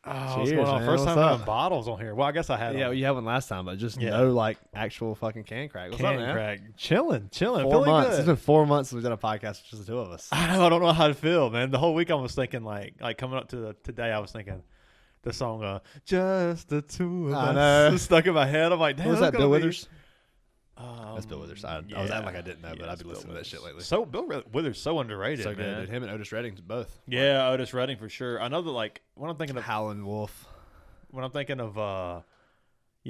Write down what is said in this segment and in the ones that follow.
Oh, Cheers, what's going on? man. First What's time up? having bottles on here. Well, I guess I had Yeah, them. you had one last time, but just Yeah. no like actual fucking can crack. What's up, Can man? crack. Chilling. 4 Feeling months. It's good. been 4 months since we've done a podcast with just the two of us. I know. I don't know how to feel, man. The whole week I was thinking like coming up to today, I was thinking the song "Just the Two of I Us" know. was stuck in my head. I'm like, damn, What was that's that, gonna Bill be- Withers? That's Bill Withers. I was acting like I didn't know, but I've it's been listening Bill to that shit lately. So Withers so underrated, So good, man. dude. Him and Otis Redding both. Yeah, Otis Redding for sure. I know that like when I'm thinking of Howlin' Wolf.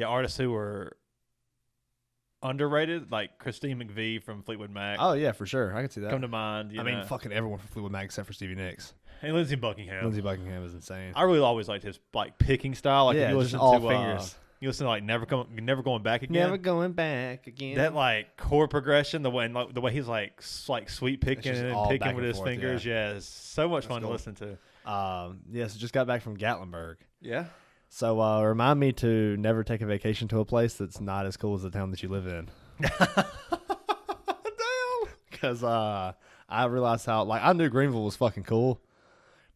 artists who were underrated, like Christine McVie from Fleetwood Mac. Oh yeah, for sure. I can see that. Come to mind. I mean, fucking everyone from Fleetwood Mac except for Stevie Nicks. and Lindsey Buckingham. Lindsey Buckingham is insane. I really always liked his like picking style. Like Yeah, if you just listen all to fingers. you listen to like never going back again. Never going back again. That like chord progression, the way he's like sweet picking just and all picking back with and his forth, fingers. Yeah, it's so much fun cool. to listen to. Yes, just got back from Gatlinburg. Yeah. So remind me to never take a vacation to a place that's not as cool as the town that you live in. Damn. Because I realized how, like, I knew Greenville was fucking cool.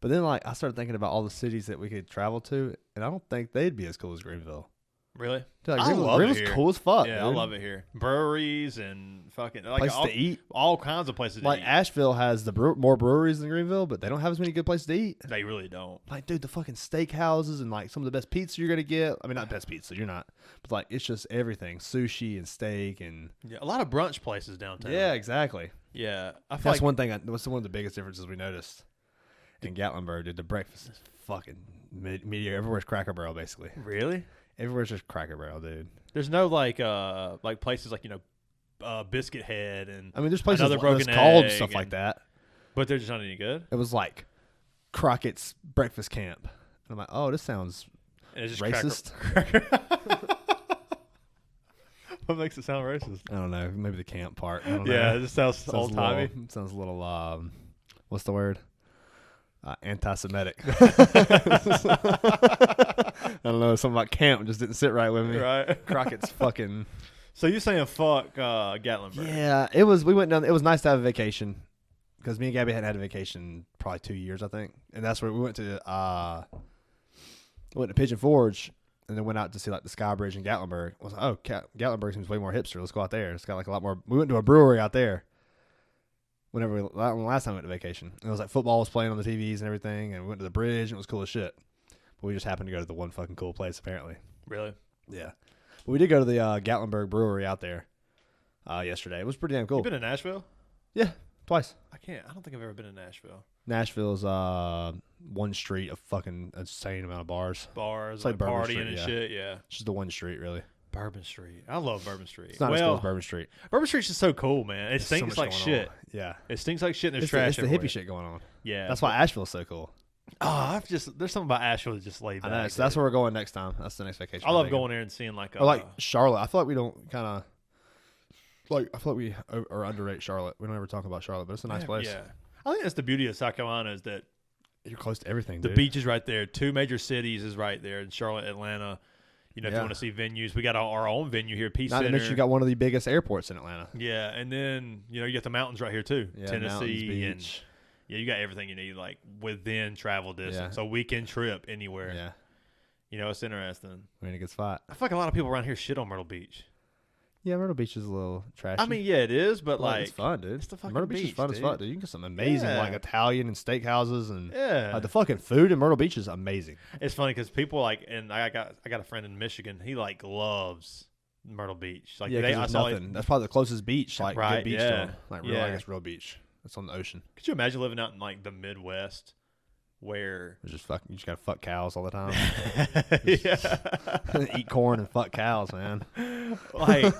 But then, like, I started thinking about all the cities that we could travel to, and I don't think they'd be as cool as Greenville. Really? Dude, like, I love it Greenville's here. cool as fuck, Yeah, dude. I love it here. Breweries and fucking like Places all, to eat. all kinds of places to Like, eat. Asheville has more breweries than Greenville, but they don't have as many good places to eat. They really don't. Like, dude, the fucking steak houses and, like, some of the best pizza you're going to get. I mean, not best pizza, you're not. But, like, it's just everything. Sushi and steak and... Yeah, a lot of brunch places downtown. Yeah, exactly. Yeah, I feel That's like one thing. That's one of the biggest differences we noticed in Gatlinburg. Dude, the breakfast is fucking mediocre. Everywhere's Cracker Barrel, basically. really. Everywhere's just Cracker Barrel, dude. There's no like places like Biscuit Head and I mean, there's places Another that's Broken called Egg stuff like and- that. but they're just not any good. It was like Crockett's Breakfast Camp. And I'm like, oh, this sounds And it's just racist. What makes it sound racist? I don't know. Maybe the camp part. I don't know. Yeah, it just sounds old timey. Sounds a little, what's the word? Anti-Semitic. I don't know. Something about camp just didn't sit right with me. Right. Crockett's fucking... So you're saying fuck Gatlinburg? Yeah, it was. We went down. It was nice to have a vacation because me and Gabby hadn't had a vacation probably 2 years, I think, and that's where we went to. We went to Pigeon Forge, and then went out to see like the Sky Bridge in Gatlinburg. I was like, oh, Gatlinburg seems way more hipster. Let's go out there. It's got like a lot more. We went to a brewery out there. Last time we went to vacation, and it was like football was playing on the TVs and everything, and we went to the bridge, and it was cool as shit. But we just happened to go to the one fucking cool place, apparently. Really? Yeah. But we did go to the Gatlinburg Brewery out there yesterday. It was pretty damn cool. You been in Nashville? Yeah, twice. I don't think I've ever been in Nashville. Nashville's one street of fucking insane amount of bars. Bars, It's like like Bourbon partying Street, and yeah. shit. Yeah. It's just the one street, really. Bourbon Street. I love Bourbon Street. It's not as cool as Bourbon Street. Bourbon Street's just so cool, man. It There's so stinks much like going shit. on. Yeah. It stinks like shit and there's It's trash the everywhere. hippie shit going on. Yeah. That's why Asheville's so cool. there's something about Asheville that just laid back. I know. So that's where we're going next time. That's the next vacation. I we're love taking. going there and seeing like Or like Charlotte. I feel like we don't kind of like. I feel like we or underrate Charlotte. We don't ever talk about Charlotte, but it's a nice place. Yeah. I think that's the beauty of South Carolina is that You're close to everything. the dude. beach is right there. 2 major cities is right there in Charlotte, Atlanta. You know, if you Yeah. want to see venues, we got our own venue here, Peace Not to Center. mention you got one of the biggest airports in Atlanta. Yeah, and then you got the mountains right here too. Yeah, Tennessee mountains, and beach. yeah, you got everything you need like within travel distance. Yeah. A weekend trip anywhere. Yeah, It's interesting. we're in a good spot. I feel like a lot of people around here shit on Myrtle Beach. Yeah, Myrtle Beach is a little trashy. I mean, yeah, it is, but Well, like it's fun, dude. it's the fucking Myrtle Beach is beach, fun as dude. fuck, dude. You can get some amazing Yeah. like Italian and steak houses and yeah, like the fucking food in Myrtle Beach is amazing. it's funny because people like, and I got a friend in Michigan. He like loves Myrtle Beach. Like Yeah, 'cause I there's saw nothing. That's probably the closest beach, like Right, good beach yeah. to 'em. Like real, Yeah. I guess real beach. It's on the ocean. Could you imagine living out in like the Midwest, where It's just fucking. You just gotta fuck cows all the time. yeah, Eat corn and fuck cows, man. like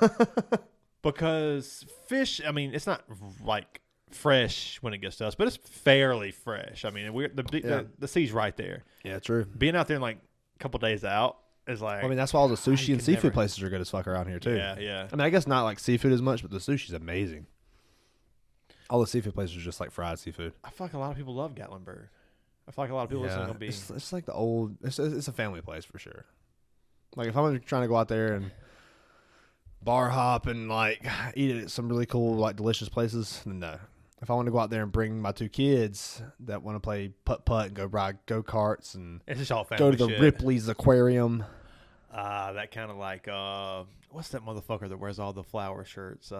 because fish. I mean, it's not like fresh when it gets to us, but it's fairly fresh. I mean, the sea's right there. Yeah, true. Being out there in like a couple days out is like. Well, I mean, that's why all the sushi you and can seafood never- places are good as fuck around here too. yeah, yeah. I mean, I guess not like seafood as much, but the sushi's amazing. All the seafood places are just like fried seafood. I feel like a lot of people love Gatlinburg. I feel like a lot of people listen to be. It's like the old. It's a family place for sure. Like if I'm trying to go out there and bar hop and like eat at some really cool like delicious places, then no. if I want to go out there and bring my 2 kids that want to play putt-putt and go ride go-karts and it's just all family go to the shit. Ripley's Aquarium. That kind of like, what's that motherfucker that wears all the flower shirts?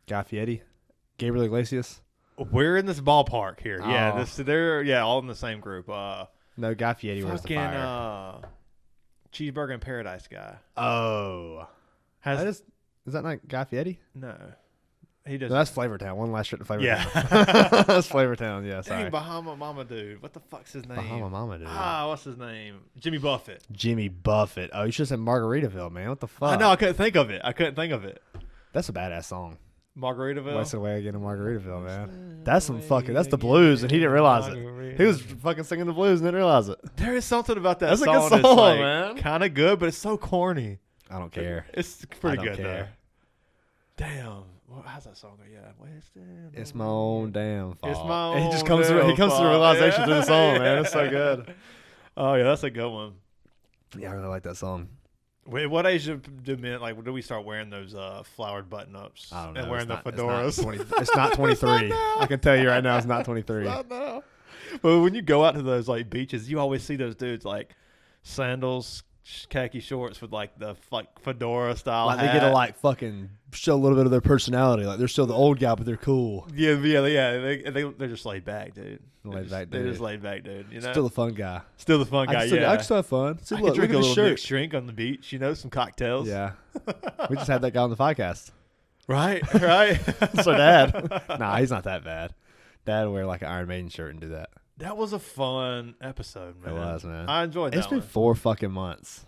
Guy Fieri? Gabriel Iglesias? We're in this ballpark here. Oh. Yeah, they're all in the same group. No, Guy Fieri wears the fire. Cheeseburger in Paradise guy. Oh. Is that not Guy Fieri? No. He does. No, that's Flavortown. One last trip to Flavortown. Yeah. That's Flavortown. Yeah, sorry. Dang, Bahama Mama dude. What the fuck's his name? Bahama Mama dude. What's his name? Jimmy Buffett. Jimmy Buffett. Oh, you should have said Margaritaville, man. What the fuck? I know. I couldn't think of it. That's a badass song. Margaritaville. Wasted away again in Margaritaville, man. That's that's the blues, and he didn't realize it. He was fucking singing the blues and didn't realize it. There is something about that That's song. a good song, that's man. Kind of good, but it's so corny. I don't care. It's pretty I don't good care. though. Damn. How's that song go? Yeah. Wasted. It's my own damn fault. It's my own And he just comes to damn he comes to the fault. realization Yeah. through the song, man. It's so good. Oh yeah, that's a good one. Yeah, I really like that song. Wait, what age do we start wearing those flowered button ups? I don't know. And wearing It's the not- fedoras. It's not 23. I can tell you right now, it's not 23. Not now. But when you go out to those like beaches, you always see those dudes like sandals, khaki shorts with like the fedora style. Like hat. they get to like fucking show a little bit of their personality. Like they're still the old guy, but they're cool. Yeah. They're just laid back, dude. They're just laid back, dude. You know, Still the fun guy. still the fun guy. I can still have fun. See, I look, can drink look a at little this shirt. mixed drink on the beach. You know, some cocktails. Yeah, we just had that guy on the podcast. Right. It's our dad. Nah, he's not that bad. Dad would wear like an Iron Maiden shirt and do that. That was a fun episode, man. It was, man. I enjoyed that. It's been one. 4 fucking months.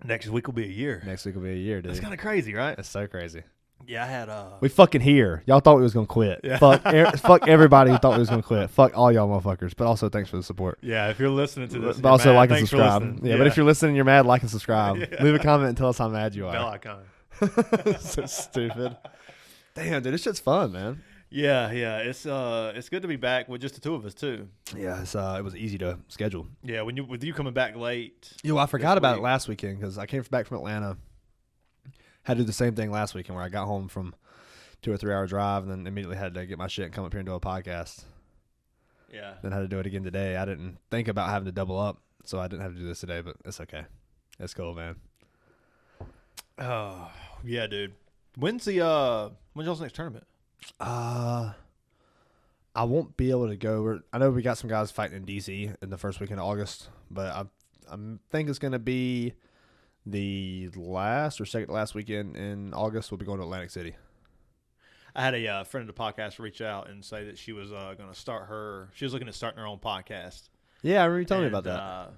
Next week will be a year. Next week will be a year, dude. That's kind of crazy, right? It's so crazy. Yeah, I had We fucking here. Y'all thought we was gonna quit. Yeah. Fuck everybody who thought we was gonna quit. Fuck all y'all motherfuckers. But also thanks for the support. Yeah, if you're listening to this, But also mad, like and thanks for subscribe. listening. Yeah, but if you're listening, and you're mad. Like and subscribe. Yeah. Leave a comment and tell us how mad you bell are. icon. So stupid. Damn, dude, this shit's fun, man. Yeah, it's good to be back with just the two of us too. Yeah, it was easy to schedule. Yeah, with you coming back late. Yo, I forgot about it week. last weekend because I came back from Atlanta. Had to do the same thing last weekend where I got home from 2 or 3 hour drive and then immediately had to get my shit and come up here and do a podcast. Yeah. Then had to do it again today. I didn't think about having to double up, so I didn't have to do this today, but it's okay. It's cool, man. Oh yeah, dude. When's y'all's next tournament? I won't be able to go. I know we got some guys fighting in DC in the first weekend of August, but I think it's going to be the last or second to last weekend in August. We'll be going to Atlantic City. I had a friend of the podcast reach out and say that she was going to start she was looking at starting her own podcast. Yeah, I remember you telling me about that.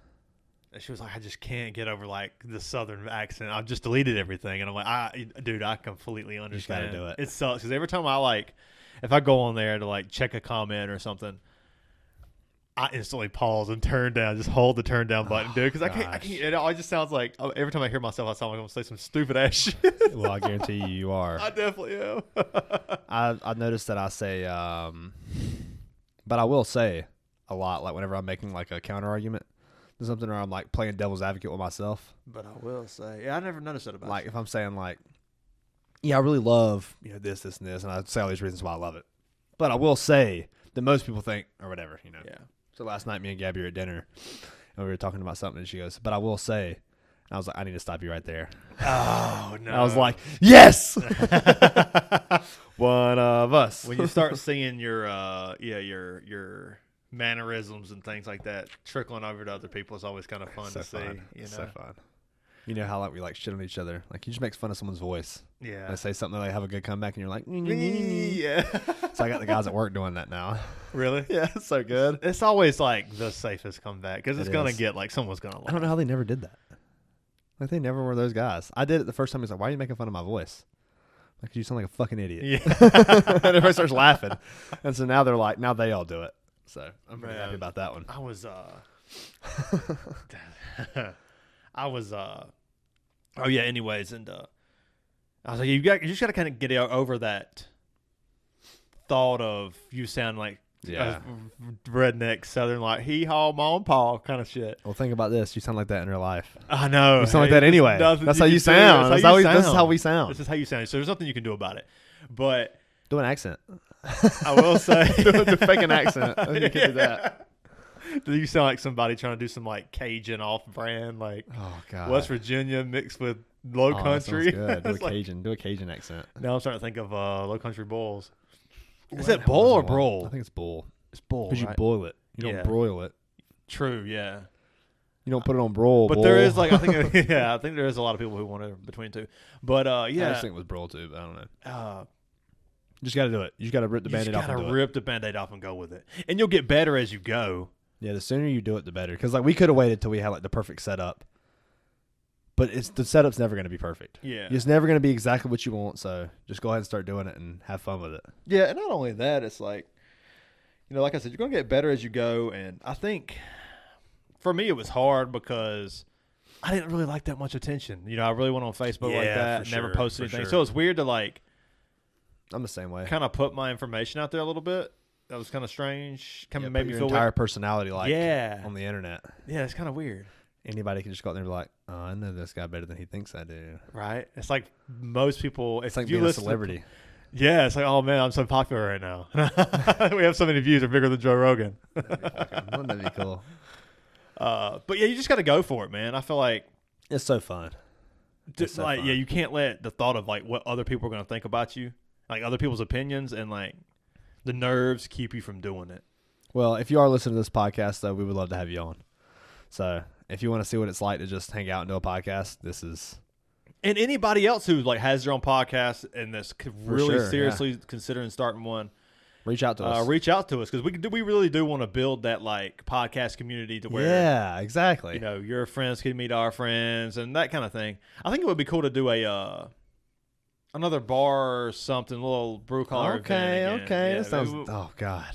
And she was like, I just can't get over like the Southern accent. I've just deleted everything. And I'm like, dude, I completely understand. You just gotta do it. It sucks because every time if I go on there to like check a comment or something, I instantly pause and turn down, just hold the turn down button, dude. Because I can't. It all just sounds like every time I hear myself, I sound like I'm gonna say some stupid ass shit. Well, I guarantee you are. I definitely am. I noticed that I say, but I will say a lot, like whenever I'm making like a counter argument to something, or I'm like playing devil's advocate with myself. But I will say, yeah, I never noticed that about Like you. if I'm saying like, yeah, I really love this, and this, and I say all these reasons why I love it. But I will say that most people think or whatever, Yeah. So last night, me and Gabby were at dinner, and we were talking about something, and she goes, "But I will say," and I was like, "I need to stop you right there." Oh no! And I was like, "Yes, one of us." When you start seeing your mannerisms and things like that trickling over to other people, it's always kind of fun to see. It's so fun. You know how like we like shit on each other. Like you just make fun of someone's voice. Yeah. They say something, they have a good comeback, and you're like, Yeah. So I got the guys at work doing that now. Really? Yeah, it's so good. It's always like the safest comeback because it's It gonna is. get like someone's gonna. I don't know how they never did that. Like they never were those guys. I did it the first time. He's like, "Why are you making fun of my voice?" Like you sound like a fucking idiot. Yeah. And everybody starts laughing, and so now they're like, now they all do it. So I'm pretty happy about that one. I was oh yeah. Anyways, and I was like, you just gotta kind of get over that thought of you sound like redneck Southern, like hee haw, mom, paw kind of shit. Well, think about this. You sound like that in real life. I know. You sound like that anyway. That's how you sound. This is how we sound. This is how you sound. So there's nothing you can do about it. But Do an accent. I will say. do fake an accent. You can do that. Do you sound like somebody trying to do some like Cajun off-brand, like West Virginia mixed with Low Country? That good. Do a Cajun accent. Now I'm starting to think of Low Country Bulls. Is it bull or broil? I think it's bull. It's bull, because you boil it. You don't broil it. True. Yeah. You don't put it on broil. But there is like I think there is a lot of people who want it between two. But I just think it was broil too. But I don't know. You just got to do it. You just got to rip the Band-Aid off. You got to rip the Band-Aid off and go with it, and you'll get better as you go. Yeah, the sooner you do it, the better. Because like we could have waited till we had like the perfect setup, but the setup's never going to be perfect. Yeah, it's never going to be exactly what you want. So just go ahead and start doing it and have fun with it. Yeah, and not only that, it's like, like I said, you're going to get better as you go. And I think for me, it was hard because I didn't really like that much attention. I really went on Facebook like that, never posted anything. Sure. So it's weird to like. I'm the same way. Kind of put my information out there a little bit. That was kind of strange. Kind of made me feel entire weird. Personality on the internet. Yeah, it's kind of weird. Anybody can just go out there and be like, "Oh, I know this guy better than he thinks I do." Right? It's like most people. It's like being a celebrity. Yeah, it's like, oh man, I'm so popular right now. We have so many views, are bigger than Joe Rogan. Wouldn't that be cool? But yeah, you just got to go for it, man. I feel like it's so fun. Just like fun. Yeah, you can't let the thought of like what other people are going to think about you, like other people's opinions, and like. The nerves keep you from doing it. Well, if you are listening to this podcast, though, we would love to have you on. So if you want to see what it's like to just hang out and do a podcast, this is. And anybody else who like has their own podcast and that's really seriously considering starting one, reach out to us. Reach out to us because we really do want to build that like podcast community to where exactly. Your friends can meet our friends and that kind of thing. I think it would be cool to do another bar or something, a little brew collar. Okay. Yeah, that sounds. Oh God.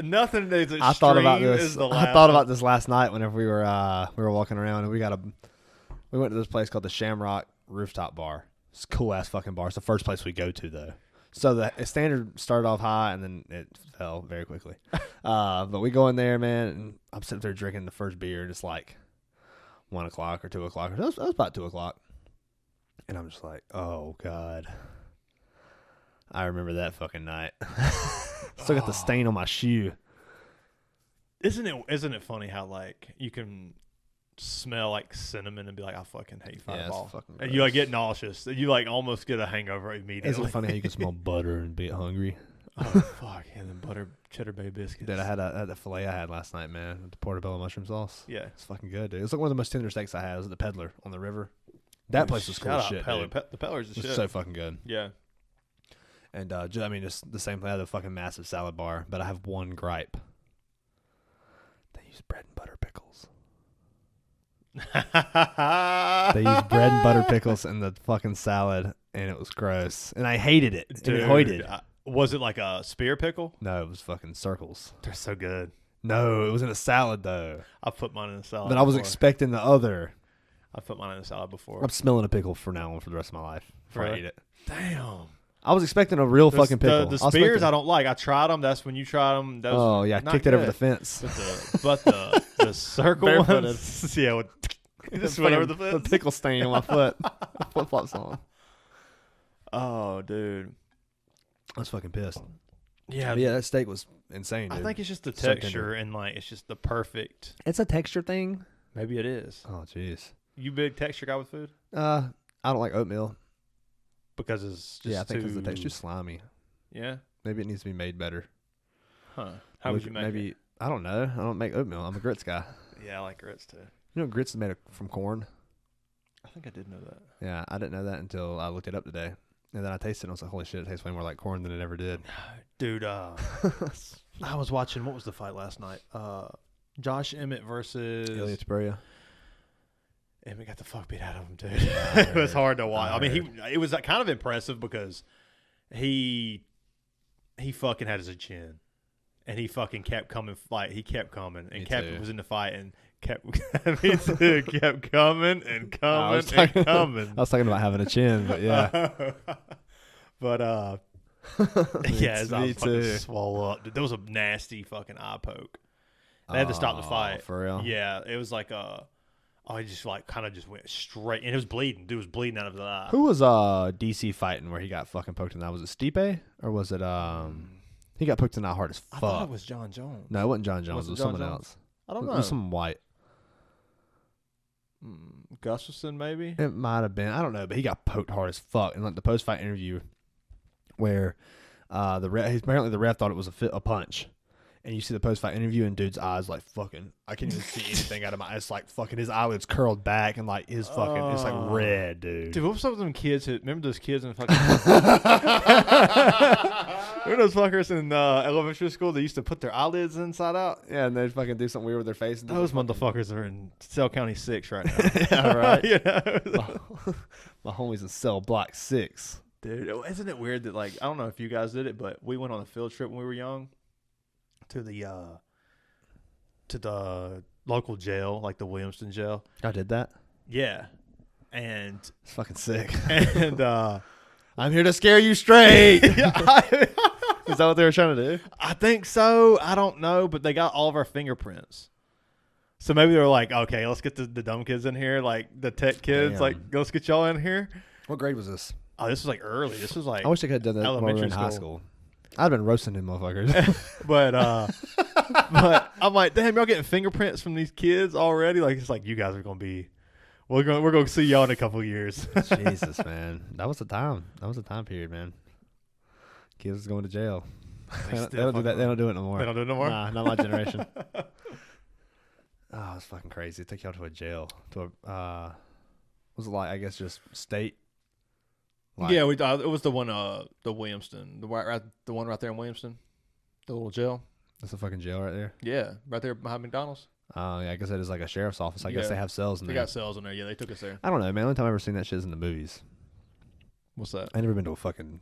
Nothing as extreme I thought about this. As the last I thought about this last night whenever we were walking around and we went to this place called the Shamrock Rooftop Bar. It's a cool ass fucking bar. It's the first place we go to though. So the standard started off high and then it fell very quickly. But we go in there, man, and I'm sitting there drinking the first beer and it's like 1 o'clock or 2 o'clock. It was about 2 o'clock. And I'm just like, oh, God. I remember that fucking night. Still got the stain on my shoe. Isn't it funny how, like, you can smell, like, cinnamon and be like, I fucking hate Fireball. And you, like, get nauseous. You, like, almost get a hangover immediately. Isn't it funny how you can smell butter and be hungry? Oh, fuck. And then cheddar bay biscuits. Dude, I had the filet I had last night, man, with the portobello mushroom sauce. Yeah. It's fucking good, dude. It's like one of the most tender steaks I had. It was at the Peddler on the river. That place was cool as shit, dude. The Peller's the shit. So fucking good. Yeah. And, just the same thing. I had a fucking massive salad bar, but I have one gripe. They use bread and butter pickles. They use bread and butter pickles in the fucking salad, and it was gross. And I hated it. Dude, was it like a spear pickle? No, it was fucking circles. They're so good. No, it was in a salad, though. I put mine in a salad. But I was expecting the other. I put mine in a salad before. I'm smelling a pickle from now on for the rest of my life before I eat it. Damn. I was expecting a real fucking pickle. The spears I don't like. I tried them. That's when you tried them. I kicked it over the fence. But the circle ones, yeah, just went over the fence. The pickle stain on my foot. Flip flops on. Oh, dude, I was fucking pissed. Yeah, that steak was insane. Dude. I think it's just the texture and like it's just the perfect. It's a texture thing. Maybe it is. Oh, jeez. You big texture guy with food? I don't like oatmeal. Because it's just I think because the texture's slimy. Yeah? Maybe it needs to be made better. Huh. How would you make it? I don't know. I don't make oatmeal. I'm a grits guy. Yeah, I like grits too. You know grits is made from corn? I think I did know that. Yeah, I didn't know that until I looked it up today. And then I tasted it and I was like, holy shit, it tastes way more like corn than it ever did. Dude, I was watching, what was the fight last night? Josh Emmett versus... Ilya Topuria. Emmett got the fuck beat out of him, dude. It was hard to watch. I mean, it was kind of impressive because he fucking had his chin. And he fucking kept coming. He kept coming and was in the fight and kept kept coming and coming and coming. I was talking about having a chin, but yeah. But yeah, his eyes fucking swole up. Dude, there was a nasty fucking eye poke. They had to stop the fight. For real? Yeah, it was like Oh, he just like kind of just went straight, and it was bleeding. Dude was bleeding out of the eye. Who was DC fighting where he got fucking poked in the eye? Was it Stipe or was it He got poked in the eye hard as fuck. I thought it was John Jones. No, it wasn't John Jones. It was someone Jones? else. I don't know. It was someone white. Gustafson, maybe. It might have been. I don't know, but he got poked hard as fuck. And like the post fight interview, where apparently the ref thought it was a punch. And you see the post-fight interview, and dude's eyes like fucking. I can't even see anything out of my. It's like fucking his eyelids curled back, and like his fucking. It's like red, dude. Dude, what was some of them kids? Remember those kids in fucking. Remember those fuckers in elementary school? They used to put their eyelids inside out. Yeah, and they'd fucking do something weird with their face. Those motherfuckers are in Cell County 6 right now. Yeah, right. Yeah. My homie's in Cell Block 6. Dude, isn't it weird that like I don't know if you guys did it, but we went on a field trip when we were young. To the local jail, like the Williamston jail. I did that. Yeah, and it's fucking sick. And I'm here to scare you straight. Is that what they were trying to do? I think so. I don't know, but they got all of our fingerprints. So maybe they were like, okay, let's get the dumb kids in here, like the tech kids. Damn. Like, let's get y'all in here. What grade was this? Oh, this was like early. This was like I wish they could have done that when we were in high school. I'd have been roasting them motherfuckers. but I'm like, damn, y'all getting fingerprints from these kids already? Like, it's like you guys are gonna be. We're gonna see y'all in a couple of years. Jesus, man, that was the time. That was the time period, man. Kids was going to jail. They don't do that. They don't do it no more. They don't do it no more. Nah, not my generation. Oh, it's fucking crazy. They take y'all to a jail. To a was it like I guess just state. Like, yeah, it was the one, the Williamston, the one right there in Williamston, the little jail. That's a fucking jail right there. Yeah, right there behind McDonald's. Oh, yeah, I guess that is like a sheriff's office. I guess they have cells in there. They got cells in there. Yeah, they took us there. I don't know, man. The only time I've ever seen that shit is in the movies. What's that? I never been to a fucking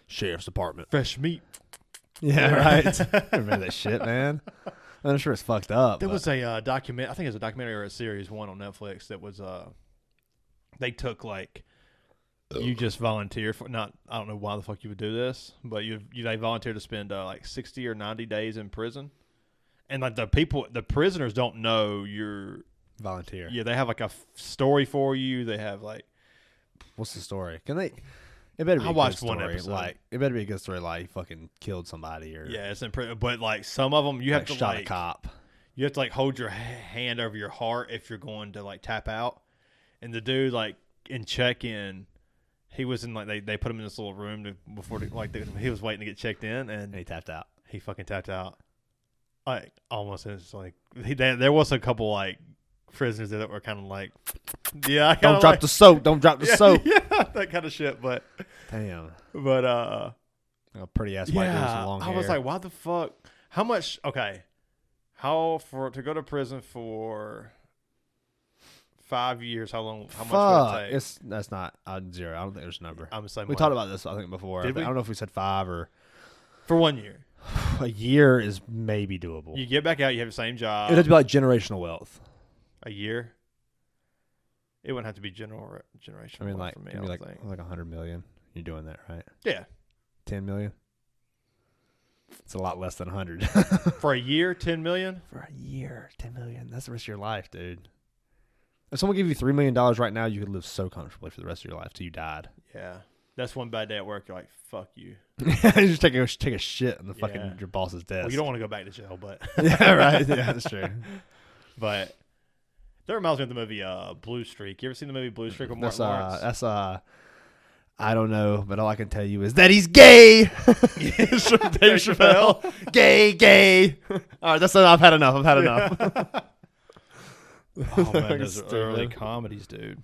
sheriff's department. Fresh meat. Yeah, right. I remember that shit, man. I'm sure it's fucked up. There was a document. I think it was a documentary or a series one on Netflix that was they took like. You just volunteer for I don't know why the fuck you would do this, but they volunteer to spend like 60 or 90 days in prison, and like the prisoners don't know you're volunteer. Yeah, they have like a story for you. They have like, what's the story? Can they? It better be. I watched one episode. Like it better be a good story. Like you fucking killed somebody or yeah, it's in prison. But like some of them, you have to shot like a cop. You have to like hold your hand over your heart if you're going to like tap out, and the dude like in check-in. He was in like they put him in this little room before he was waiting to get checked in and he tapped out. He fucking tapped out. Like almost it's like there was a couple like prisoners that were kind of like don't drop the soap. Don't drop the soap. Yeah, that kind of shit. But damn. But a pretty ass white dude with long hair. I was like, why the fuck? How much? Okay, how to go to prison for 5 years? How long? How much would it take? That's not zero. I don't think there's a number. I'm the same. We talked about this I think before. Did we? I don't know if we said 5 or for 1 year. A year is maybe doable. You get back out, you have the same job. It'd have to be like generational wealth. A year. It wouldn't have to be generational. I mean, like for me, maybe like think. 100 million. You're doing that, right? Yeah. 10 million. It's a lot less than 100 for a year. 10 million for a year. 10 million. That's the rest of your life, dude. If someone gave you $3 million right now, you could live so comfortably for the rest of your life till you died. Yeah, that's one bad day at work. You're like, fuck you. You just take a shit on the fucking your boss's desk. Well, you don't want to go back to jail, but yeah, right. Yeah, that's true. But that reminds me of the movie Blue Streak. You ever seen the movie Blue Streak with Martin Lawrence? That's I don't know, but all I can tell you is that he's gay. Dave Chappelle. Gay. All right, that's enough. I've had enough. Oh man, those are early comedies, dude.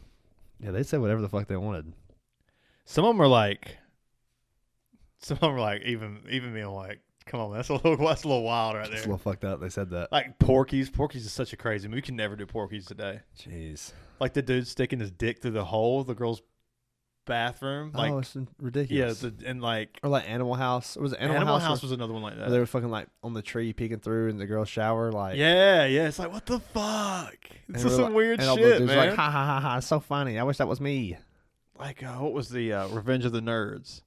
Yeah, they said whatever the fuck they wanted. Some of them are like, even me, I'm like, come on, man, that's a little wild right there. It's a little fucked up. They said that. Like Porky's is such a crazy movie. We can never do Porky's today. Jeez. Like the dude sticking his dick through the hole of the girl's bathroom. Like, it's ridiculous. Yeah, and like or like Animal House. Or was it Animal House was another one like that. Where they were fucking like on the tree peeking through in the girl's shower. Like yeah. It's like what the fuck? It's just some weird shit, man. Like ha ha ha ha. It's so funny. I wish that was me. Like what was the Revenge of the Nerds?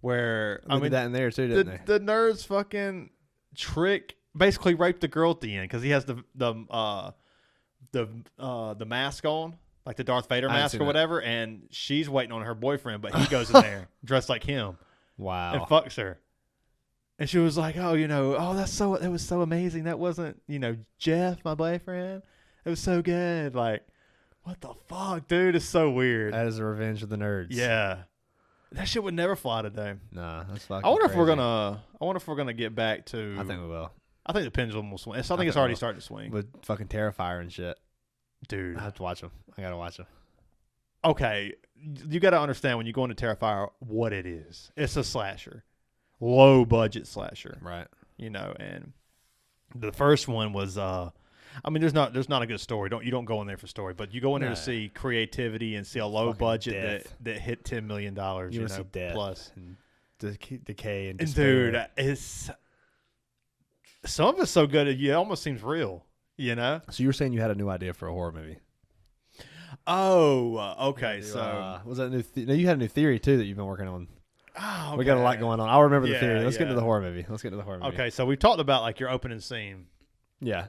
Where they did that in there too, didn't they? The nerds fucking basically raped the girl at the end because he has the the mask on, like the Darth Vader I haven't mask seen or that. whatever, and she's waiting on her boyfriend, but he goes in there dressed like him and Wow. fucks her. And she was like, "Oh, that was so amazing. That wasn't, Jeff, my boyfriend. It was so good. Like, what the fuck, dude? It's so weird." That is the Revenge of the Nerds. Yeah, that shit would never fly today. Nah, that's fucking I wonder crazy. if we're gonna get back to. I think we will. I think the pendulum will swing. I think think it's it already will. starting to swing, With fucking Terrifier and shit. dude. I have to watch them. I gotta watch them. Okay, you got to understand when you go into Terrifier what it is. It's a slasher, low budget slasher. Right. And the first one was there's not a good story. You don't go in there for story, but you go in there to see creativity and see a low Fucking budget death. that hit $10 million, You wanna see death plus. and decay and And despair. dude, it's some of it's so good it almost seems real, So you were saying you had a new idea for a horror movie? Oh, okay. So was that a new? No, you had a new theory too that you've been working on. oh, We got a lot okay. going on. I'll remember the Yeah, theory. Let's get into yeah. the horror movie. Okay, so we've talked about like your opening scene. Yeah.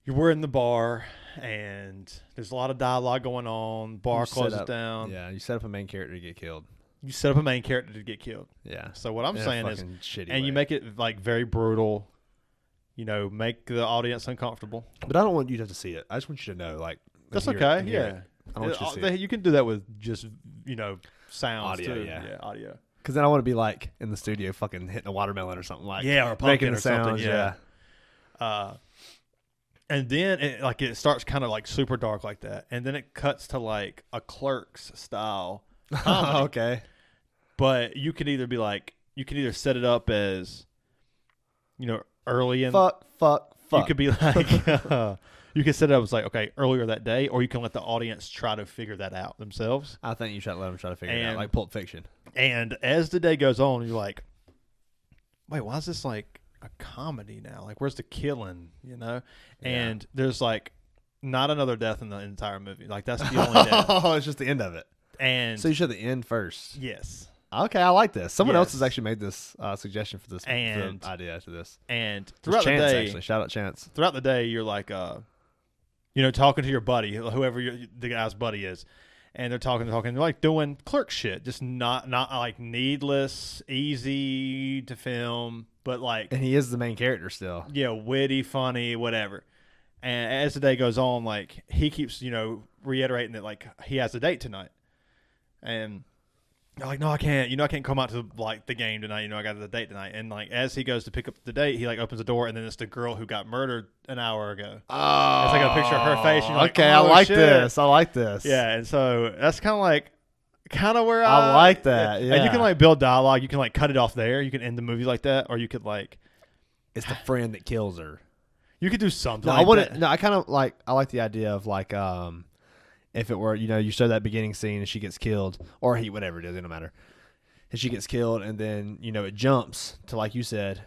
You were in the bar and there's a lot of dialogue going on. Bar You set closes up- down. Yeah. You set up a main character to get killed. You set up a main character to get killed. Yeah. So what I'm In a saying is, fucking shitty and you way. make it like very brutal. Make the audience uncomfortable. But I don't want you to have to see it. I just want you to know, like. That's hear it- okay. hear Yeah, it. I don't want you to see it. You can do that with just sounds Audio, too. yeah. Audio. Because then I want to be like in the studio, fucking hitting a watermelon or something like. Yeah, or a pumpkin making or the something, sounds. yeah. And then it starts kind of like super dark like that, and then it cuts to like a Clerks style comedy. Okay. But you could either set it up as, early in. Fuck. You could be like, you could set it up as like, okay, earlier that day, or you can let the audience try to figure that out themselves. I think you should let them try to figure it out, And- like Pulp Fiction. And as the day goes on, you're like, wait, why is this like a comedy now? Like, where's the killing? And there's like not another death in the entire movie. Like, that's the only death. Oh, it's just the end of it. And So you should the end first. yes. Okay, I like this. Someone else Yes. has actually made this suggestion for this And- for the idea to this. And It's throughout Chance, the day, actually. Shout out Chance. throughout the day, you're like, talking to your buddy, whoever the guy's buddy is, and they're talking, they're like doing clerk shit, just not like needless, easy to film, but like, And he is the main character still. witty, funny, whatever. And as the day goes on, like he keeps, reiterating that like he has a date tonight, and they're like, no, I can't. I can't come out to like the game tonight. I got the date tonight. And like as he goes to pick up the date, he like opens the door, and then it's the girl who got murdered an hour ago. Oh, It's like a picture of her face. And you're like, okay, I oh, like shit. this. I like this. Yeah, and so that's kind of where I like that, And you yeah. can like build dialogue. You can like cut it off there. You can end the movie like that, or you could like It's the friend that kills her. you could do something. No, like I wouldn't. that. No, I kind of like. I like the idea of like, if it were, you show that beginning scene and she gets killed, or he, whatever it is, it don't matter. And she gets killed, and then it jumps to like you said,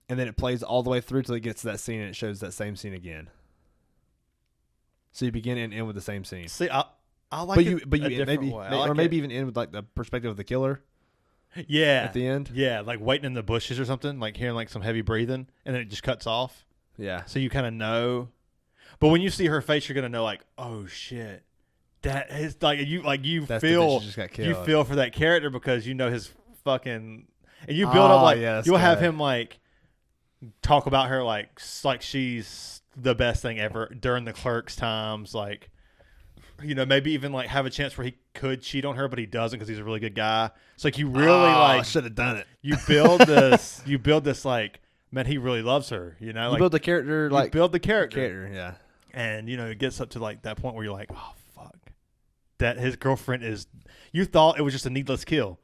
and then it plays all the way through till it gets to that scene, and it shows that same scene again. So you begin and end with the same scene. See, I like But it you a different maybe way. I or like maybe it. even end with like the perspective of the killer yeah at the end. Yeah, like waiting in the bushes or something, like hearing like some heavy breathing, and then it just cuts off. Yeah. So you kind of know. But when you see her face, you're gonna know like, oh shit, that is you That's the bitch feel who just got you killed. feel for that character because you know his fucking, and you build up like yeah, that's you'll have good. him like talk about her like she's the best thing ever during the Clerks times, like maybe even like have a chance where he could cheat on her, but he doesn't because he's a really good guy. So like you really should have done it. you build this like, man, he really loves her, You like build the character you like build the character. yeah. And it gets up to like that point where you're like, oh fuck, that his girlfriend is. You thought it was just a needless kill,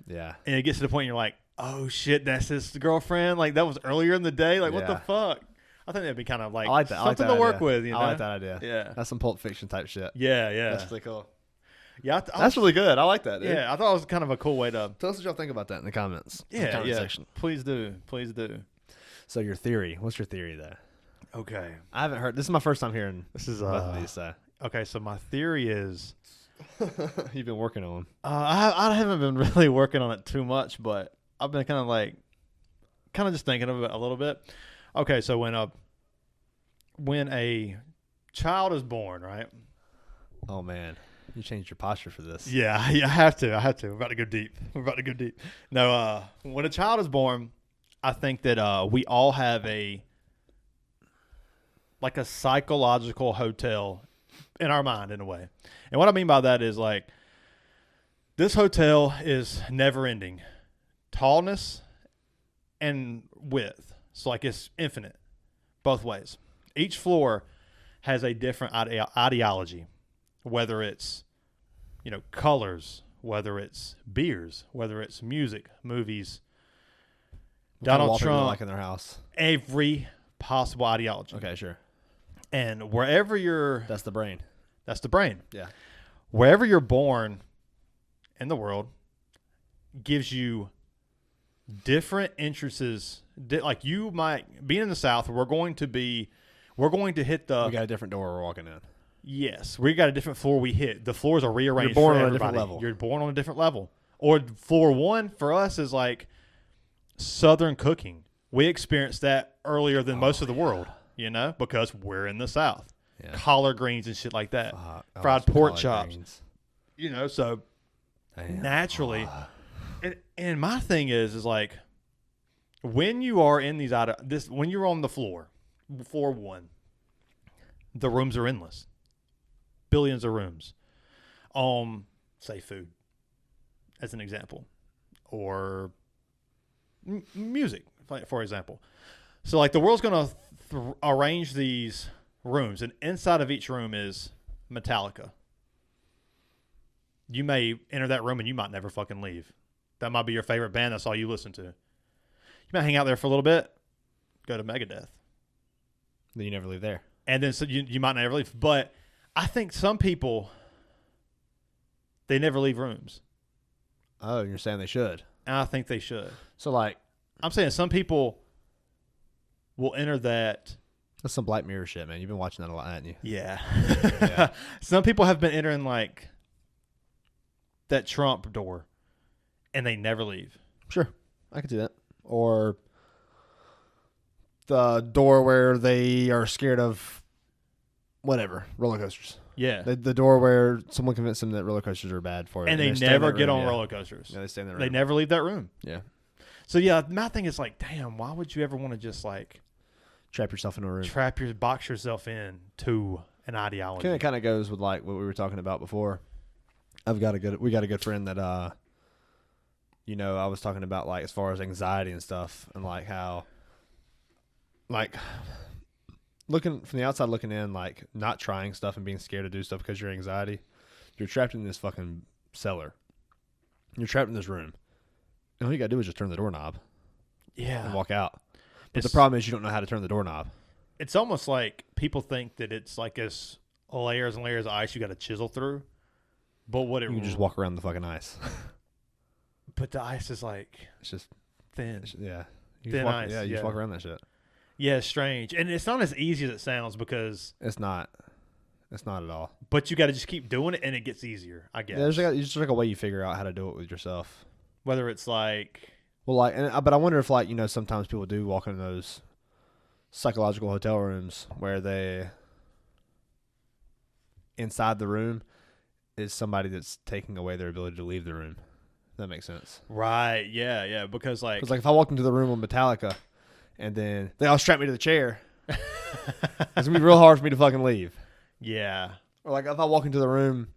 Yeah. and it gets to the point you're like, oh shit, that's his girlfriend. Like that was earlier in the day. Like what the Yeah. fuck? I think that'd be kind of like I like that. something I like that to work idea. with. I like that idea. Yeah, That's some Pulp Fiction type shit. yeah. That's really cool. Yeah, That's really good. I like that, dude. yeah. I thought it was kind of a cool way to. Tell us what y'all think about that in the comments. in the Yeah, comment yeah. section. Please do, please do. So your theory. What's your theory though? Okay, I haven't heard. This is my first time hearing this is both of these. So okay. So my theory is, you've been working on. I haven't been really working on it too much, but I've been kind of just thinking of it a little bit. Okay, so when when a child is born, right? Oh man, you changed your posture for this. Yeah, I have to. We're about to go deep. No, when a child is born, I think that we all have a psychological hotel in our mind in a way. And what I mean by that is like this hotel is never ending. Tallness and width. So like it's infinite both ways. Each floor has a different ideology, whether it's, colors, whether it's beers, whether it's music, movies, Donald Trump, like in their house. Every possible ideology. Okay, sure. And wherever you're... That's the brain. Yeah. Wherever you're born in the world gives you different interests. Like you might... Being in the South, we're going to hit the... We got a different door we're walking in. Yes. We got a different floor we hit. The floors are rearranged You're born for on everybody. a different level. You're born on a different level. Or floor 1 for us is like Southern cooking. We experienced that earlier than most of the world, because we're in the South. Yeah. Collard greens and shit like that. Fried pork chops. Greens. So Damn. Naturally. And my thing is like when you are in when you're on the floor 1, the rooms are endless. Billions of rooms. Say food as an example, or music, for example. So like the world's going to arrange these rooms, and inside of each room is Metallica. You may enter that room and you might never fucking leave. That might be your favorite band. That's all you listen to. You might hang out there for a little bit, go to Megadeth. Then you never leave there. And then so you might never leave. But I think some people, they never leave rooms. Oh, you're saying they should. And I think they should. So like, I'm saying some people will enter that. That's some Black Mirror shit, man. You've been watching that a lot, haven't you? Yeah. Yeah. Some people have been entering like that Trump door, and they never leave. Sure, I could do that. Or the door where they are scared of whatever, roller coasters. Yeah. The door where someone convinced them that roller coasters are bad for you. And they never get on roller coasters. Yeah, they stay in that room. They never leave that room. Yeah. So, yeah, my thing is like, damn, why would you ever want to just like... Trap yourself in a room. Box yourself in to an ideology. It kind of goes with like what we were talking about before. We got a good friend that, I was talking about like as far as anxiety and stuff, and like how, like, looking from the outside looking in, like not trying stuff and being scared to do stuff because your anxiety, you're trapped in this fucking cellar. You're trapped in this room. And all you gotta do is just turn the doorknob. Yeah. And walk out. But the problem is you don't know how to turn the doorknob. It's almost like people think that it's like this layers and layers of ice you got to chisel through. But what it... You can just walk around the fucking ice. But the ice is like... It's just... Thin. Yeah. Thin ice. Yeah, you just walk around that shit. Yeah, it's strange. And it's not as easy as it sounds because... It's not. It's not at all. But you got to just keep doing it and it gets easier, I guess. Yeah, there's just like a way you figure out how to do it with yourself. Whether it's like... Well, like, but I wonder if, like, sometimes people do walk in those psychological hotel rooms where they, inside the room, is somebody that's taking away their ability to leave the room. If that makes sense. Right. Yeah. Because, like, if I walked into the room with Metallica, and then they all strap me to the chair, it's gonna be real hard for me to fucking leave. Yeah. Or like if I walk into the room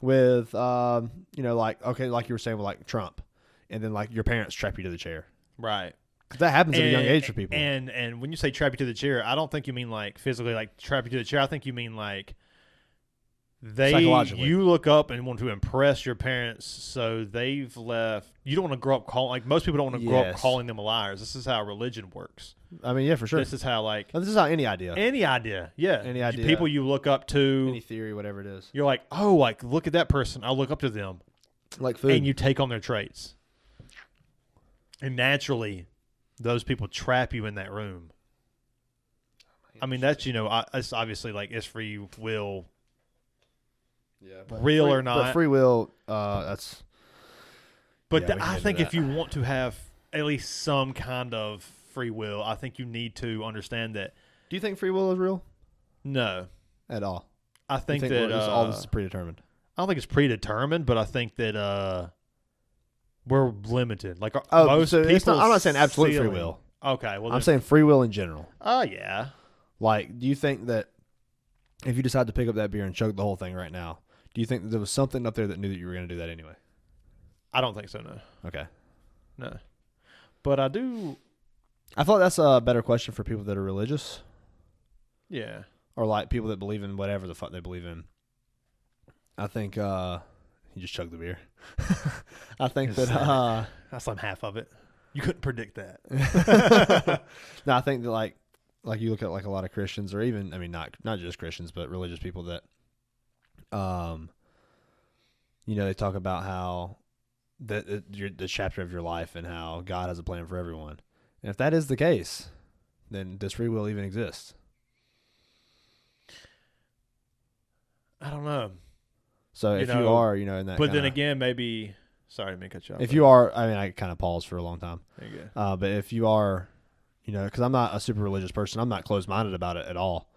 with, like you were saying with like Trump. And then, like, your parents trap you to the chair. Right. Because that happens at a young age for people. And when you say trap you to the chair, I don't think you mean, like, physically, like, trap you to the chair. I think you mean, like, you look up and want to impress your parents, so they've left. You don't want to grow up calling, like, most people don't want to grow up calling them liars. This is how religion works. I mean, yeah, for sure. This is how, like. This is how any idea. Yeah. Any idea. People you look up to. Any theory, whatever it is. You're like, oh, like, look at that person. I'll look up to them. Like food. And you take on their traits. And naturally, those people trap you in that room. I mean, that's, it's obviously like it's free will. Yeah. Real or not. But free will, that's. But I think if you want to have at least some kind of free will, I think you need to understand that. Do you think free will is real? No, at all. I think that all this is predetermined. I don't think it's predetermined, but I think that we're limited. Like most people, I'm not saying absolute free will. Okay, well, I'm saying free will in general. Oh yeah. Like, do you think that if you decide to pick up that beer and chug the whole thing right now, do you think that there was something up there that knew that you were going to do that anyway? I don't think so. No. Okay. No. But I do. I thought that's a better question for people that are religious. Yeah. Or like people that believe in whatever the fuck they believe in. I think you just chug the beer. I think that that's like half of it. You couldn't predict that. No, I think that like you look at like a lot of Christians, or even, I mean, not just Christians, but religious people that, they talk about how the chapter of your life and how God has a plan for everyone. And if that is the case, then does free will even exist? I don't know. So if you are, in that. But then again, maybe. Sorry to cut you off. If you are, I mean, I kind of paused for a long time. There you go. But if you are, because I'm not a super religious person, I'm not closed-minded about it at all.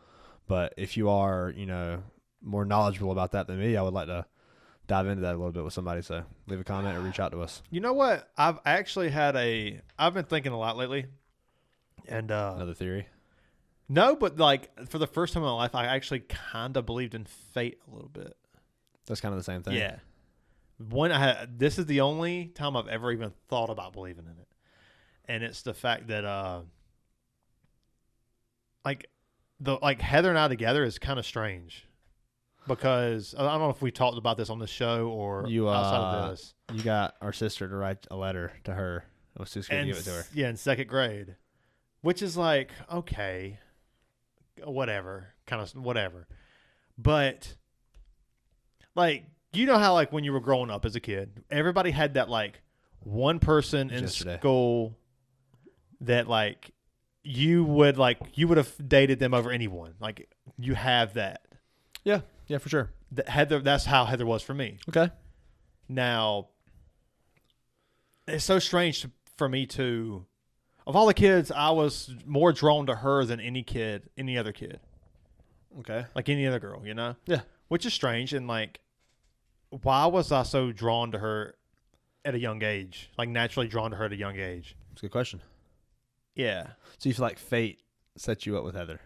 But if you are, more knowledgeable about that than me, I would like to dive into that a little bit with somebody. So leave a comment or reach out to us. You know what? I've actually I've been thinking a lot lately. And another theory? No, but like for the first time in my life, I actually kind of believed in fate a little bit. That's kind of the same thing. Yeah. This is the only time I've ever even thought about believing in it. And it's the fact that Heather and I together is kind of strange, because I don't know if we talked about this on the show or outside of this. You got our sister to write a letter to her. I was just going to give it to her. Yeah, in second grade, which is like, okay, whatever, kind of whatever. But like, you know how like when you were growing up as a kid, everybody had that like one person in school that like you would have dated them over anyone. Like, you have that. Yeah, for sure. That's how Heather was for me. Okay. Now, it's so strange for me to, of all the kids, I was more drawn to her than any other kid. Okay. Like any other girl, Yeah. Which is strange, and like, why was I so drawn to her at a young age? Like, naturally drawn to her at a young age? That's a good question. Yeah. So you feel like fate set you up with Heather?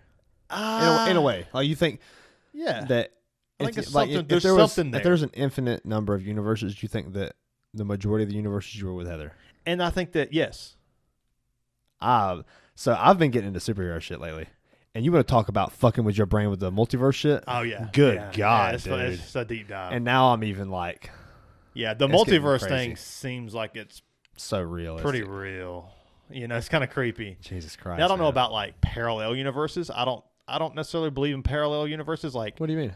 In a way. Like, you think that I think it's like, something, there's something there. If there's an infinite number of universes, you think that the majority of the universes you were with Heather? And I think that, yes. So I've been getting into superhero shit lately. And you want to talk about fucking with your brain with the multiverse shit? Oh, yeah. Good God, dude. It's a deep dive. And now I'm even like... Yeah, the multiverse thing seems like it's... so realistic. Pretty real. It's kind of creepy. Jesus Christ. Now, I don't know about like parallel universes. I don't necessarily believe in parallel universes. Like, what do you mean?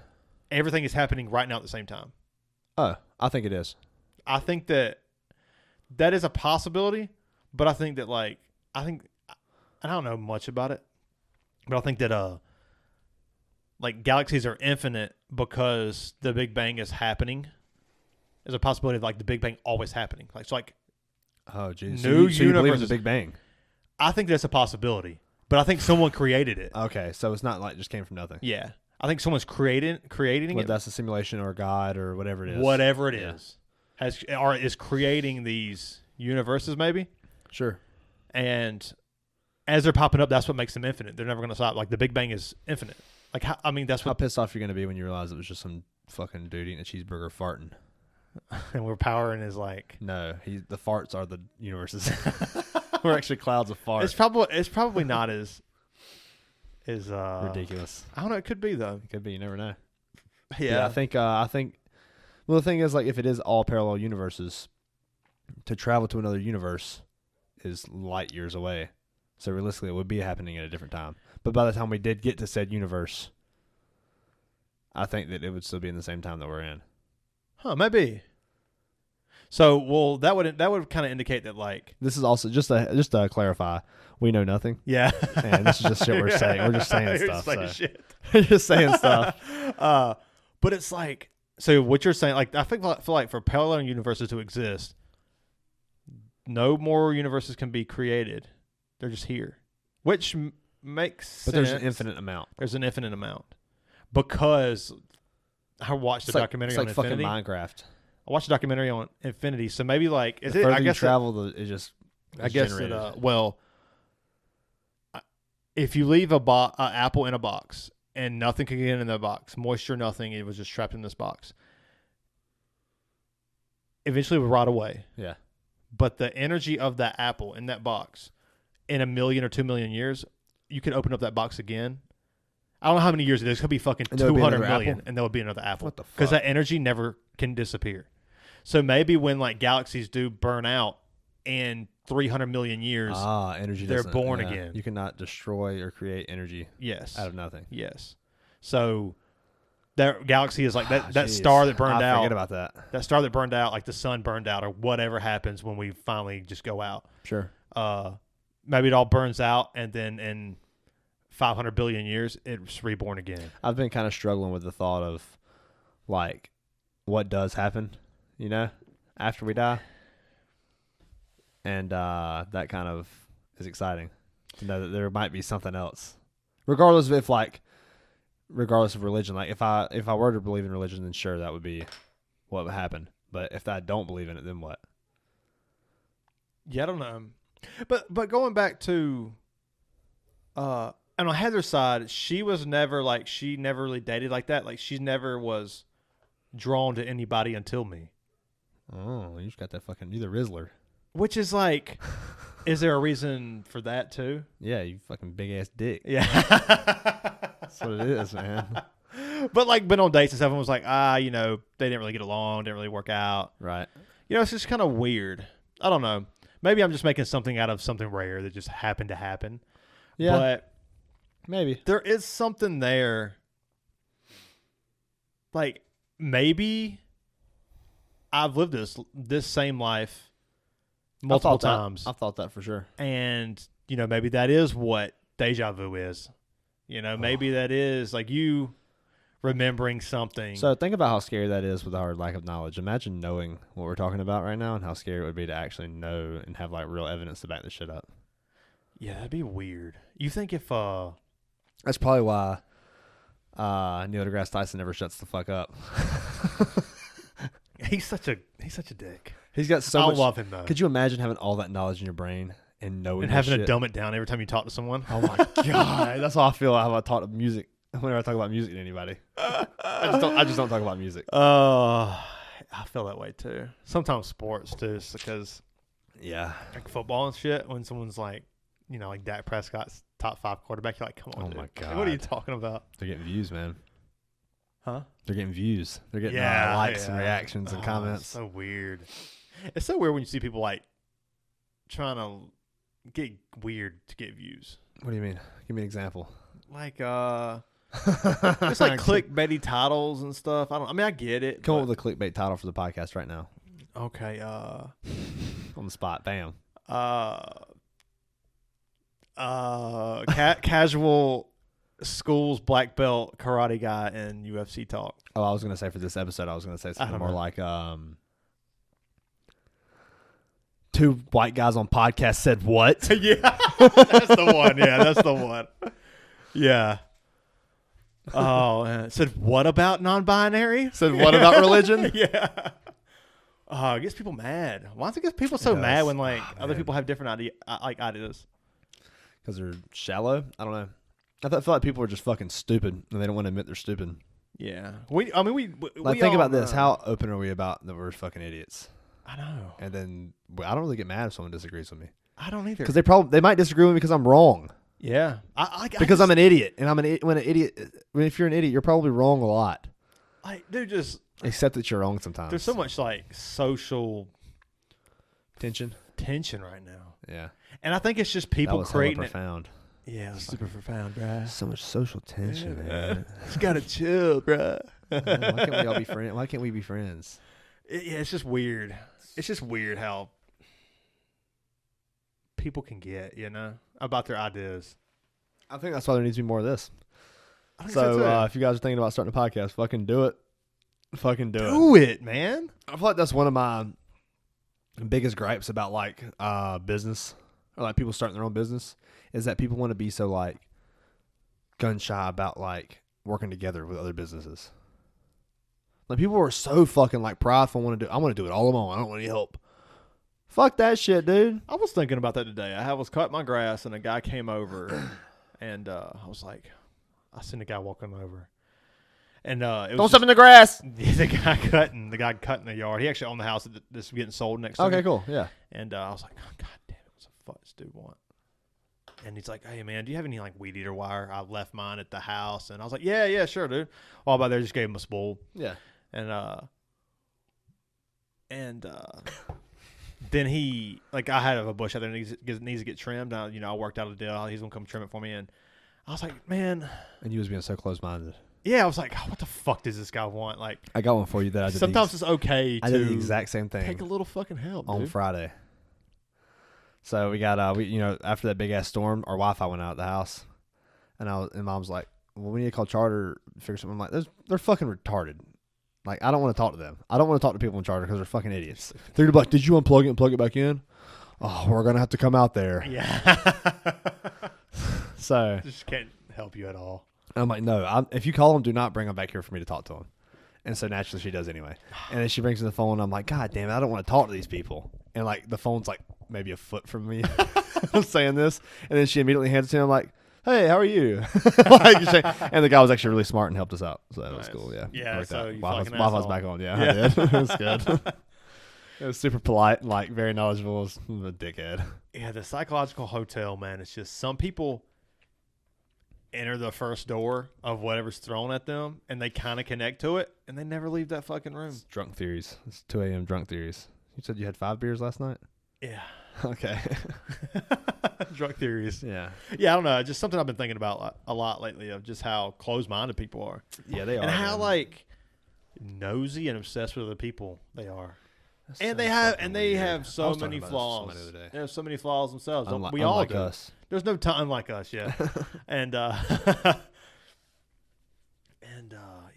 Everything is happening right now at the same time. Oh, I think it is. I think that is a possibility, but I think that I don't know much about it, but I think that like galaxies are infinite because the Big Bang is happening. There's a possibility of like the Big Bang always happening. Like, so like, oh, geez. New so you believe in universes. the Big Bang? I think that's a possibility, but I think someone created it. Okay, so it's not like just came from nothing. Yeah, I think someone's creating it. That's a simulation or God or whatever it is. Whatever it is, is creating these universes, maybe. Sure. And as they're popping up, that's what makes them infinite. They're never going to stop. Like, the Big Bang is infinite. Like, that's what. How pissed off you're going to be when you realize it was just some fucking dude eating a cheeseburger farting. And we're powering is like, no, the farts are the universes. We're actually clouds of farts. It's probably not as ridiculous. I don't know. It could be though. It could be. You never know. Yeah, I think. Well, the thing is, like, if it is all parallel universes, to travel to another universe is light years away. So realistically, it would be happening at a different time. But by the time we did get to said universe, I think that it would still be in the same time that we're in. Huh, maybe. So, well, that would kind of indicate that, like, this is also just to clarify, we know nothing. Yeah, and this is just shit we're saying. We're just saying stuff. Shit. We're just saying stuff. But it's like, so what you're saying, like, I feel like for parallel universes to exist, no more universes can be created. They're just here, which makes sense. But there's an infinite amount. There's an infinite amount. Because I watched a documentary on fucking infinity. Minecraft. I watched a documentary on infinity. So maybe like The further you travel, it just I guess it, well, if you leave an apple in a box and nothing can get in the box, moisture, nothing, it was just trapped in this box. Eventually it would rot away. Yeah. But the energy of that apple in that box, in 1 million or 2 million years, you could open up that box again. I don't know how many years it is. It could be fucking 200 million, and there would be another apple. What the fuck? Because that energy never can disappear. So maybe when like galaxies do burn out in 300 million years, energy they're born again. You cannot destroy or create energy. Yes. Out of nothing. Yes. So that galaxy is like that star that burned out. Forget about that. That star that burned out, like the sun burned out, or whatever happens when we finally just go out. Sure. Maybe it all burns out, and then in 500 billion years, it's reborn again. I've been kind of struggling with the thought of, like, what does happen, after we die. And that kind of is exciting to know that there might be something else. Regardless of religion. Like, if I were to believe in religion, then sure, that would be what would happen. But if I don't believe in it, then what? Yeah, I don't know. But going back to, and on Heather's side, she never really dated like that. Like, she never was drawn to anybody until me. Oh, you just got that you're the Rizzler. Which is like, is there a reason for that too? Yeah, you fucking big ass dick. Yeah. That's what it is, man. But like, been on dates and stuff and was like, they didn't really get along, didn't really work out. Right. It's just kind of weird. I don't know. Maybe I'm just making something out of something rare that just happened to happen. Yeah. But maybe there is something there. Like, maybe I've lived this same life multiple times. I've thought that for sure. And, maybe that is what deja vu is. Maybe that is like you remembering something. So think about how scary that is with our lack of knowledge. Imagine knowing what we're talking about right now and how scary it would be to actually know and have like real evidence to back this shit up. Yeah, that'd be weird. You think if that's probably why Neil deGrasse Tyson never shuts the fuck up. He's such a dick. He's got so much. I love him though. Could you imagine having all that knowledge in your brain and knowing and having shit? to dumb it down every time you talk to someone? Oh my god, that's how I feel. How I talk to music whenever I talk about music to anybody. I just don't talk about music. I feel that way too. Sometimes sports too, just because. Yeah. Like football and shit. When someone's like, like Dak Prescott's top 5 quarterback, you're like, come on, oh dude. My god, what are you talking about? They're getting views, man. Huh? They're getting views. They're getting likes and reactions and comments. It's so weird. It's so weird when you see people like trying to get weird to get views. What do you mean? Give me an example. Like it's like clickbaity titles and stuff. I get it. Come up with a clickbait title for the podcast right now. Okay. On the spot. Bam. Casual schools black belt karate guy and UFC talk. Oh, I was gonna say for this episode, I was gonna say something more like two white guys on podcast said what? Yeah, that's the one. Yeah, that's the one. Yeah. Oh, said what about non-binary? Said what about religion? Yeah. It gets people mad. Why does it get people so mad when like other people have different ideas? Because they're shallow. I don't know. I feel like people are just fucking stupid and they don't want to admit they're stupid. Yeah. We think about this. How open are we about that we're fucking idiots? I know. And then I don't really get mad if someone disagrees with me. I don't either. Because they might disagree with me because I'm wrong. Yeah. Because I'm an idiot, and if you're an idiot, you're probably wrong a lot. Dude, just accept that you're wrong sometimes. There's so much like social tension right now. Yeah. And I think it's just people creating profound. Yeah, it's super profound, bruh. So much social tension, man. Just gotta chill, bruh. Why can't we all be friends? Why can't we be friends? It's just weird. It's just weird how people can get, about their ideas. I think that's why there needs to be more of this. I think so if you guys are thinking about starting a podcast, fucking do it. Fucking do it. Do it, man. I feel like that's one of my biggest gripes about like business or like people starting their own business is that people want to be so like gun shy about like working together with other businesses. Like people are so fucking like prideful. I want to do it all alone. I don't want any help. Fuck that shit, dude. I was thinking about that today. I was cutting my grass and a guy came over, and I was like, I seen a guy walking over, and it was Don't step in the grass. the guy cutting the yard. He actually owned the house that's getting sold next to me. Okay, cool. Yeah. And I was like, oh, God damn it, what the fuck does this dude want? And he's like, hey, man, do you have any, like, weed eater wire? I left mine at the house. And I was like, yeah, sure, dude. While by there, just gave him a spool. Yeah. And then he, like, I had a bush out there that needs to get trimmed. I worked out a deal. He's going to come trim it for me. And I was like, man. And you was being so close-minded. Yeah, I was like, what the fuck does this guy want? Like, I got one for you that I did. Sometimes it's okay to I did the exact same thing. Take a little fucking help, on dude. Friday. So we got after that big ass storm, our Wi-Fi went out at the house, and Mom's like, "Well, we need to call Charter, figure something." I'm like, "They're fucking retarded. Like, I don't want to talk to them. I don't want to talk to people in Charter because they're fucking idiots. They're like, did you unplug it and plug it back in? Oh, we're gonna have to come out there." Yeah. So just can't help you at all. I'm like, no. If you call them, do not bring them back here for me to talk to them. And so naturally she does anyway. And then she brings in the phone. And I'm like, God damn it, I don't want to talk to these people. And like the phone's like maybe a foot from me. I'm saying this, and then she immediately hands it to me. I'm like, hey, how are you? And the guy was actually really smart and helped us out. So that was cool. Yeah. Yeah. So you Wi-Fi's back on. Yeah, I did. It was good. It was super polite and like very knowledgeable. It was a dickhead. Yeah, the psychological hotel, man. It's just some people enter the first door of whatever's thrown at them, and they kind of connect to it, and they never leave that fucking room. It's drunk theories. It's 2 a.m. drunk theories. You said you had 5 beers last night? Yeah. Okay. Drunk theories. Yeah. Yeah, I don't know. Just something I've been thinking about a lot lately of just how closed-minded people are. Yeah, they are. And how, man. like, nosy and obsessed with other people they are. That's And so they have weird. so many flaws. They have so many flaws themselves. We all do. Us. There's no time like us, yeah. And yeah,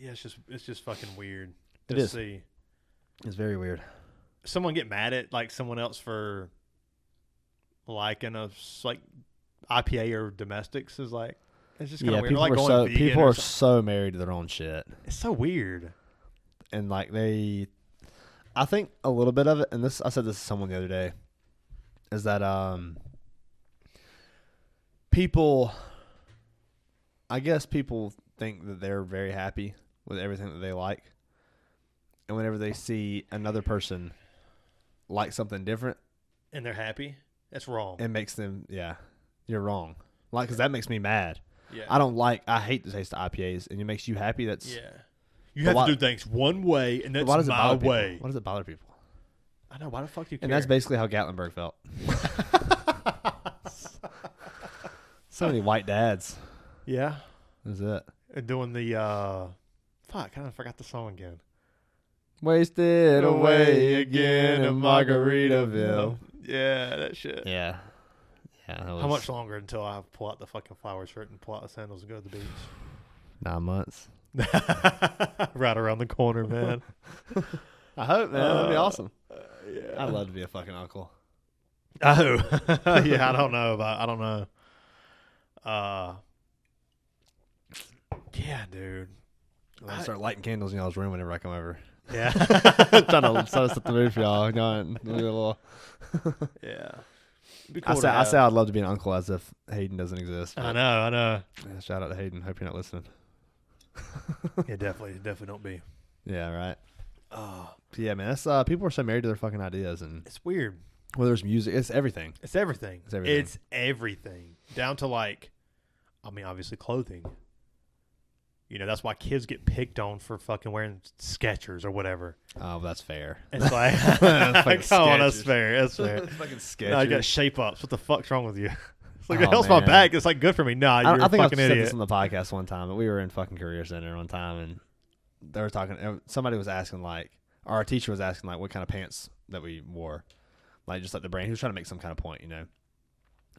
it's just fucking weird to see. It's very weird. Someone get mad at like someone else for liking a like IPA or domestics is like it's just kind of weird. People are so married to their own shit. It's so weird. And like I think a little bit of it, and I said this to someone the other day, is that I guess people think that they're very happy with everything that they like, and whenever they see another person like something different, and they're happy, that's wrong. It makes them, you're wrong. Like, because that makes me mad. Yeah, I hate the taste of IPAs, and it makes you happy. You have to do things one way, and that's my way. Why does it bother people? I know. Why the fuck do you care? And that's basically how Gatlinburg felt. So many white dads. Yeah. That's it. And doing the fuck, I kind of forgot the song again. Wasted away again in Margaritaville. Yeah, that shit. Yeah. How much longer until I pull out the fucking flower shirt and pull out the sandals and go to the beach? 9 months. Right around the corner, man. I hope, man. That'd be awesome. Yeah. I'd love to be a fucking uncle. Oh. Yeah, I don't know. Yeah, dude. I'll start lighting candles in y'all's room whenever I come over. Yeah. Trying to set the mood for y'all. Yeah. I say I'd love to be an uncle as if Hayden doesn't exist. I know. Yeah, shout out to Hayden. Hope you're not listening. Yeah, definitely don't be. Yeah, right. Yeah, man. That's people are so married to their fucking ideas, and it's weird. Whether it's music, it's everything. It's everything. It's everything. Down to like, I mean, obviously clothing. You know, that's why kids get picked on for fucking wearing Skechers or whatever. Oh, that's fair. It's like, come on, that's fair. That's fair. It's fucking Skechers. No, you got shape ups. What the fuck's wrong with you? It's like, it helps my back. It's like good for me. Nah, you're I think a fucking I idiot. said this on the podcast one time, but we were in fucking Career Center one time, and they were talking. Somebody was asking like, or our teacher was asking like, what kind of pants that we wore, like just like the brand. He was trying to make some kind of point, you know.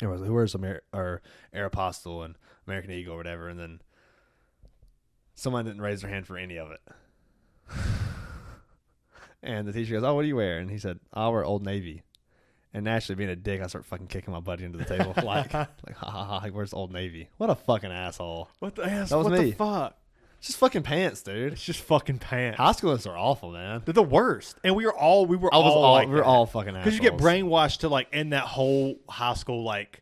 It was who wears Aeropostale and American Eagle or whatever, and then someone didn't raise their hand for any of it. And the teacher goes, "Oh, what do you wear?" And he said, "I wear Old Navy." And naturally, being a dick, I start fucking kicking my buddy into the table. like, ha ha ha, where's Old Navy? What a fucking asshole. What the ass? That was what me. the fuck? It's just fucking pants, dude. It's just fucking pants. High schoolers are awful, man. They're the worst. And we were all we were all fucking assholes. Because you get brainwashed to like end that whole high school like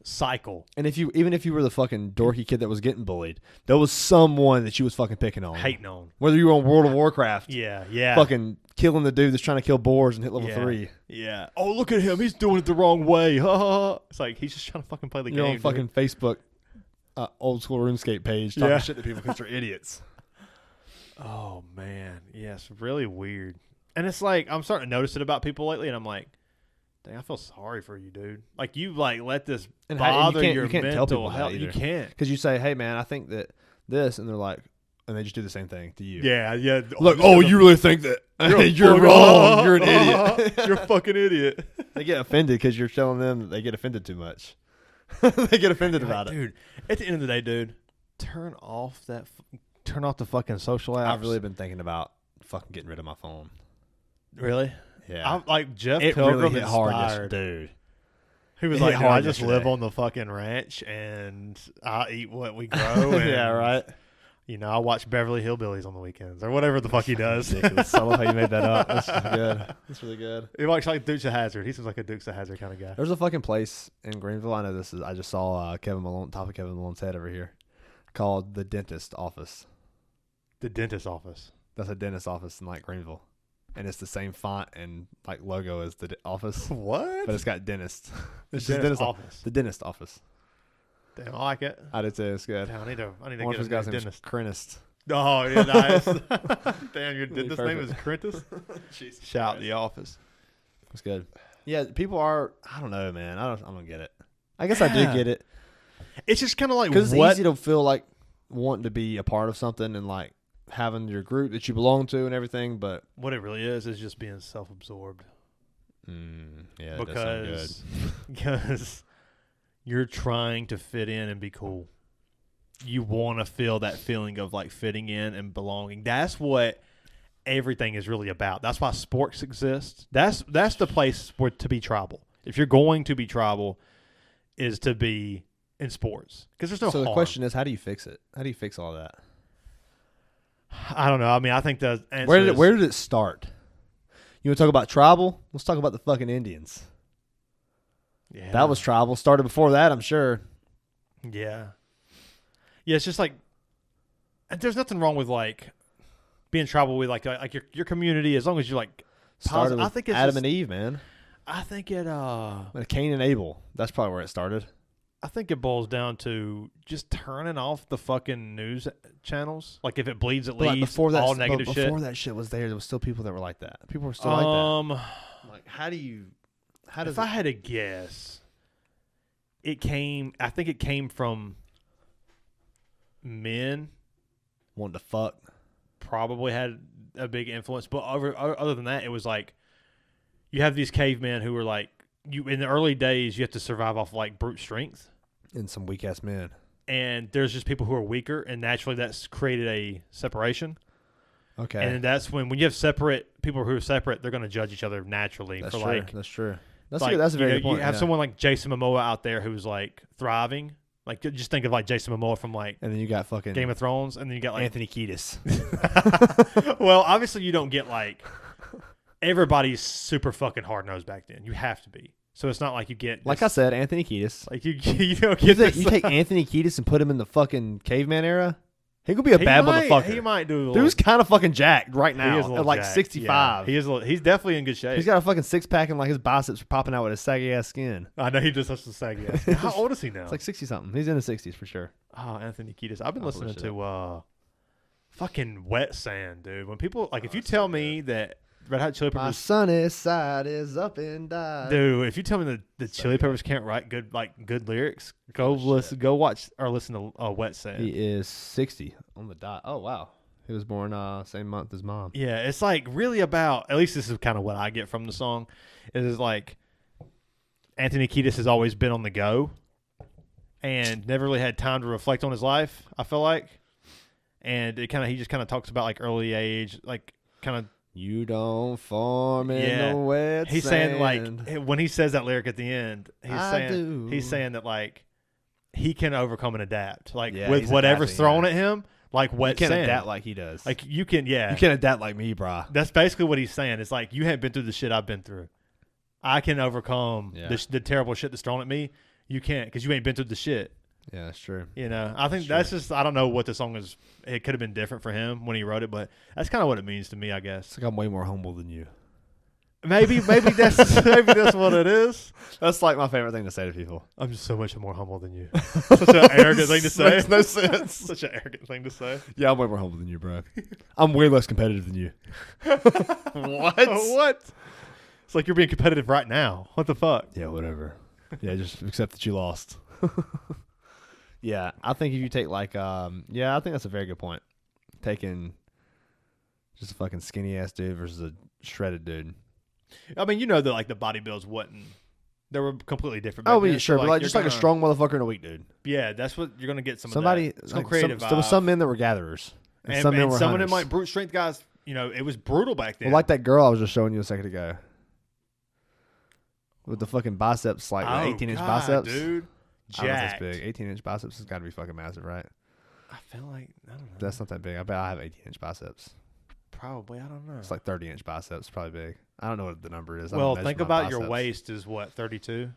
cycle. And even if you were the fucking dorky kid that was getting bullied, there was someone that you was fucking picking on. Hating on. Whether you were on World of Warcraft. Yeah. Fucking killing the dude that's trying to kill boars and hit level 3. Yeah. Oh, look at him. He's doing it the wrong way. It's like he's just trying to fucking play the game. You're on fucking Facebook old school RuneScape page talking shit to people because they're idiots. Oh, man. Yeah, it's really weird. And it's like, I'm starting to notice it about people lately, and I'm like, dang, I feel sorry for you, dude. Like, you, like, let this bother your mental health. You can't. Because you say, hey, man, I think that this, and they're like, and they just do the same thing to you. Yeah. Look, you really think that? You're wrong. You're an idiot. You're a fucking idiot. They get offended because you're telling them that they get offended too much. They get offended about it. Dude, at the end of the day, dude, turn off the fucking social apps. I've really been thinking about fucking getting rid of my phone. Really? Yeah. I'm like Jeff it Pilgrim really hit hard, inspired. dude. He was like, I just live on the fucking ranch and I eat what we grow. And, yeah, right. You know, I watch Beverly Hillbillies on the weekends or whatever the fuck he does. Ridiculous. I love how you made that up. That's good. That's really good. He likes like Dukes of Hazzard. He seems like a Dukes of Hazzard kind of guy. There's a fucking place in Greenville. I know this is. I just saw Kevin Malone, top of Kevin Malone's head over here, called the Dentist Office. The Dentist Office. That's a dentist office in like Greenville, and it's the same font and like logo as the office. What? But it's got dentist. It's just dentist office. The dentist office. Damn, I like it. I did too. It's good. Damn, I need to One get of his a guys' dentist. Crenist. Oh, yeah, nice. Damn, your dentist perfect. name is Crentis? Jesus Shout Christ. the office. It's good. Yeah, people are. I don't know, man. I don't get it. I guess I do get it. It's just kind of like because it's easy to feel like wanting to be a part of something and like having your group that you belong to and everything. But what it really is just being self-absorbed. Yeah, because you're trying to fit in and be cool. You want to feel that feeling of like fitting in and belonging. That's what everything is really about. That's why sports exist. That's the place where to be tribal. If you're going to be tribal, is to be in sports because there's no. So harm. The question is, how do you fix it? How do you fix all that? I don't know. I mean, I think the answer where did it start? You want to talk about tribal? Let's talk about the fucking Indians. Yeah, that was tribal. Started before that, I'm sure. Yeah. Yeah, it's just like there's nothing wrong with like being tribal with like your community as long as you like started with I think it's Adam and Eve, man. I think it Cain and Abel. That's probably where it started. I think it boils down to just turning off the fucking news channels. Like if it bleeds, it leads. Before that, all negative shit. Before that shit was there was still people that were like that. People were still like that. Like how does if I had to guess, I think it came from men wanting to fuck. Probably had a big influence, but other than that, it was like you have these cavemen who were like in the early days you have to survive off like brute strength and some weak ass men, and there's just people who are weaker, and naturally that's created a separation. Okay, and that's when you have separate people who are separate, they're going to judge each other naturally. That's for true. Like that's true. That's like, that's a very good point. You have someone like Jason Momoa out there who's like thriving. Like, just think of like Jason Momoa from like, and then you got fucking Game of Thrones, and then you got like Anthony Kiedis. Well, obviously you don't get like everybody's super fucking hard nosed back then. You have to be. So it's not like you get like I said, Anthony Kiedis. Like you don't get you take Anthony Kiedis and put him in the fucking caveman era. He could be a bad motherfucker. He might do. Dude's kind of fucking jacked right now. He is at like jacked. 65. Yeah, he's definitely in good shape. He's got a fucking six pack and like his biceps are popping out with his saggy ass skin. I know he just has the saggy ass skin. How old is he now? It's like 60 something. He's in his 60s for sure. Oh, Anthony Kiedis. I've been listening to fucking Wet Sand, dude. When people like, if you tell me that Red Hot Chili Peppers, my sunny side is up and died. Dude, if you tell me that the Chili Peppers can't write good lyrics, go watch or listen to Wet Sand. He is 60 on the dot. Oh wow, he was born same month as mom. Yeah, it's like really about. At least this is kind of what I get from the song. Is like Anthony Kiedis has always been on the go, and never really had time to reflect on his life. I feel like, and he just kind of talks about like early age, like kind of. You don't form in Yeah. the wet He's sand. saying like when he says that lyric at the end, he's saying that like he can overcome and adapt like with whatever's thrown at him, like wet you sand. can't adapt like he does. Like you can, yeah. You can't adapt like me, brah. That's basically what he's saying. It's like you haven't been through the shit I've been through. I can overcome the terrible shit that's thrown at me. You can't because you ain't been through the shit. Yeah, that's true. You know, I think that's just, I don't know what the song is. It could have been different for him when he wrote it, but that's kind of what it means to me, I guess. It's like I'm way more humble than you. Maybe that's what it is. That's like my favorite thing to say to people. I'm just so much more humble than you. Such an arrogant thing to say. Makes no sense. Such an arrogant thing to say. Yeah, I'm way more humble than you, bro. I'm way less competitive than you. What? What? It's like you're being competitive right now. What the fuck? Yeah, whatever. Yeah, just accept that you lost. Yeah, I think if you take like, I think that's a very good point. Taking just a fucking skinny ass dude versus a shredded dude. I mean, you know that like the body builds wasn't. They were completely different. Oh, yeah, sure, but like just like a strong motherfucker and a weak dude. Yeah, that's what you're gonna get. Somebody, some creative. There was some men that were gatherers, and some men were some of hunters. them like brute strength guys. You know, it was brutal back then. Well, like that girl I was just showing you a second ago, with the fucking biceps, like 18-inch biceps, dude. I don't know if that's big. 18-inch biceps has got to be fucking massive, right? I feel like I don't know. That's not that big. I bet I have 18-inch biceps. Probably, I don't know. It's like 30-inch biceps, probably big. I don't know what the number is. Well, think about your waist is what, 32?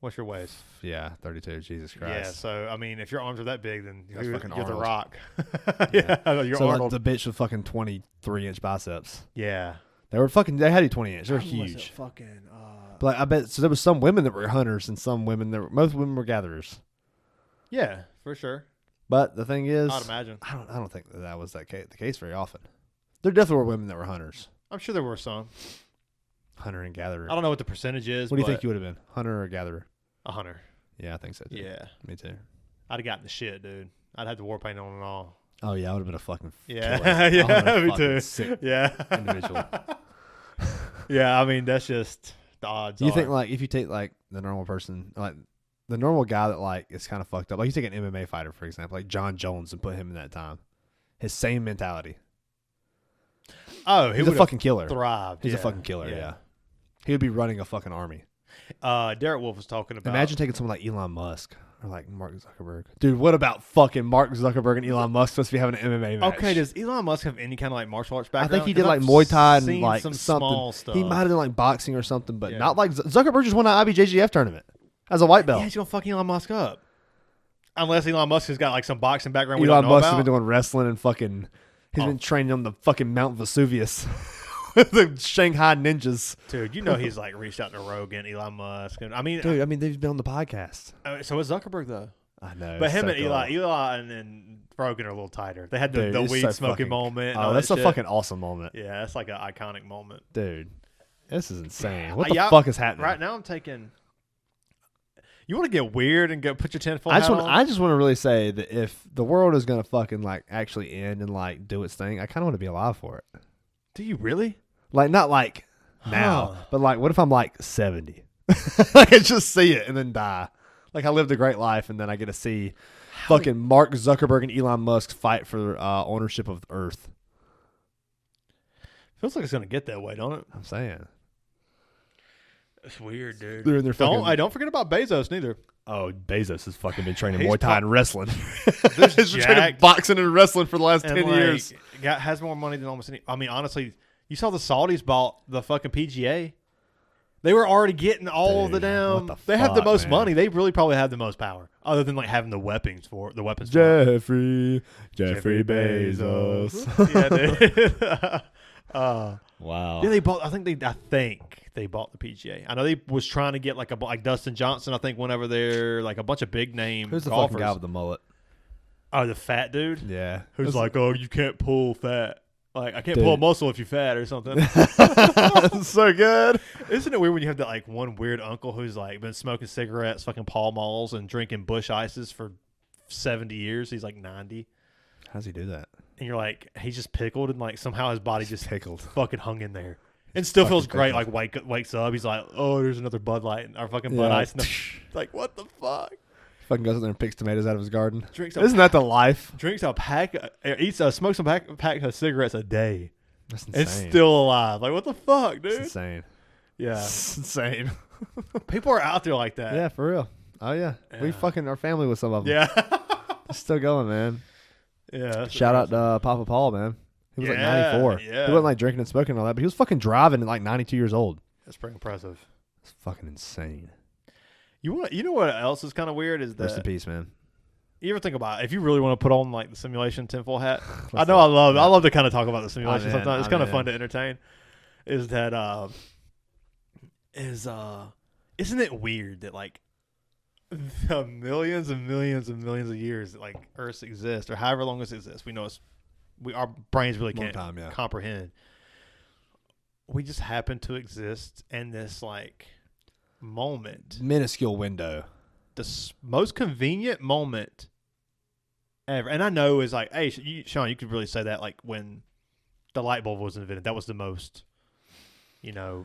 What's your waist? Yeah, 32. Jesus Christ. Yeah, so I mean, if your arms are that big, then That's fucking you're the Arnold. Rock. Yeah, you're so Arnold. like the bitch with fucking 23-inch biceps. Yeah, they were fucking. They had to be 20-inch. They were huge. Fucking. But like, I bet so. There was some women that were hunters and some women that were. Most women were gatherers. Yeah, for sure. But the thing is, I'd imagine. I don't think that was the case very often. There definitely were women that were hunters. I'm sure there were some. Hunter and gatherer. I don't know what the percentage is. What do you think you would have been? Hunter or gatherer? A hunter. Yeah, I think so too. Yeah. Me too. I'd have gotten the shit, dude. I'd had the war paint on and all. Oh yeah, I would have been a fucking yeah, killer. yeah, me fucking too. Sick yeah, individual. Yeah, I mean that's just the odds. Do you think like if you take like the normal person, like the normal guy that like is kind of fucked up, like you take an MMA fighter for example, like John Jones, and put him in that time, his same mentality. Oh, he's a fucking killer. Thrived. He's a fucking killer. Yeah. He would be running a fucking army. Derek Wolf was talking about. Imagine taking someone like Elon Musk or like Mark Zuckerberg. Dude, what about fucking Mark Zuckerberg and Elon Musk supposed to be having an MMA match? Okay, does Elon Musk have any kind of like martial arts background? I think he did like Muay Thai and like some something. small stuff. He might have done like boxing or something, but not like Zuckerberg just won an IBJJF tournament as a white belt. Yeah, he's gonna fuck Elon Musk up. Unless Elon Musk has got like some boxing background. Elon Musk has been doing wrestling and fucking. He's been training on the fucking Mount Vesuvius. The Shanghai ninjas. Dude, you know he's like reached out to Rogan, Elon Musk, and I mean, they've been on the podcast. So is Zuckerberg though. I know, but him and Elon and Rogan are a little tighter. They had the weed smoking moment. Oh, that's a fucking awesome moment. Yeah, that's like an iconic moment, dude. This is insane. What the fuck is happening right now? I'm taking. You want to get weird and go put your tinfoil hat on? I just want to really say that if the world is gonna fucking like actually end and like do its thing, I kind of want to be alive for it. Do you really? Like not like now, but like what if I'm like 70? I can just see it and then die. Like I lived a great life and then I get to see fucking Mark Zuckerberg and Elon Musk fight for ownership of Earth. Feels like it's gonna get that way, don't it? I'm saying. It's weird, dude. They're in their don't forget about Bezos neither. Oh, Bezos has fucking been training Muay Thai and wrestling. He's been training boxing and wrestling for the last 10 years. Has more money than almost any. I mean, honestly, you saw the Saudis bought the fucking PGA. They were already getting all of the damn. They have the most money. They really probably have the most power, other than like having the weapons for Jeffrey Bezos. Yeah, dude. Wow. Yeah, they bought. I think they bought the PGA. I know they was trying to get like Dustin Johnson. I think went over there, like a bunch of big name. Who's the golfers. fucking guy with the mullet? Oh, the fat dude. Yeah. Who's like, oh, you can't pull fat. Like, I can't pull a muscle if you're fat or something. That's so good. Isn't it weird when you have that like one weird uncle who's like been smoking cigarettes, fucking Pall Malls, and drinking Bush Ices for 70 years? He's like 90. How's he do that? And you're like, he's just pickled, and like somehow his body just pickled, fucking hung in there, and still feels great. Like wakes up, he's like, oh, there's another Bud Light or fucking Bud Ice. Like, what the fuck? Fucking goes in there and picks tomatoes out of his garden. Isn't that the life? Drinks a pack, smokes a pack of cigarettes a day. That's insane. It's still alive. Like, what the fuck, dude? It's insane. Yeah. It's insane. People are out there like that. Yeah, for real. Oh, yeah. We fucking our family with some of them. Yeah. It's still going, man. Yeah. Shout out to Papa Paul, man. He was like Yeah, 94. yeah. He wasn't like drinking and smoking and all that, but he was fucking driving at like 92 years old. That's pretty impressive. It's fucking insane. You know what else is kind of weird is Rest in that peace, man. you ever think about it, if you really want to put on like the simulation tinfoil hat. I What's know that? I love to kind of talk about the simulation I'm in, sometimes. It's I'm kind of in. fun to entertain. Is that isn't it weird that like the millions and millions and millions of years that like Earths exist or however long this exists, we know our brains really Long can't time, yeah. comprehend. We just happen to exist in this like moment, Minuscule window. the most convenient moment ever. And I know it's like, hey, Shawn, you could really say that like when the light bulb was invented, that was the most,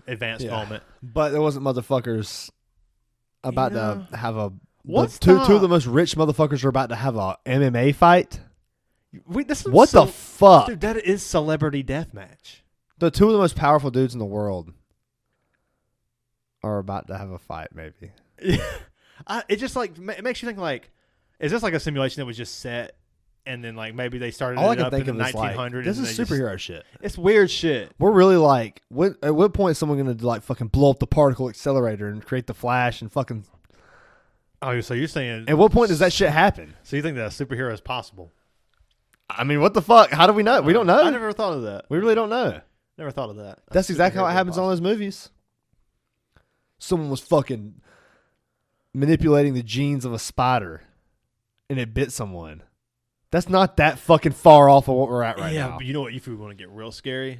advanced moment. But there wasn't motherfuckers about to have a. Two of the most rich motherfuckers are about to have a MMA fight. What the fuck? Dude, that is celebrity deathmatch. The two of the most powerful dudes in the world are about to have a fight, maybe. It just like it makes you think like, is this like a simulation that was just set and then like maybe they started All I it can up think in the of is like 1900s? this is superhero shit. It's weird shit. We're really like, at what point is someone gonna like fucking blow up the particle accelerator and create the Flash and fucking? Oh, so you're saying? At what point does that shit happen? So you think that a superhero is possible? I mean, what the fuck? How do we know? We don't know. I never thought of that. We really don't know. Never thought of that. That's exactly how it happens in all those movies. Someone was fucking manipulating the genes of a spider, and it bit someone. That's not that fucking far off of what we're at right now. Yeah, but you know what? If we want to get real scary,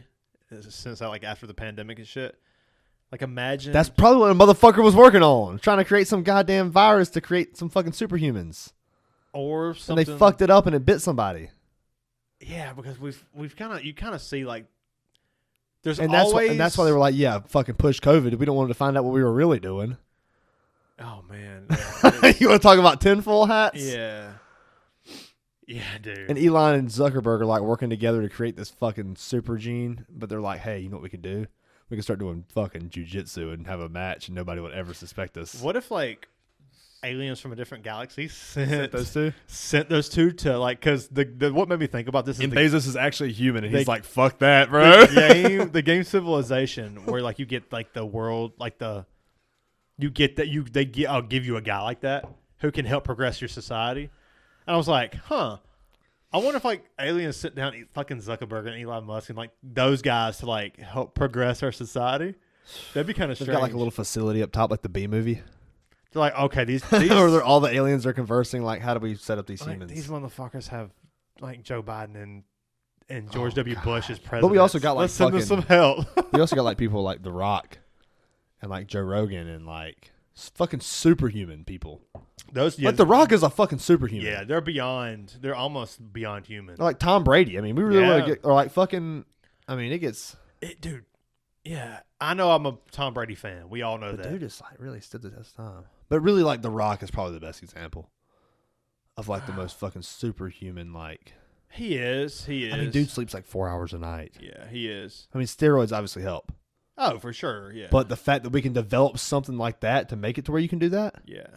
since like after the pandemic and shit, like imagine That's probably what a motherfucker was working on, trying to create some goddamn virus to create some fucking superhumans. or something. And they fucked it up, and it bit somebody. Yeah, because we've kind of you kind of see like there's And always that's why they were like, yeah, fucking push COVID. We don't want to find out what we were really doing. Oh man, You want to talk about tinfoil hats? yeah, dude. And Elon and Zuckerberg are like working together to create this fucking super gene, but they're like, hey, you know what we could do? We could start doing fucking jujitsu and have a match, and nobody would ever suspect us. What if like aliens from a different galaxy sent those two? to like because the what made me think about this is And the, Bezos is actually human, and he's like, fuck that, bro. the game Civilization where like you get like the world like I'll give you a guy like that who can help progress your society. And I was like, I wonder if like aliens sit down and eat fucking Zuckerberg and Elon Musk and like those guys to like help progress our society. That'd be kind of They've strange. got like a little facility up top, like the B movie. They're like, okay, these or all the aliens are conversing, like, how do we set up these like, humans? these motherfuckers have like Joe Biden and George W. Bush as president. But we also got like Let's send them fucking, some help. we also got like people like The Rock and like Joe Rogan and like fucking superhuman people. Those Like The Rock is a fucking superhuman. yeah, they're almost beyond human. Like Tom Brady. I mean, we really want to get, or like fucking, I mean, it gets. Dude, yeah, I know I'm a Tom Brady fan. We all know The that. dude is like really stood the test of time. But really, like The Rock is probably the best example of like the most fucking superhuman. Like He is. I mean, dude sleeps like 4 hours a night. Yeah, he is. I mean, steroids obviously help, Oh, for sure. Yeah. but the fact that we can develop something like that to make it to where you can do that. yeah.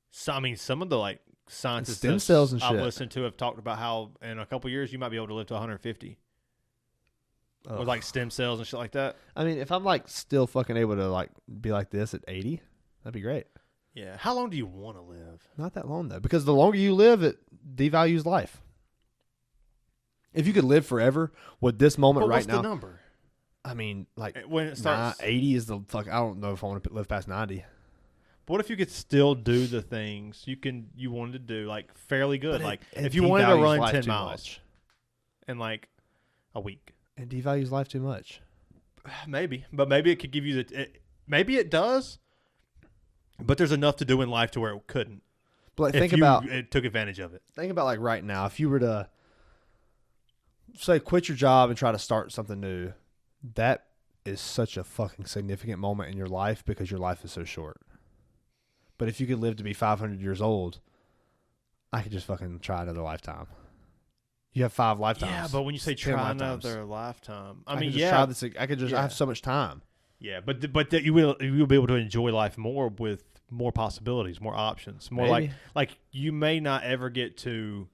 So I mean, some of the like scientists Stem cells and I've shit. listened to have talked about how in a couple years you might be able to live to 150 Ugh. with like stem cells and shit like that. I mean, if I'm like still fucking able to like be like this at 80, that'd be great. Yeah. How long do you want to live? Not that long though, because the longer you live, it devalues life. If you could live forever with this moment But right what's now, the number? I mean, like When it starts, 80 is the fuck. I don't know if I want to live past 90. what if you could still do the things you wanted to do like fairly good? But Like it if you wanted to devalues run life 10 too miles much. in like a week. It devalues life too much. Maybe, but maybe it could give you maybe it does, but there's enough to do in life to where it couldn't. But like, If think you about took advantage of it. like right now, if you were to say quit your job and try to start something new, that is such a fucking significant moment in your life because your life is so short. But if you could live to be 500 years old, I could just fucking try another lifetime. You have 5 lifetimes. Yeah, but when you say 10 try lifetimes. another lifetime, I I mean, can just yeah, try this. I could just. I have so much time. yeah, but you will be able to enjoy life more with more possibilities, more options, more Maybe. like you may not ever get to,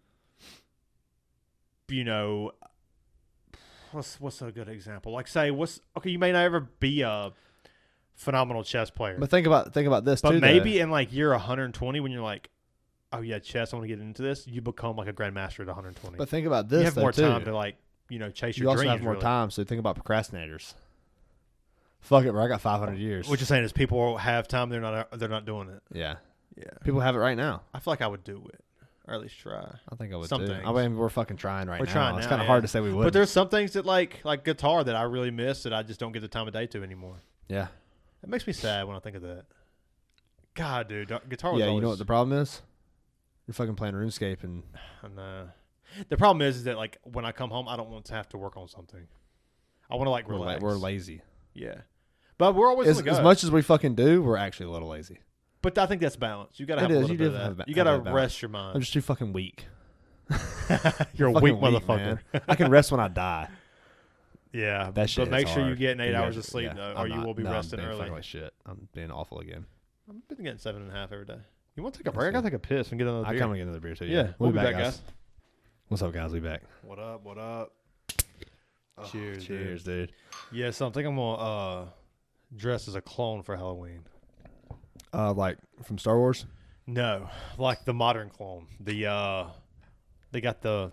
what's a good example? Like say you may not ever be a phenomenal chess player, But think about this but too. maybe though. in like year 120 when you're like, oh yeah, chess, I want to get into this, you become like a grandmaster at 120. But think about this. you have though, more too. time to like chase You your also dreams. have more really. time. So think about procrastinators. Fuck it, bro. I got 500 years. What you're saying is people have time, they're not doing it. Yeah. Yeah, People have it right now. I feel like I would do it, or at least try. I think I would Some too. things. I mean, we're fucking trying right We're now. trying It's now, kind of yeah. hard to say we would. But there's some things that like guitar that I really miss that I just don't get the time of day to anymore. Yeah. It makes me sad when I think of that. God, dude, guitar was Yeah. always, You know what the problem is? You're fucking playing RuneScape and the problem is that like when I come home, I don't want to have to work on something. I want to like relax. we're lazy. Yeah, but we're always As much as we fucking do, we're actually a little lazy. But I think that's balance. You got to have It a is. little You bit do of have that. a You got to balance. rest your I'm mind. just too fucking weak. You're a Fucking weak motherfucker. man. I can rest when I die. Yeah, That shit but make is sure you hard. get 8 You hours guys- of sleep yeah, though, I'm or you not. will be No, resting I'm being early. fucking like shit. I'm being awful again. I've been getting 7.5 every day. You want to take a That's break? I good. gotta take a piss and get another I beer. kind of get another beer too. Yeah, we'll be back, guys. What's up, guys? We back. What up? What up? Oh, Cheers, cheers, dude. Yeah, so I think I'm gonna dress as a clone for Halloween. Like from Star Wars. No, like the modern clone. They got the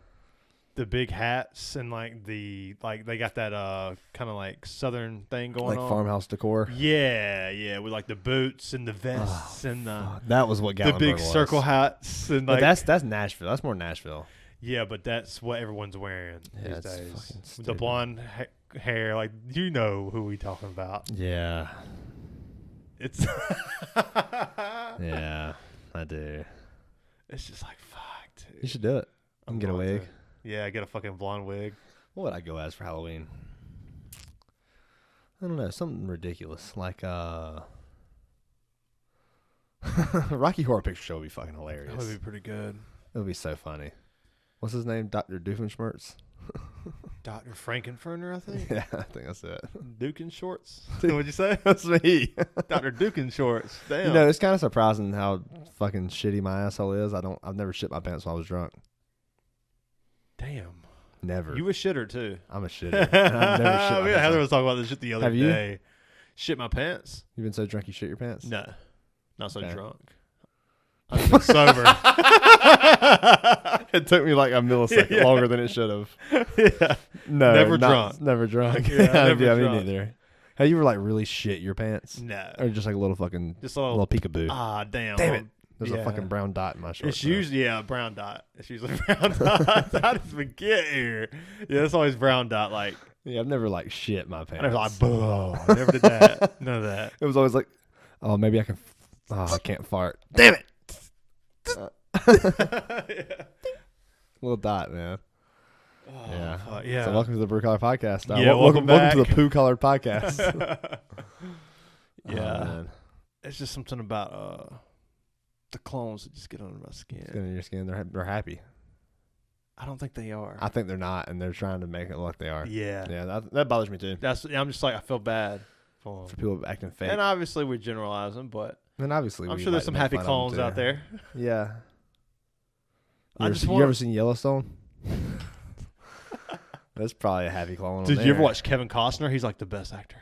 big hats and like they got that kind of like southern thing going Like on. farmhouse decor. Yeah, with like the boots and the vests and That was what the Gatlinburg big was. circle hats and But like that's Nashville. That's more Nashville. yeah, but that's what everyone's wearing Yeah, these it's days. fucking The stupid. blonde hair, like you know who we talking about. Yeah. It's Yeah, I do. it's just like fuck, dude. You should do it. I'm get a going wig. to. Yeah, get a fucking blonde wig. What would I go as for Halloween? I don't know, something ridiculous like Rocky Horror Picture Show would be fucking hilarious. That would be pretty good. It would be so funny. What's his name? Dr. Doofenshmirtz? Dr. Frankenfurter, I think. Yeah, I think that's it. Duke in shorts. What'd you say? That's me. Dr. Duke in shorts. Damn. You know, it's kind of surprising how fucking shitty my asshole is. I've never shit my pants while I was drunk. Damn. Never. You a shitter too. I'm a shitter. I've never shit my Me and pants. Heather was talking about this shit the other Have you? day. Shit my pants? You've been so drunk you shit your pants? No. Not so Okay. drunk. I've been sober. It took me like a millisecond Yeah. longer than it should have. Yeah. No, Never not- drunk. Never drunk. Yeah, never yeah, drunk. me neither. Hey, you were like really shit your pants, No. or just like a little fucking Just a little peekaboo? Ah, damn. Damn it! There's Yeah. a fucking brown dot in my shorts. It's now. usually, a brown dot. It's usually brown dot. How did we get here? Yeah, it's always brown dot. Like, Yeah, I've never like shit my I pants. never like, boo. I never did that. None of that. It was always like, oh, maybe I can. Oh, I can't fart. Damn it! Yeah. Little dot, man. Oh, Yeah. fuck, yeah. So welcome to the Brew Collar Podcast. Yeah, welcome welcome to back. the Poo Collar Podcast. Yeah. Oh, man. It's just something about the clones that just get under my skin. Skin in your skin. They're happy. I don't think they are. I think they're not, and they're trying to make it look like they are. Yeah. Yeah, that bothers me too. I'm just like, I feel bad for For them. people acting fake. And obviously we generalize them, but And obviously, I'm we sure there's like some to make happy fun of clones them, out too. there. Yeah. I just You wanna- ever seen Yellowstone? That's probably a happy clone. Did on you ever there. watch Kevin Costner? He's like the best actor.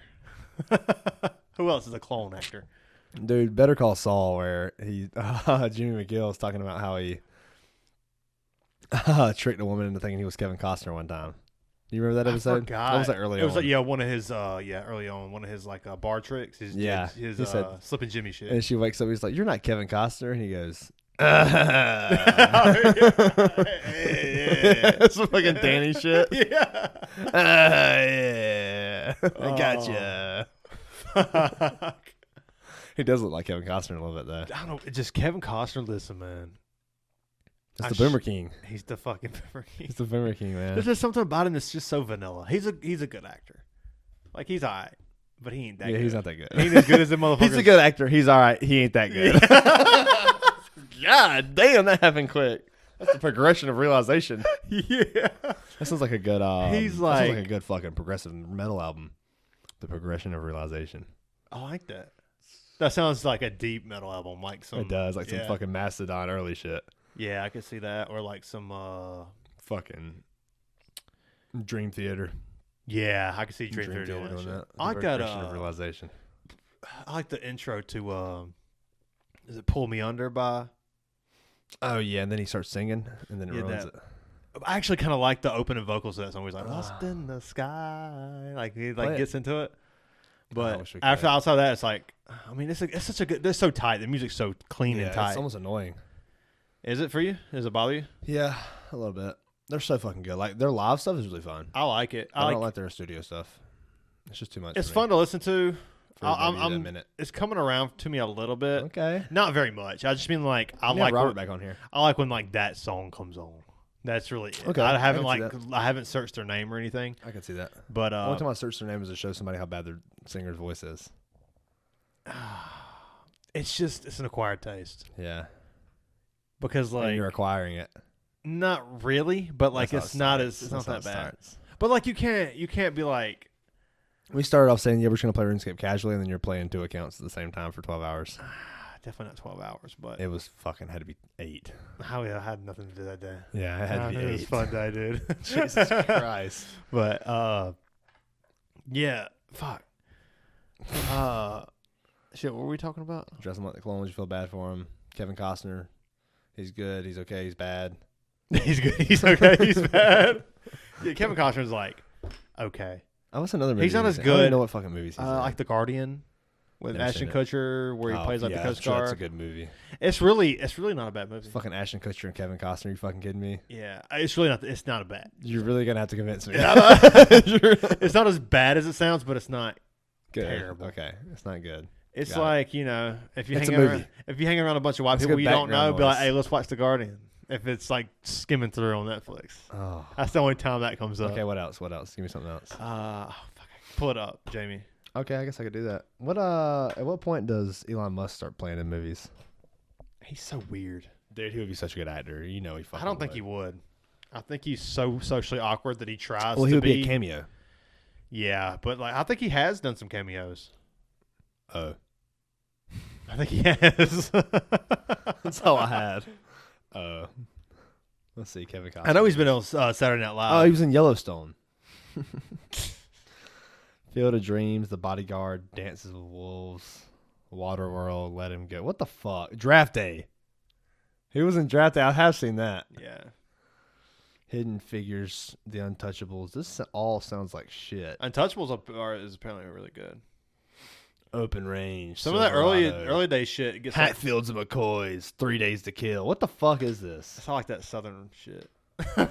Who else is a clone actor? Dude, Better Call Saul, where he Jimmy McGill is talking about how he tricked a woman into thinking he was Kevin Costner one time. Do you remember that episode? I forgot. That was like early It was on. like one of his early on, one of his like bar tricks. His Yeah, his he said- slipping Jimmy shit. And she wakes up. He's like, "You're not Kevin Costner," and he goes, Yeah. "That's some fucking Danny shit." Yeah. Yeah, I Oh. gotcha. He does look like Kevin Costner a little bit, though. I don't know. Just Kevin Costner. Listen, man. It's I the Boomer King. He's the fucking Boomer King. He's the Boomer King, man. There's just something about him that's just so vanilla. He's a good actor. Like he's alright, but he ain't that good. He's not that good. He ain't as good as the motherfucker. He's a good actor. He's all right. He ain't that good. God damn, that happened quick. That's the progression of realization. Yeah. That sounds like a good. He's that like- sounds like a good fucking progressive metal album. The progression of realization. I like that. That sounds like a deep metal album, like some. It does, like some yeah. fucking Mastodon early shit. Yeah, I could see that, or like some. Fucking Dream Theater. Yeah, I could see Dream Theater doing that. Shit. I like that. Progression of realization. I like the intro to. Is it "Pull Me Under" by? Oh yeah, and then he starts singing, and then it ruins it. I actually kind of like the opening vocals of that song. He's like, "Lost in the sky," like he gets into it. But outside of that, it's like, I mean, it's such a good. They're so tight. The music's so clean and tight. It's almost annoying. Is it for you? Does it bother you? Yeah, a little bit. They're so fucking good. Like their live stuff is really fun. I like it. I don't like their studio stuff. It's just too much. It's fun to listen to. I'm minute. It's coming around to me a little bit. Okay. Not very much. I just mean like I like Robert back on here. I like when like that song comes on. That's really it. Okay. I haven't searched their name or anything. I can see that. But the only time I searched their name was to show somebody how bad their singer's voice is. It's an acquired taste. Yeah. Because like and you're acquiring it. Not really, but like it's not that bad. But like you can't be like. We started off saying, yeah, we're just going to play RuneScape casually, and then you're playing 2 accounts at the same time for 12 hours. Definitely not 12 hours, but... It was fucking had to be 8. I had nothing to do that day. Yeah, it had to be 8. It was a fun day, dude. Jesus Christ. But, yeah, fuck. Shit, what were we talking about? Dress him like the clones, you feel bad for him. Kevin Costner, he's good, he's okay, he's bad. He's good, he's okay, he's bad. Yeah, Kevin Costner's like, okay. Oh, what's another movie? He's not as I good. don't even know what fucking movies he's in. Like The Guardian with Ashton Kutcher, where he plays like the Coast Guard. That's a good movie. It's really not a bad movie. It's fucking Ashton Kutcher and Kevin Costner. You fucking kidding me? Yeah, it's really not. It's not a bad. You're really gonna have to convince me. It's not as bad as it sounds, but it's not good. Terrible. Okay, it's not good. It's like if you hang around a bunch of white It's people you don't know, noise. be like, hey, let's watch The Guardian. If it's like skimming through on Netflix, that's the only time that comes up. Okay, what else? Give me something else. Pull it up, Jamie. Okay, I guess I could do that. At what point does Elon Musk start playing in movies? He's so weird. Dude, he would be such a good actor. You know he fucking I don't think he would. I think he's so socially awkward that he tries to be. Well, he would be a cameo. Yeah, but like I think he has done some cameos. Oh. I think he has. That's all I had. Let's see, Kevin Costner. I know he's been on Saturday Night Live. Oh, he was in Yellowstone. Field of Dreams, The Bodyguard, Dances with Wolves, Waterworld, Let Him Go. What the fuck? Draft Day. He was in Draft Day. I have seen that. Yeah. Hidden Figures, The Untouchables. This all sounds like shit. Untouchables is apparently really good. Open Range. Some of that early day shit gets Hatfields and McCoys, 3 Days to Kill. What the fuck is this? It's all like that southern shit. Right.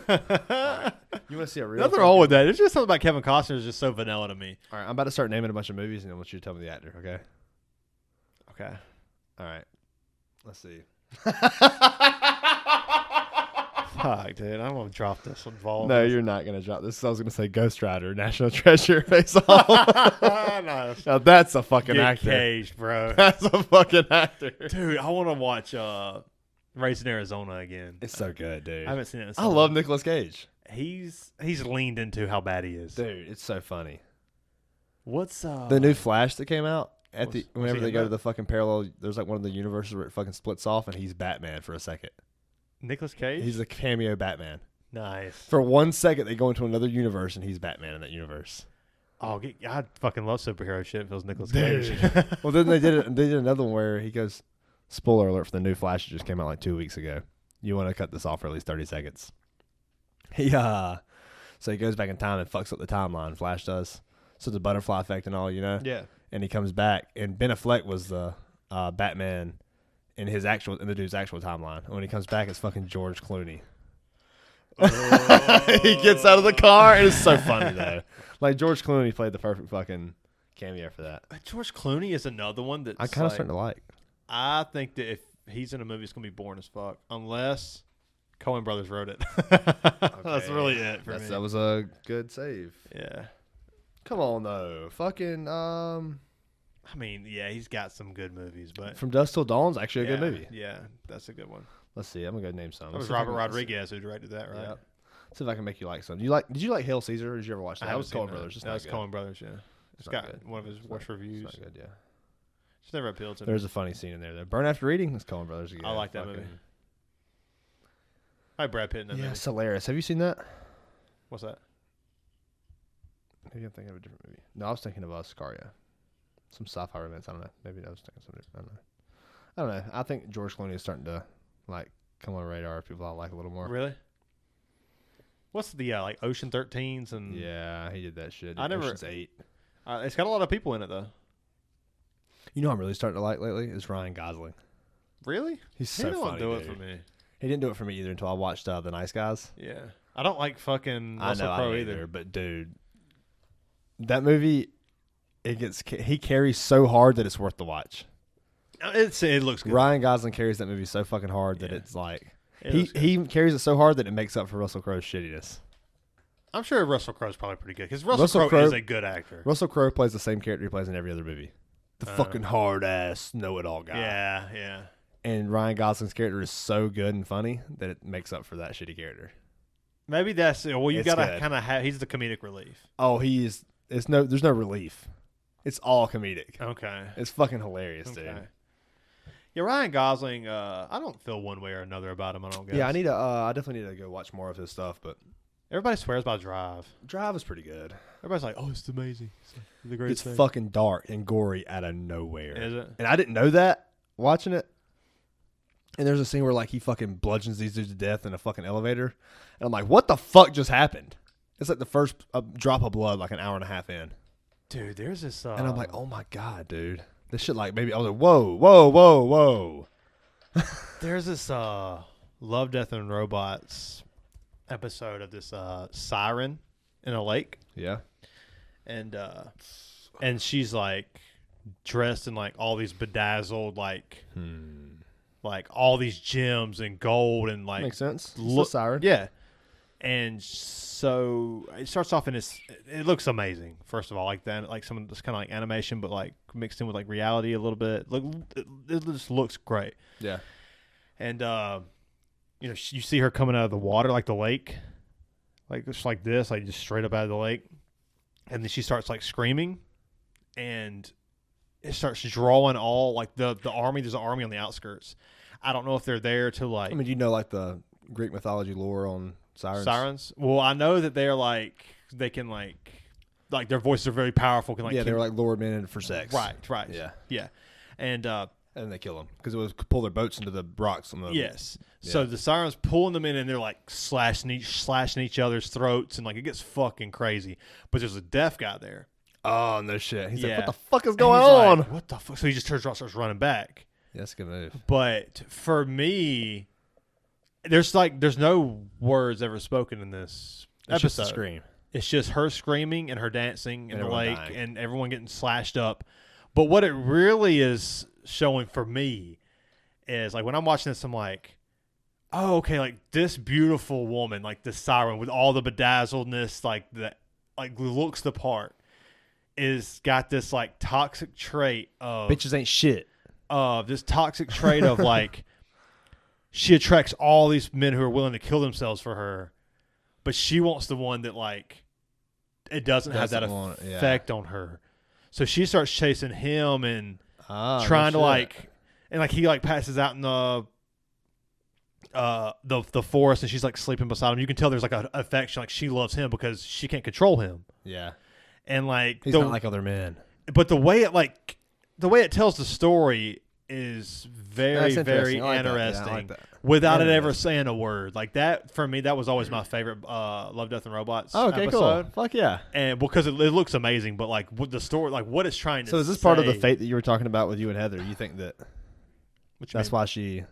You want to see a real? Nothing wrong with that. It's just something about Kevin Costner is just so vanilla to me. All right, I'm about to start naming a bunch of movies, and I want you to tell me the actor. Okay. Okay. All right. Let's see. Fuck, dude. I'm gonna drop this one. No, you're not gonna drop this. I was gonna say Ghost Rider, National Treasure, Face Off. No, now that's a fucking actor. Cage, bro. That's a fucking actor, dude. I want to watch Raising Arizona again. It's so good, dude. I haven't seen it. I love Nicolas Cage. He's leaned into how bad he is, dude. It's so funny. What's the new Flash that came out? Whenever they go to the fucking parallel, there's like one of the universes where it fucking splits off, and he's Batman for a second. Nicolas Cage? He's a cameo Batman. Nice. For 1 second, they go into another universe, and he's Batman in that universe. Oh, I fucking love superhero shit if it was Nicolas Cage. Well, then they did another one where he goes, spoiler alert for the new Flash that just came out like 2 weeks ago. You want to cut this off for at least 30 seconds. So he goes back in time and fucks up the timeline, Flash does. So the butterfly effect and all, you know? Yeah. And he comes back, and Ben Affleck was the Batman in the dude's actual timeline. And when he comes back, it's fucking George Clooney. He gets out of the car, and it's so funny though. Like George Clooney played the perfect fucking cameo for that. George Clooney is another one that I kind of starting to like. I think that if he's in a movie, it's gonna be boring as fuck, unless Coen Brothers wrote it. That's really it for me. That was a good save. Yeah. Come on though, fucking. I mean, yeah, he's got some good movies, but From Dusk Till Dawn's actually a good movie. Yeah, that's a good one. Let's see. I'm gonna go name some. That was Robert Rodriguez who directed that, right? Yep. See if I can make you like some. Did you like Hail Caesar? Or did you ever watch that? That was Coen Brothers. That was Coen Brothers. Yeah, it's got good. one of his worst reviews. It's not good. Yeah. It's never appealed to me. There's a funny scene in there. Burn After Reading. It's Coen Brothers again. I like that movie. I like Brad Pitt in that movie. Yeah, it's hilarious. Have you seen that? What's that? Maybe I'm thinking of a different movie. No, I was thinking of Sicario. Some sci-fi romance. I don't know. Maybe I was thinking something different. I don't know. I think George Clooney is starting to like come on the radar of people I like a little more. Really? What's the like Ocean 13s and yeah, he did that shit. Ocean's 8. It's got a lot of people in it though. You know, who I'm really starting to like lately is Ryan Gosling. Really? He's so funny. Do it for me. He didn't do it for me either until I watched The Nice Guys. Yeah, I don't like fucking Russell Crowe either. But dude, that movie, he carries so hard that it's worth the watch. It looks good. Ryan Gosling carries that movie so fucking hard that it's like he carries it so hard that it makes up for Russell Crowe's shittiness. I'm sure Russell Crowe's probably pretty good because Russell Crowe is a good actor. Russell Crowe plays the same character he plays in every other movie. The fucking hard ass know-it-all guy. Yeah. And Ryan Gosling's character is so good and funny that it makes up for that shitty character. Maybe that's well. You gotta kind of have. He's the comedic relief. Oh, he is. There's no relief. It's all comedic. Okay. It's fucking hilarious, dude. Yeah, Ryan Gosling. I don't feel one way or another about him. I don't guess. Yeah, I definitely need to go watch more of his stuff. But everybody swears by Drive. Drive is pretty good. Everybody's like, "Oh, it's amazing. It's the greatest thing." It's fucking dark and gory out of nowhere. Is it? And I didn't know that watching it. And there's a scene where like he fucking bludgeons these dudes to death in a fucking elevator, and I'm like, "What the fuck just happened?" It's like the first drop of blood, like an hour and a half in. Dude, there's this. And I'm like, "Oh my god, dude, this shit!" Like maybe I was like, "Whoa." There's this Love, Death, and Robots episode of this siren in a lake. Yeah. And she's like dressed in like all these bedazzled like all these gems and gold and like makes sense. It's a siren. Yeah. And so it starts off in this. It looks amazing. First of all, like that, like some of this kind of like animation, but like mixed in with like reality a little bit. Look, it just looks great. Yeah. And you see her coming out of the water, like the lake, like just like this, like just straight up out of the lake, and then she starts like screaming, and it starts drawing all like the army. There's an army on the outskirts. I don't know if they're there to like. I mean, you know, like the Greek mythology lore on sirens. Sirens. Well, I know that they're like they can like their voices are very powerful. Can like they were like lured men in for sex. Right. Yeah. And they kill them because it was pull their boats into the rocks. Yes. Yeah. So the sirens pulling them in, and they're like slashing each other's throats, and like it gets fucking crazy. But there's a deaf guy there. Oh no shit! He's like, "What the fuck is going on? Like, what the fuck?" So he just turns around, starts running back. Yeah, that's a good move. But for me, there's no words ever spoken in this episode. Just a scream. It's just her screaming and her dancing in the lake dying. And everyone getting slashed up. But what it really is showing for me is like when I'm watching this, I'm like, oh, okay, like this beautiful woman, like the siren with all the bedazzledness, like looks the part, is got this like toxic trait of bitches ain't shit. This toxic trait of like she attracts all these men who are willing to kill themselves for her, but she wants the one that like it doesn't have that effect on her. So she starts chasing him and trying to like, and like he like passes out in the forest, and she's like sleeping beside him. You can tell there's like an affection, like she loves him because she can't control him. Yeah, and like he's not like other men. But the way it tells the story is very very interesting. Without it ever saying a word. Like that, for me, that was always my favorite Love, Death, and Robots episode. Cool. Fuck yeah. And because it looks amazing, but like with the story, like what it's trying to say. So is this part of the fate that you were talking about with you and Heather? You think that's why she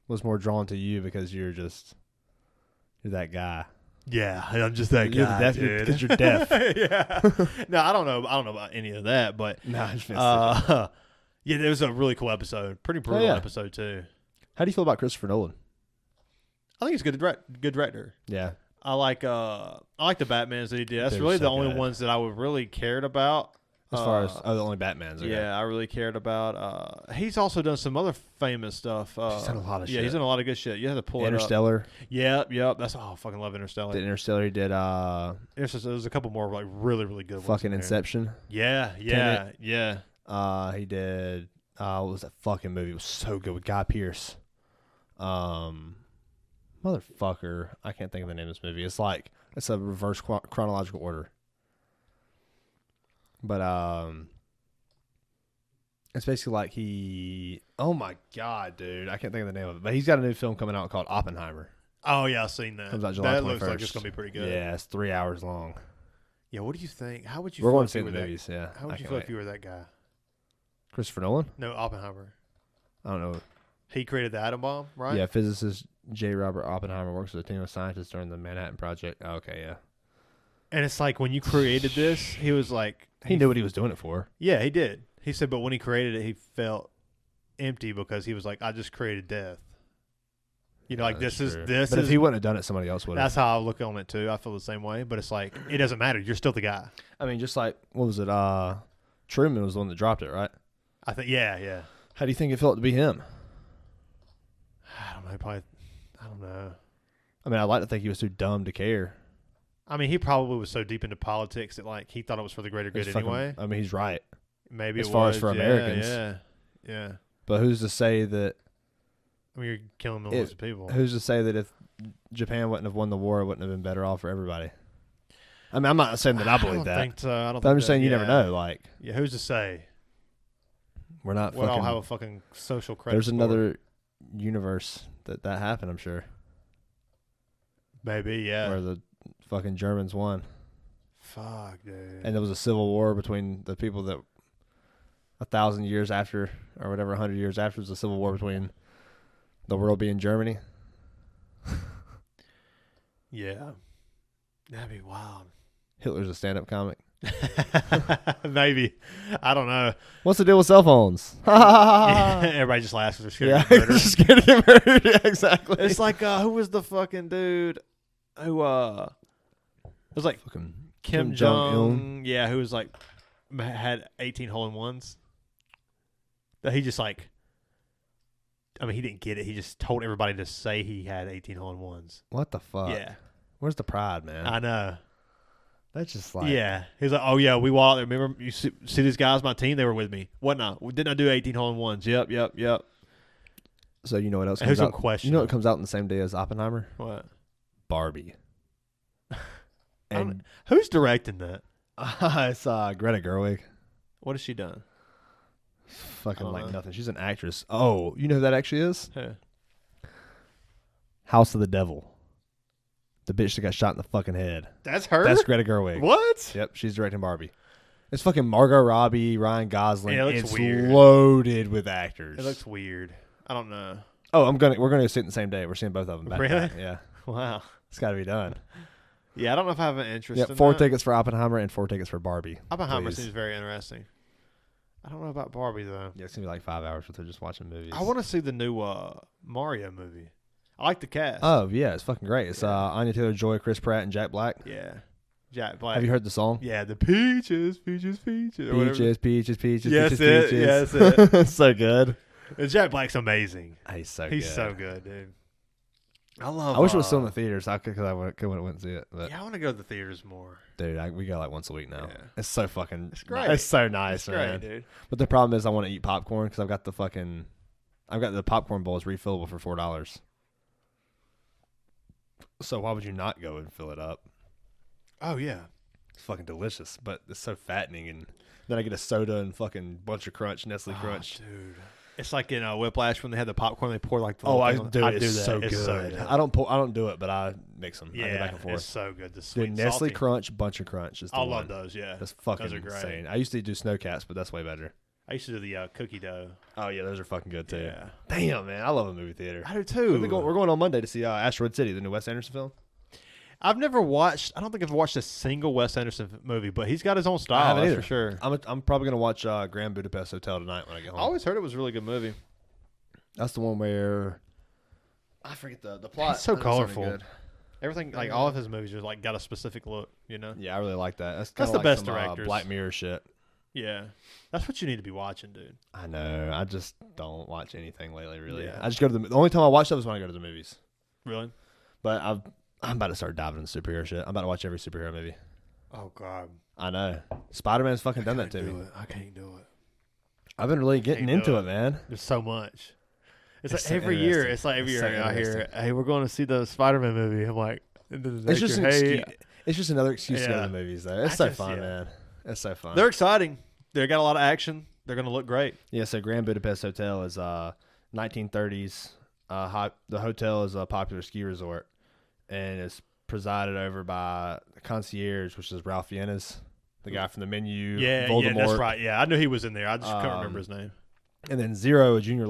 was more drawn to you because you're that guy? Yeah, I'm just that guy, dude. Because you're deaf. Yeah. No, I don't know about any of that, but yeah, it was a really cool episode. Pretty brutal episode too. How do you feel about Christopher Nolan? I think he's a good director. Yeah. I like the Batmans that he did. That's really the only ones that I would really cared about. As far as the only Batman's. Okay. Yeah, I really cared about. He's also done some other famous stuff. He's done a lot of shit. Yeah, he's done a lot of good shit. You have to pull Interstellar. it up. Yep. That's I fucking love Interstellar. Did Interstellar. He did There's a couple more like really really good ones. fucking Inception. Yeah. He did what was that fucking movie? It was so good with Guy Pearce. Motherfucker, I can't think of the name of this movie. It's a reverse chronological order. But it's basically like oh my god, dude, I can't think of the name of it. But he's got a new film coming out called Oppenheimer. Oh yeah, I've seen that. Comes out July 21st. That looks like it's gonna be pretty good. Yeah, it's 3 hours long. Yeah, what do you think? How would you? We're feel going if to see you the were that- movies. Yeah, How would you feel if you were that guy? Christopher Nolan? No, Oppenheimer. I don't know. He created the atom bomb, right? Yeah, physicist J. Robert Oppenheimer works with a team of scientists during the Manhattan Project. Oh, okay, yeah. And it's like when you created this, he was like, He knew what he was doing it for. yeah, he did. He said, but when he created it, he felt empty because he was like, I just created death. You know, like That's this true. is this. But is, if he wouldn't have done it, somebody else would have. That's how I look on it too. I feel the same way. But it's like it doesn't matter. You're still the guy. I mean, just like what was it? Truman was the one that dropped it, right? I think. Yeah. How do you think it felt to be him? I don't know. Probably. I don't know. I mean, I'd like to think he was too dumb to care. I mean, he probably was so deep into politics that like he thought it was for the greater good anyway. I mean, he's right. Maybe as it far was, as for yeah, Americans. Yeah. But who's to say that? I mean, you're killing millions of people. Who's to say that if Japan wouldn't have won the war, it wouldn't have been better off for everybody? I mean, I'm not saying that I believe that. I don't think so. I don't. But I'm just saying you never know. Like, yeah, who's to say? we're not We'll all fucking. have a fucking social credit. There's score. another universe that happened. I'm sure. Maybe, yeah. Where the fucking Germans won. Fuck, dude. And there was a civil war between the people that 1,000 years after, or whatever, 100 years after, was a civil war between the world being Germany. Yeah. That'd be wild. Hitler's a stand-up comic. Maybe. I don't know. What's the deal with cell phones? Yeah, everybody just laughs because they're scared of murder. just scared to get murdered. Yeah, exactly. It's like, who was the fucking dude who, it was like Fucking Kim Jong-un. Yeah, who was like, had 18 hole-in-ones. That he just like, I mean, he didn't get it. He just told everybody to say he had 18 hole-in-ones. What the fuck? Yeah. Where's the pride, man? I know. That's just like... Yeah. He's like, oh, yeah, we walked there. Remember, you see these guys, my team, they were with me. What not? Didn't I do 18 hole-in-ones? Yep. So you know what else Who's comes in out? question? You know what comes out in the same day as Oppenheimer? What? Barbie. And Who's directing that? it's Greta Gerwig. What has she done? Fucking like nothing. She's an actress. Oh, you know who that actually is? Who? House of the Devil. The bitch that got shot in the fucking head. That's her? That's Greta Gerwig. What? Yep, she's directing Barbie. It's fucking Margot Robbie, Ryan Gosling. Yeah, it looks it's weird. Loaded with actors. It looks weird. I don't know. Oh, we're gonna go see it the same day. We're seeing both of them. Back to Really? back. Yeah, Wow. it's got to be done. Yeah, I don't know if I have an interest Yep, in 4 that. tickets for Oppenheimer and 4 tickets for Barbie. Oppenheimer please. seems very interesting. I don't know about Barbie, though. Yeah, it's gonna be like 5 hours with her just watching movies. I want to see the new Mario movie. I like the cast. Oh yeah, it's fucking great. It's Anya Taylor-Joy, Chris Pratt, and Jack Black. Yeah. Jack Black. Have you heard the song? Yeah, the peaches. Or whatever. Peaches. Yes, peaches, it. peaches. Yes, it. It's so good. And Jack Black's amazing. He's so He's good. so good, dude. I love. I wish it was still in the theaters. Because I went and see it. But Yeah, I want to go to the theaters more. dude, we go like once a week now. Yeah. It's so fucking. It's great. It's so nice, It's man. great, dude. But the problem is, I want to eat popcorn because I've got the popcorn bowl is refillable for $4. So why would you not go and fill it up? Oh yeah. It's fucking delicious, but it's so fattening. And then I get a soda and fucking Bunch of Crunch, Nestle Crunch. Dude. It's like in Whiplash when they had the popcorn, they pour like the. Oh, I thing on- do. I It's do that. so It's good. so good. I don't do it, but I mix them. I go Yeah, back and forth. it's so good. The sweet Dude, Nestle salty. Crunch, Bunch of Crunch is the I one. love those. Yeah, That's fucking Those are great. insane. I used to do Snowcats, but that's way better. I used to do the cookie dough. Oh yeah, those are fucking good too. Yeah, Damn, man, I love a movie theater. I do too. We're going on Monday to see Asteroid City, the new Wes Anderson film. I've never watched. I don't think I've watched a single Wes Anderson movie, but he's got his own style. haven't That's either. for sure. I'm probably gonna watch Grand Budapest Hotel tonight when I get I home. always heard it was a really good movie. That's the one where I forget the plot. It's so That sounded colorful. good. Everything, like all of his movies, are like got a specific look. You know. Yeah, I really like that. That's That's kinda the like best some, directors. Black Mirror shit. Yeah, that's what you need to be watching, dude. I know. I just don't watch anything lately, really. Yeah. I just go to the only time I watch stuff is when I go to the movies. Really? But I'm about to start diving into superhero shit. I'm about to watch every superhero movie. Oh God. I know. Spider-Man's fucking done that to me. I can't do it. I've been really getting into it, man. There's so much. It's like so every year. interesting. It's like every It's year so I hear, interesting. "Hey, we're going to see the Spider-Man movie." I'm like, It's just it's just another excuse to go to the movies, though. It's so fun, man. It's so fun. They're exciting. They got a lot of action. They're going to look great. Yeah. So Grand Budapest Hotel is 1930s. The hotel is a popular ski resort, and it's presided over by the concierge, which is Ralph Fiennes, the guy from the Menu. Yeah, Voldemort. yeah, that's right. Yeah, I knew he was in there. I just couldn't remember his name. And then Zero, a junior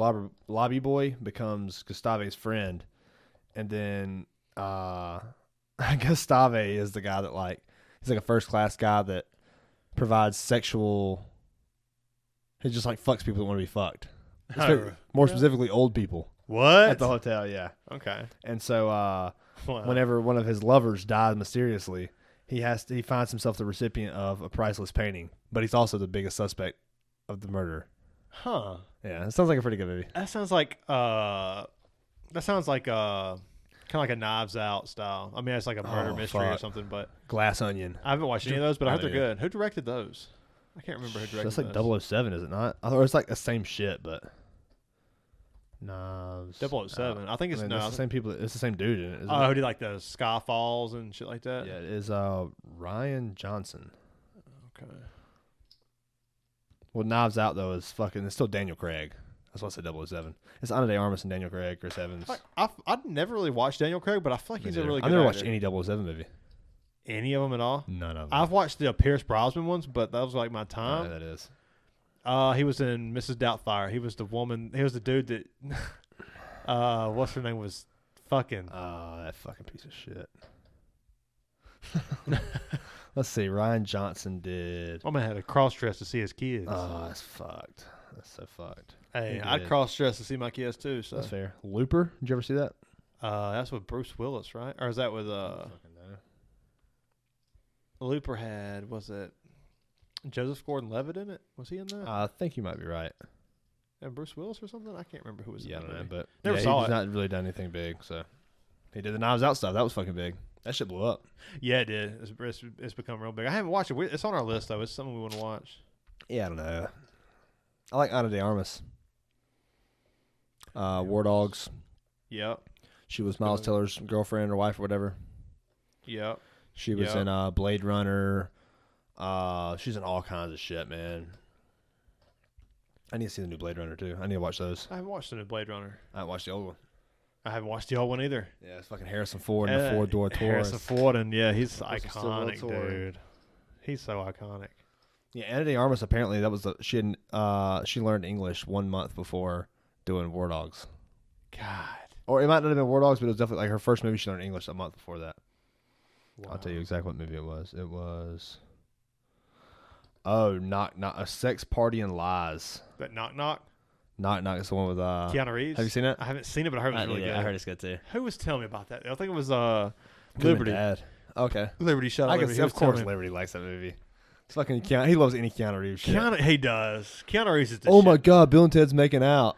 lobby boy, becomes Gustave's friend, and then Gustave is the guy that he's like a first class guy that provides sexual. He just like fucks people that want to be fucked. More specifically, old people. What? At the hotel, yeah. Okay. And so Wow. whenever one of his lovers dies mysteriously, he finds himself the recipient of a priceless painting, but he's also the biggest suspect of the murder. Huh. Yeah, it sounds like a pretty good movie. That sounds like kind of like a Knives Out style. I mean, it's like a murder mystery or something, but Glass Onion. I haven't watched any of those, but I heard they're good. Who directed those? I can't remember who directed those. That's like 007, is it not? Or it's like the same shit, but Knives. 007. I think it's it's the same people. It's the same dude in it. Isn't who it? did like the Skyfalls and shit like that? Yeah, it is Ryan Johnson. Okay. Well, Knives Out though is fucking. It's still Daniel Craig. That's why I said 007. It's Ana de Armas and Daniel Craig, Chris Evans. I've never really watched Daniel Craig, but I feel like he's a really good I've never actor. watched any 007 movie. Any of them at all? None of them. I've watched the Pierce Brosnan ones, but that was like my I time. know that is. He was in Mrs. Doubtfire. He was the woman. He was the dude that. What's her name was fucking. Oh, that fucking piece of shit. Let's see. Ryan Johnson did. My man had a cross dress to see his kids. Oh, that's fucked. That's so fucked. Hey, I'd cross dress to see my kids too. So that's fair. Looper. Did you ever see that? That's with Bruce Willis, right? Or is that with Looper had, was it Joseph Gordon-Levitt in it? Was he in that? I think you might be right. And Bruce Willis or something? I can't remember who was in I that don't know, movie. but Never saw he's it. not really done anything big. So he did the Knives Out stuff. That was fucking big. That shit blew up. Yeah, it did. It's become real big. I haven't watched it. It's on our list though. It's something we want to watch. Yeah, I don't know. I like Ana de Armas. War Dogs. Yep. She was Miles Teller's girlfriend or wife or whatever. Yep. She was in Blade Runner. She's in all kinds of shit, man. I need to see the new Blade Runner too. I need to watch those. I haven't watched the new Blade Runner. I haven't watched the old one. I haven't watched the old one either. Yeah, it's fucking Harrison Ford and the four-door Taurus. Harrison Ford, and yeah, he's Still iconic, Taurus. dude. He's so iconic. Yeah, Ana de Armas apparently that was she learned English 1 month before doing War Dogs. God. Or it might not have been War Dogs, but it was definitely like her first movie. She learned English a month before that. Wow. I'll tell you exactly what movie it was. It was Knock A Sex Party and Lies. That Knock Knock. Knock Knock is the one with Keanu Reeves. Have you seen it? I haven't seen it, but I heard it was really good. I heard it's good too. Who was telling me about that? I think it was Liberty. Dad. Okay. Liberty Shot. I Liberty. guess of course Liberty likes that movie. It's fucking Keanu. He loves any Keanu Reeves shit. He does. Keanu Reeves is the Oh shit. my god, Bill and Ted's making out.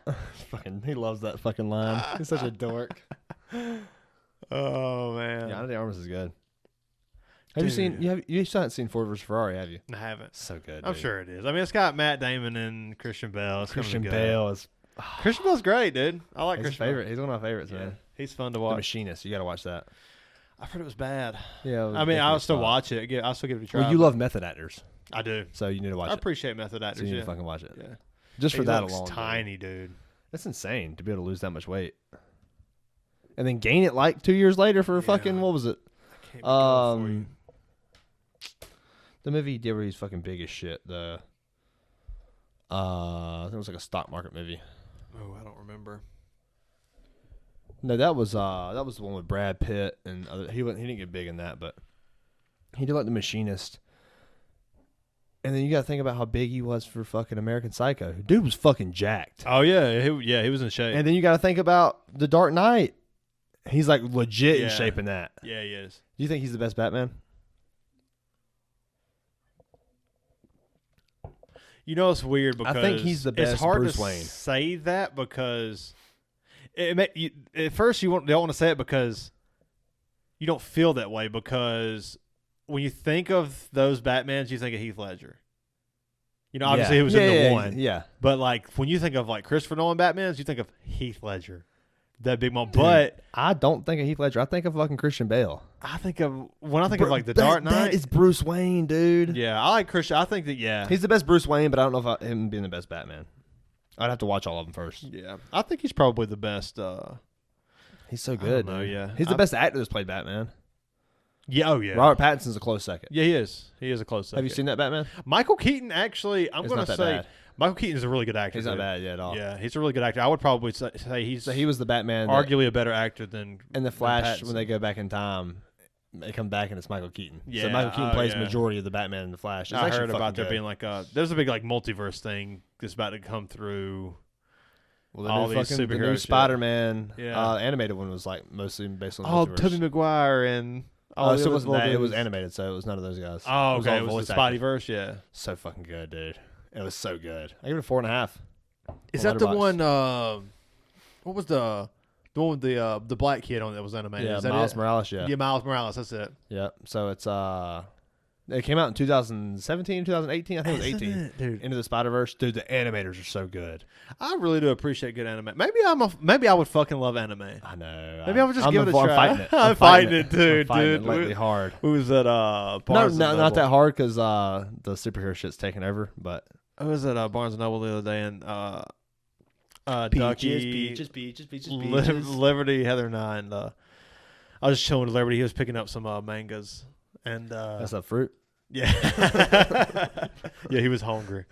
Fucking, he loves that fucking line. He's such a dork. Oh man. Yeah, Ana de Armas is good. Have you seen? You still haven't seen Ford vs Ferrari, have you? I haven't. So good. I'm sure it is. I mean, it's got Matt Damon and Christian Bale. Christian Bale is Christian Bale's great, dude. I like his Christian favorite. Bale. He's one of my favorites, man. He's fun to The watch. Machinist. You got to watch that. I've heard it was bad. Yeah. I mean, I'll still watch it. I'll still give it a try. Well, you love method actors, I do. so you need to watch I it. appreciate method So actors. you need Yeah. to fucking watch it. Yeah. Just for He that looks alone. tiny, dude. That's insane to be able to lose that much weight, and then gain it like 2 years later for fucking what was it? I can't be good for you. The movie he did where he's fucking big as shit. I think it was like a stock market movie. Oh, I don't remember. No, that was the one with Brad Pitt and he didn't get big in that, but he did like The Machinist. And then you got to think about how big he was for fucking American Psycho. Dude was fucking jacked. Oh yeah, he was in shape. And then you got to think about The Dark Knight. He's like legit in Yeah. shape in that. Yeah, he is. Do you think he's the best Batman? You know, it's weird because I think he's the best it's hard Bruce to Wayne. say that because at first you don't want to say it because you don't feel that way because when you think of those Batmans, you think of Heath Ledger. You know, obviously he was in the one. Yeah. But like when you think of like Christopher Nolan Batmans, you think of Heath Ledger. That big mom. But I don't think of Heath Ledger. I think of fucking Christian Bale. I think of like the Dark Knight. That is Bruce Wayne, dude. Yeah, I like Christian. I think that he's the best Bruce Wayne, but I don't know about him being the best Batman. I'd have to watch all of them first. Yeah, I think he's probably the best. He's so good. I don't know, yeah, he's the best actor that's played Batman. Yeah, oh yeah. Robert Pattinson's a close second. Yeah, he is. He is a close second. Have you seen that Batman? Michael Keaton, actually, I'm going to say bad. Michael Keaton is a really good actor. He's not bad yet at all. Yeah, he's a really good actor. I would probably say he was the Batman. Arguably a better actor than in the Flash when they go back in time. They come back and it's Michael Keaton. Yeah, so Michael Keaton plays the majority of the Batman in the Flash. I heard about there being like there's a big like multiverse thing that's about to come through. Well, all these superheroes. The new Spider-Man animated one was like mostly based on multiverse. Tobey Maguire and so it wasn't that. It was animated, so it was none of those guys. Oh, okay. It was the Spideyverse, yeah. So fucking good, dude. It was so good. I give it a 4.5. Is that the one? What was the one with the black kid on that was animated? Yeah, is that Miles Morales. Yeah, Miles Morales. That's it. Yeah. So it's it came out in 2017, 2018. I think it was 18. Dude. Into the Spider-Verse. Dude, the animators are so good. I really do appreciate good anime. Maybe I would fucking love anime. I know. Maybe I would just give it a try. I'm fighting it. I'm fighting it too, dude. Lately hard. Who was that? Not that hard because the superhero shit's taken over. But who was at Barnes and Noble the other day and Peaches, Liberty, Heather and I, and I was just chilling with Liberty. He was picking up some mangas. And that's a fruit. Yeah, yeah, he was hungry,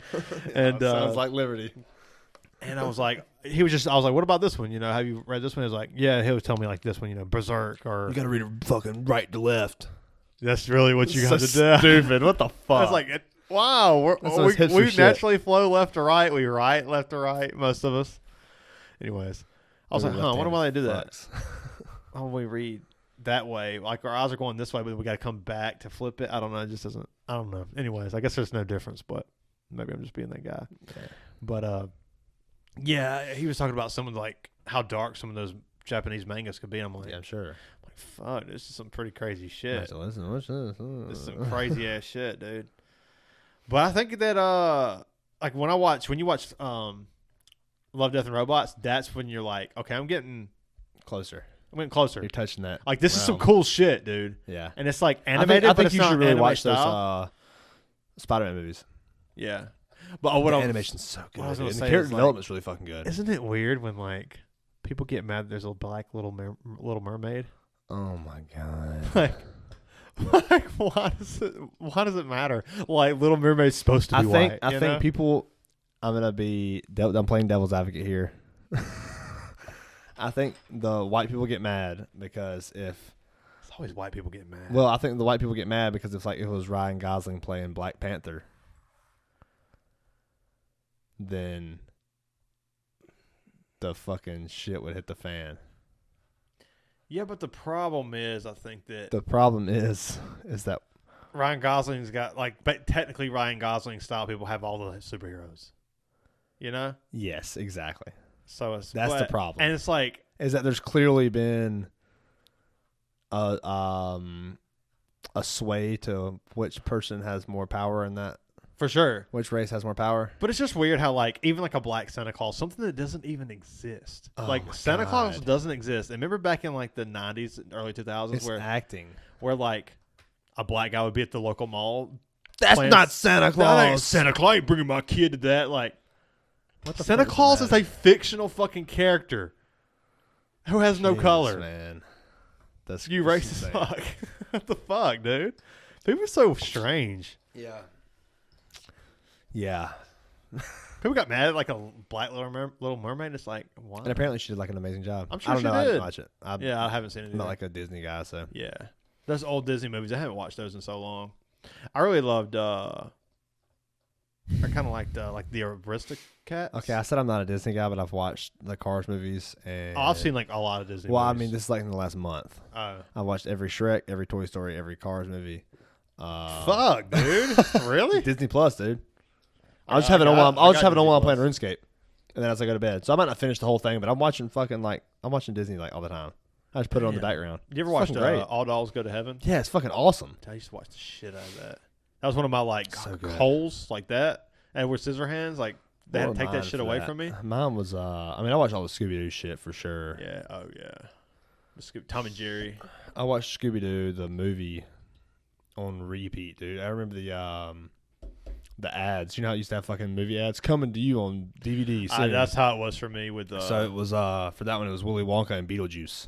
and sounds like Liberty. And I was like, what about this one? You know, have you read this one? He was like, yeah. He was telling me like this one, you know, Berserk or you got to read it fucking right to left. That's really what you got to do. Stupid. What the fuck? I was like, wow, we naturally flow left to right. We write left to right. Most of us. Anyways, I was like, I wonder why they do that. Oh, we read that way, like our eyes are going this way, but we got to come back to flip it. I don't know. It just doesn't. I don't know. Anyways, I guess there's no difference, but maybe I'm just being that guy. Okay. But yeah, he was talking about some of like how dark some of those Japanese mangas could be. I'm like, yeah, I'm sure. I'm like, fuck, this is some pretty crazy shit. Listen, what's this? This is some crazy ass shit, dude. But I think that like when you watch Love, Death and Robots, that's when you're like, okay, I'm getting closer. I'm getting closer. You're touching that. Like this is some cool shit, dude. Yeah. And it's like animated. I think but you it's should not really watch style. those Spider-Man movies. Yeah. But the animation's so good. And the character development's really fucking good. Isn't it weird when like people get mad that there's a black little mermaid? Oh my god. Like why does it matter? Like Little Mermaid's supposed to be white. I think people. I'm playing devil's advocate here. I think the white people get mad because it's always white people get mad. Well, I think the white people get mad because it's like if it was Ryan Gosling playing Black Panther, then the fucking shit would hit the fan. Yeah, but the problem is, I think that is that Ryan Gosling's got but technically Ryan Gosling style people have all the superheroes. You know? Yes, exactly. So that's the problem, and it's like is that there's clearly been a sway to which person has more power in that. For sure. Which race has more power? But it's just weird how like even like a black Santa Claus, something that doesn't even exist. Oh like Santa Claus doesn't exist. And remember back in like the 90s, early 2000s, it's acting where like a black guy would be at the local mall. That's not Santa Claus. That ain't Santa Claus. I ain't bringing my kid to that. Like. Santa Claus is a fictional fucking character who has no color. Man. That's you racist fuck. What the fuck, dude? People are so strange. Yeah. Yeah. People got mad at like a black Little Mermaid. It's like, what? And apparently she did like an amazing job. I'm sure I don't know. did. I didn't watch it. I haven't seen it. I'm not like a Disney guy, so. Yeah. Those old Disney movies, I haven't watched those in so long. I really loved I kind of liked the Aristocats. Okay, I said I'm not a Disney guy, but I've watched the Cars movies and I've seen like a lot of Disney. Well, movies. I mean, this is like in the last month. I watched every Shrek, every Toy Story, every Cars movie. Fuck, dude, really? Disney Plus, dude. I'll just have it on while I'm playing RuneScape, and then as I go to bed. So I might not finish the whole thing, but I'm watching Disney like all the time. I just put it on the background. You ever watched All Dolls Go to Heaven? Yeah, it's fucking awesome. I used to watch the shit out of that. That was one of my holes like that. Edward Scissorhands, like they had to take that shit away from me. Mine was I watched all the Scooby Doo shit for sure. Yeah, oh yeah. Tom and Jerry. I watched Scooby Doo the movie on repeat, dude. I remember the ads. You know how it used to have fucking movie ads coming to you on DVD. That's how it was for me with So it was for that one it was Willy Wonka and Beetlejuice.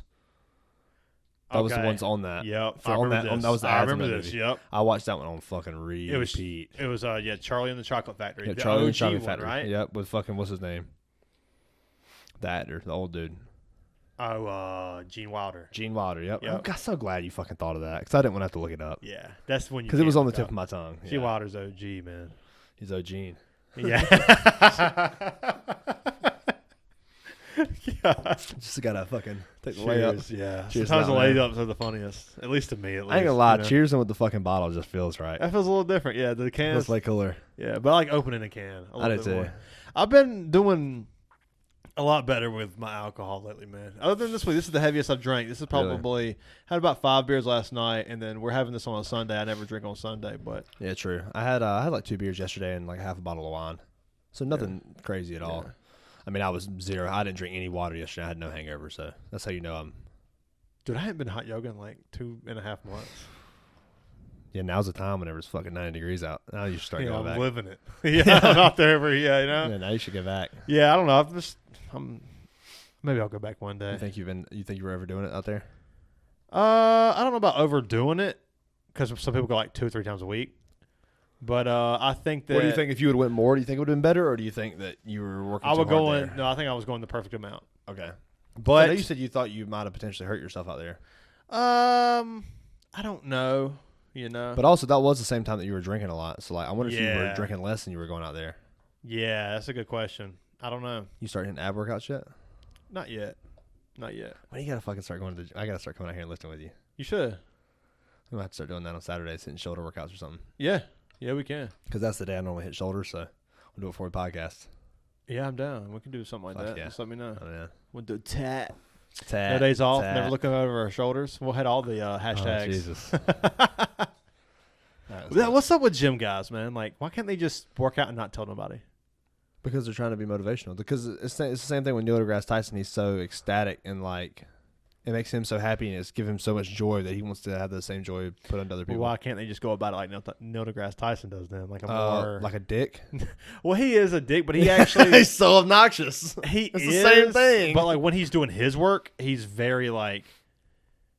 That was the ones on that. Yep. That was the ads. I remember this. Yep. I watched that one on fucking repeat. It was Charlie and the Chocolate Factory. Yeah, Charlie and the Chocolate Factory. Right? Yep. With fucking what's his name? The actor, the old dude. Oh, Gene Wilder. Gene Wilder. Yep. I'm so glad you fucking thought of that because I didn't want to have to look it up. Yeah, that's when because it was on the tip of my tongue. Gene Wilder's OG, man. He's OG. Yeah. Just gotta fucking take the layups. Yeah. Cheers. Sometimes the layups are the funniest. At least to me. I ain't gonna lie. Cheersing with the fucking bottle just feels right. That feels a little different. Yeah. The can feels way cooler. Yeah, but I like opening a can. I do too. I've been doing a lot better with my alcohol lately, man. Other than this week, this is the heaviest I've drank. This is probably had about 5 beers last night, and then we're having this on a Sunday. I never drink on Sunday, but yeah, true. I had like 2 beers yesterday and like half a bottle of wine, so nothing crazy at all. I mean, I was zero. I didn't drink any water yesterday. I had no hangover, so that's how you know I'm. Dude, I haven't been hot yoga in like 2.5 months. Yeah, now's the time whenever it's fucking 90 degrees out. Now you should start going back. I'm living it. Yeah, I'm out there you know. Yeah, now you should get back. Yeah, I don't know. Maybe I'll go back one day. You think you were ever doing it out there? I don't know about overdoing it because some people go like 2 or 3 times a week. But I think that. What do you think if you would have went more? Do you think it would have been better, or do you think that you were working? I think I was going the perfect amount. Okay, but I know you said you thought you might have potentially hurt yourself out there. I don't know. You know. But also, that was the same time that you were drinking a lot. So like, I wonder if you were drinking less than you were going out there. Yeah, that's a good question. I don't know. You start hitting ab workouts yet? Not yet. When you gotta fucking start going I gotta start coming out here and lifting with you. You should. I'm gonna have to start doing that on Saturdays, hitting shoulder workouts or something. Yeah, we can. Because that's the day I normally hit shoulders, so we'll do it for the podcast. Yeah, I'm down. We can do something like that. Yeah. Just let me know. Oh, yeah. We'll do tat. No days off. Tat. Never looking over our shoulders. We'll hit all the hashtags. Oh, Jesus. What's up with gym guys, man? Like, why can't they just work out and not tell nobody? Because they're trying to be motivational. Because it's the same thing with Neil deGrasse Tyson. He's so ecstatic and like it makes him so happy and it's gives him so much joy that he wants to have the same joy put onto other people. Well, why can't they just go about it like Neil deGrasse Tyson does then? Like like a dick? Well, he is a dick, but he actually he's so obnoxious. It's the same thing. But like when he's doing his work, he's very like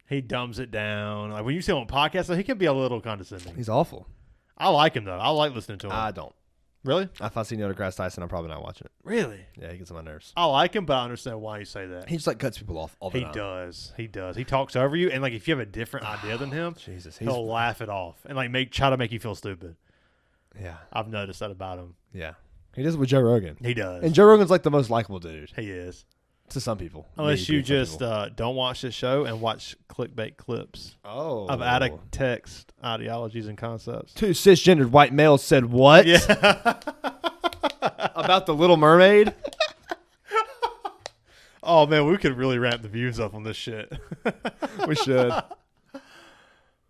he dumbs it down. Like when you see him on podcasts, he can be a little condescending. He's awful. I like him though. I like listening to him. I don't. Really? If I see Neil deGrasse Tyson, I'm probably not watching it. Really? Yeah, he gets on my nerves. I like him, but I understand why you say that. He just like cuts people off all the time. He does. He talks over you, and like if you have a different idea than him, he'll laugh it off and like try to make you feel stupid. Yeah, I've noticed that about him. Yeah, he does it with Joe Rogan. He does, and Joe Rogan's like the most likable dude. He is to some people. Unless you just don't watch this show and watch clickbait clips of addict text ideologies and concepts. 2 cisgendered white males said what? Yeah. About the Little Mermaid? Oh man, we could really ramp the views up on this shit. We should.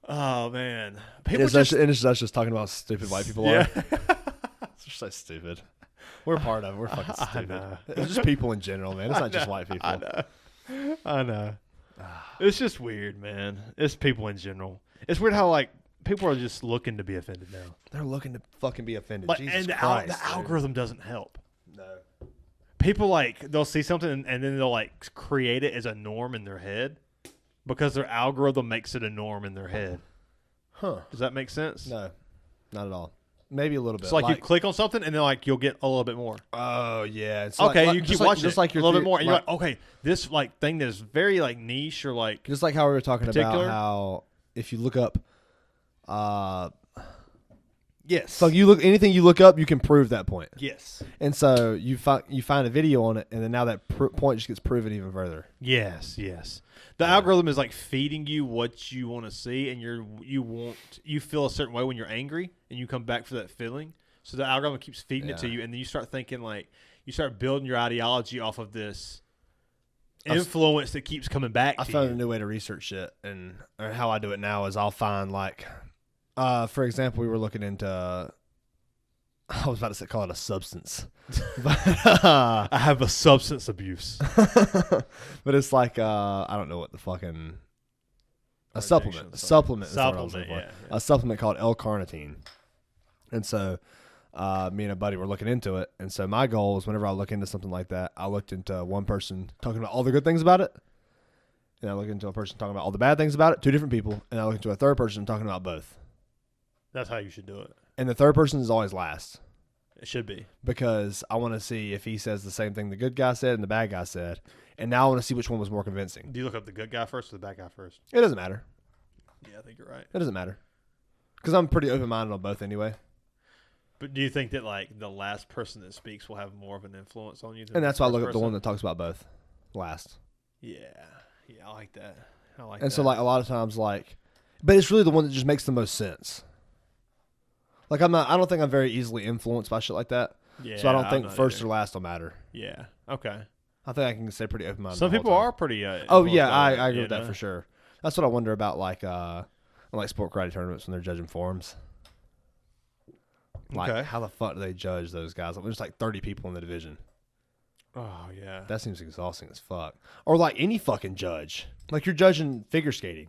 Oh man, it's us just talking about stupid white people. Are. It's just so stupid. We're part of it. We're fucking stupid. It's just people in general, man. It's not just white people. I know. It's just weird, man. It's people in general. It's weird how like people are just looking to be offended now. They're looking to fucking be offended. Like, Jesus and Christ, the algorithm doesn't help. No. People like they'll see something and then they'll like create it as a norm in their head because their algorithm makes it a norm in their head. Huh? Does that make sense? No, not at all. Maybe a little bit. It's like you click on something and then like you'll get a little bit more. Oh yeah. It's okay, you keep watching just like a little bit more, and you're like, okay, this like thing that is very like niche or like just like how we were talking particular. About how if you look up, yes, so anything you look up, you can prove that point. Yes, and so you find a video on it, and then now that point just gets proven even further. Yes. The algorithm is like feeding you what you want to see, and you feel a certain way when you're angry, and you come back for that feeling. So the algorithm keeps feeding it to you, and then you start thinking like you start building your ideology off of this influence that keeps coming back. I found a new way to research shit, and how I do it now is I'll find like, for example, we were looking into. I was about to call it a substance, but I have a substance abuse. But it's like I don't know what the fucking supplement. Yeah. A supplement called L-carnitine, and so me and a buddy were looking into it. And so my goal was whenever I look into something like that, I looked into one person talking about all the good things about it, and I looked into a person talking about all the bad things about it. Two different people, and I looked into a third person talking about both. That's how you should do it. And the third person is always last. It should be. Because I want to see if he says the same thing the good guy said and the bad guy said. And now I want to see which one was more convincing. Do you look up the good guy first or the bad guy first? It doesn't matter. Yeah, I think you're right. It doesn't matter. Because I'm pretty open-minded on both anyway. But do you think that like the last person that speaks will have more of an influence on you? And that's why I look at the one that talks about both last. Yeah. Yeah, I like that. And so like a lot of times like, but it's really the one that just makes the most sense. Like I don't think I'm very easily influenced by shit like that. Yeah. So I don't think first or last will matter. Yeah. Okay. I think I can stay pretty open-minded. Some people are pretty. Oh yeah, I agree with that for sure. That's what I wonder about like sport karate tournaments when they're judging forms. Like how the fuck do they judge those guys? Like, there's like 30 people in the division. Oh yeah. That seems exhausting as fuck. Or like any fucking judge. Like you're judging figure skating.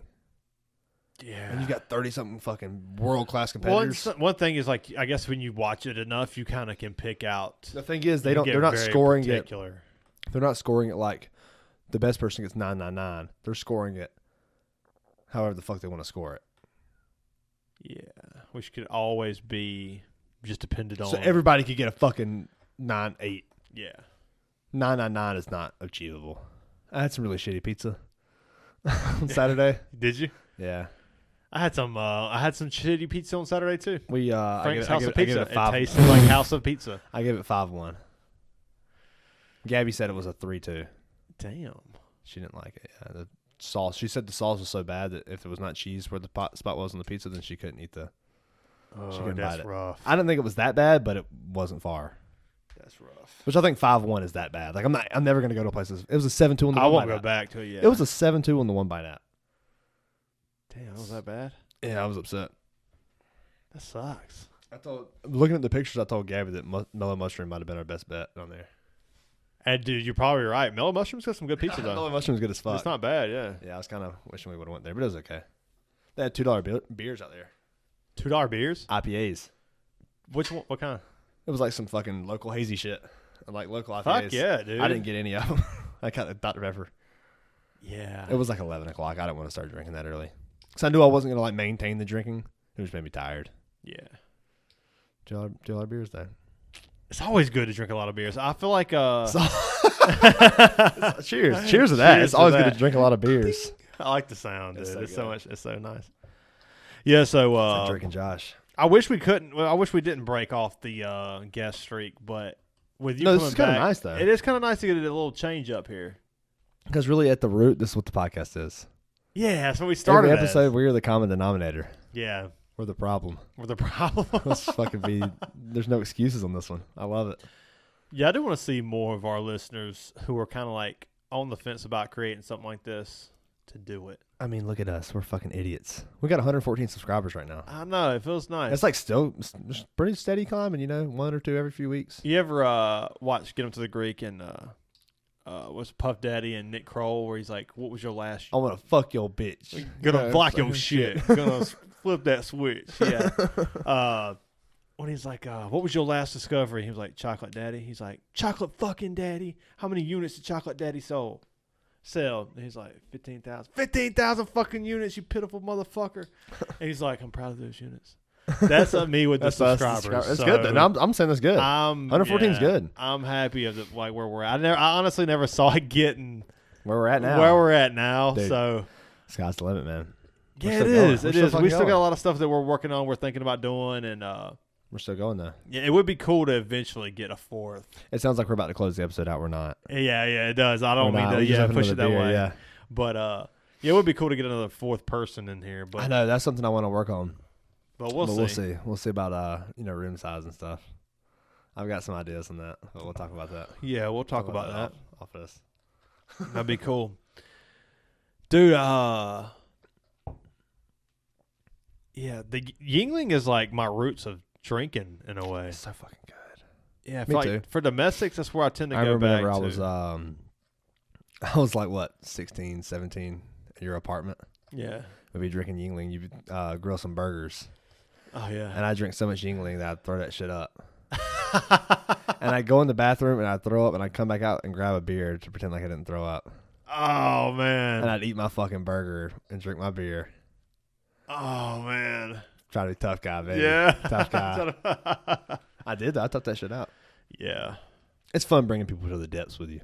Yeah. And you got 30-something fucking world-class competitors. One thing is, like, I guess when you watch it enough, you kind of can pick out. The thing is, they're not scoring particular. it. They're not scoring it like the best person gets 999. They're scoring it however the fuck they want to score it. Yeah. Which could always be just dependent on. So everybody could get a fucking 9-8. Yeah. 999 is not achievable. I had some really shitty pizza on Saturday. Did you? Yeah. I had some shitty pizza on Saturday too. Frank's House of Pizza. It tasted like House of Pizza. I gave it 5-1. Gabby said it was a 3-2. Damn. She didn't like it. Yeah, the sauce. She said the sauce was so bad that if it was not cheese where the spot was on the pizza, then she couldn't eat the. Oh, she couldn't that's bite it. rough. I didn't think it was that bad, but it wasn't far. That's rough. Which I think 5-1 is that bad. Like I'm never gonna go to places. It was a 7-2 on the. I won't go back to it yet. It was a 7-2 on the one bite app. Damn, was that bad? Yeah, I was upset. That sucks. Looking at the pictures, I told Gabby that mellow mushroom might have been our best bet on there. And dude, you're probably right. Mellow Mushroom's got some good pizza though. Mellow mushroom's good as fuck. It's not bad, yeah. Yeah, I was kind of wishing we would have went there, but it was okay. They had $2 beers out there. $2 beers? IPAs. Which one? What kind? It was like some fucking local hazy shit. Like local IPAs. Fuck yeah, dude. I didn't get any of them. I got the Dr. Pepper. Yeah. It was like 11 o'clock. I didn't want to start drinking that early. Because I knew I wasn't going to like maintain the drinking. It just made me tired. Yeah. $2 beers though. It's always good to drink a lot of beers. I feel like Cheers. Cheers to that. It's always good to drink a lot of beers. I like the sound, dude. It's so it's so nice. Yeah, so it's like drinking Josh. I wish we didn't break off the guest streak, but with you this coming is kind of back, nice though. It is kind of nice to get a little change up here. Because really, at the root, this is what the podcast is. Yeah, that's what we started. Every episode, we are the common denominator. Yeah, we're the problem. We're the problem. Let's fucking be. There's no excuses on this one. I love it. Yeah, I do want to see more of our listeners who are kind of like on the fence about creating something like this to do it. I mean, look at us. We're fucking idiots. We got 114 subscribers right now. I know. It feels nice. It's like still pretty steady climbing, you know, 1 or 2 every few weeks. You ever watch Get Him to the Greek and was Puff Daddy and Nick Kroll where he's like, what was your last? I want to fuck your bitch. Gonna block your shit. Gonna flip that switch. Yeah. When he's like, what was your last discovery? He was like, Chocolate Daddy. He's like, Chocolate fucking Daddy. How many units did Chocolate Daddy sell? And he's like, 15,000. 15,000 fucking units, you pitiful motherfucker. And he's like, I'm proud of those units. That's me with the subscribers. It's good. Then. I'm saying that's good. 114 is good. I'm happy of where we're at. I honestly never saw it getting where we're at now. Dude, so sky's the limit, man. Yeah, it is. It is. We still got a lot of stuff that we're working on. We're thinking about doing, and we're still going though. Yeah, it would be cool to eventually get a 4th. It sounds like we're about to close the episode out. We're not. Yeah, it does. I don't mean to push it that way. Yeah. But it would be cool to get another 4th person in here. But I know that's something I want to work on. But we'll see. We'll see. We'll see about room size and stuff. I've got some ideas on that, but we'll talk about that. Yeah, we'll talk about that. Off this. That'd be cool. Dude, yeah, the Yingling is like my roots of drinking in a way. It's so fucking good. Yeah, Me too. For domestics, that's where I tend to I go back remember to. I was like, what, 16, 17 at your apartment? Yeah. We'd be drinking Yingling. You'd grill some burgers. Oh, yeah. And I drink so much Yingling that I'd throw that shit up. And I'd go in the bathroom and I'd throw up and I'd come back out and grab a beer to pretend like I didn't throw up. Oh, man. And I'd eat my fucking burger and drink my beer. Oh, man. Try to be tough guy, baby. Yeah. Tough guy. I did, though. I toughed that shit out. Yeah. It's fun bringing people to the depths with you.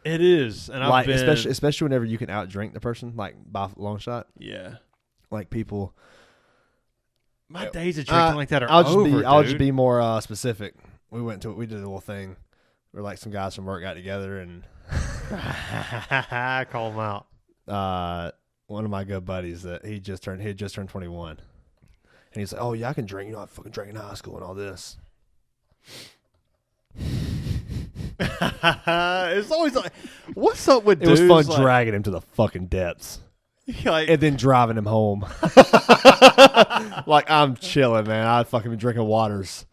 It is. And like, I've been... especially whenever you can outdrink the person, like by a long shot. Yeah. Like people... My days of drinking like that are I'll over, just be more specific. We did a little thing where like some guys from work got together and I call them out. One of my good buddies that he had just turned 21. And he's like, "Oh yeah, I can drink. I fucking drank in high school and all this." It's always like, what's up with dudes? It was fun like, dragging him to the fucking depths. Like, and then driving him home. Like, I'm chilling, man. I'd fucking be drinking waters.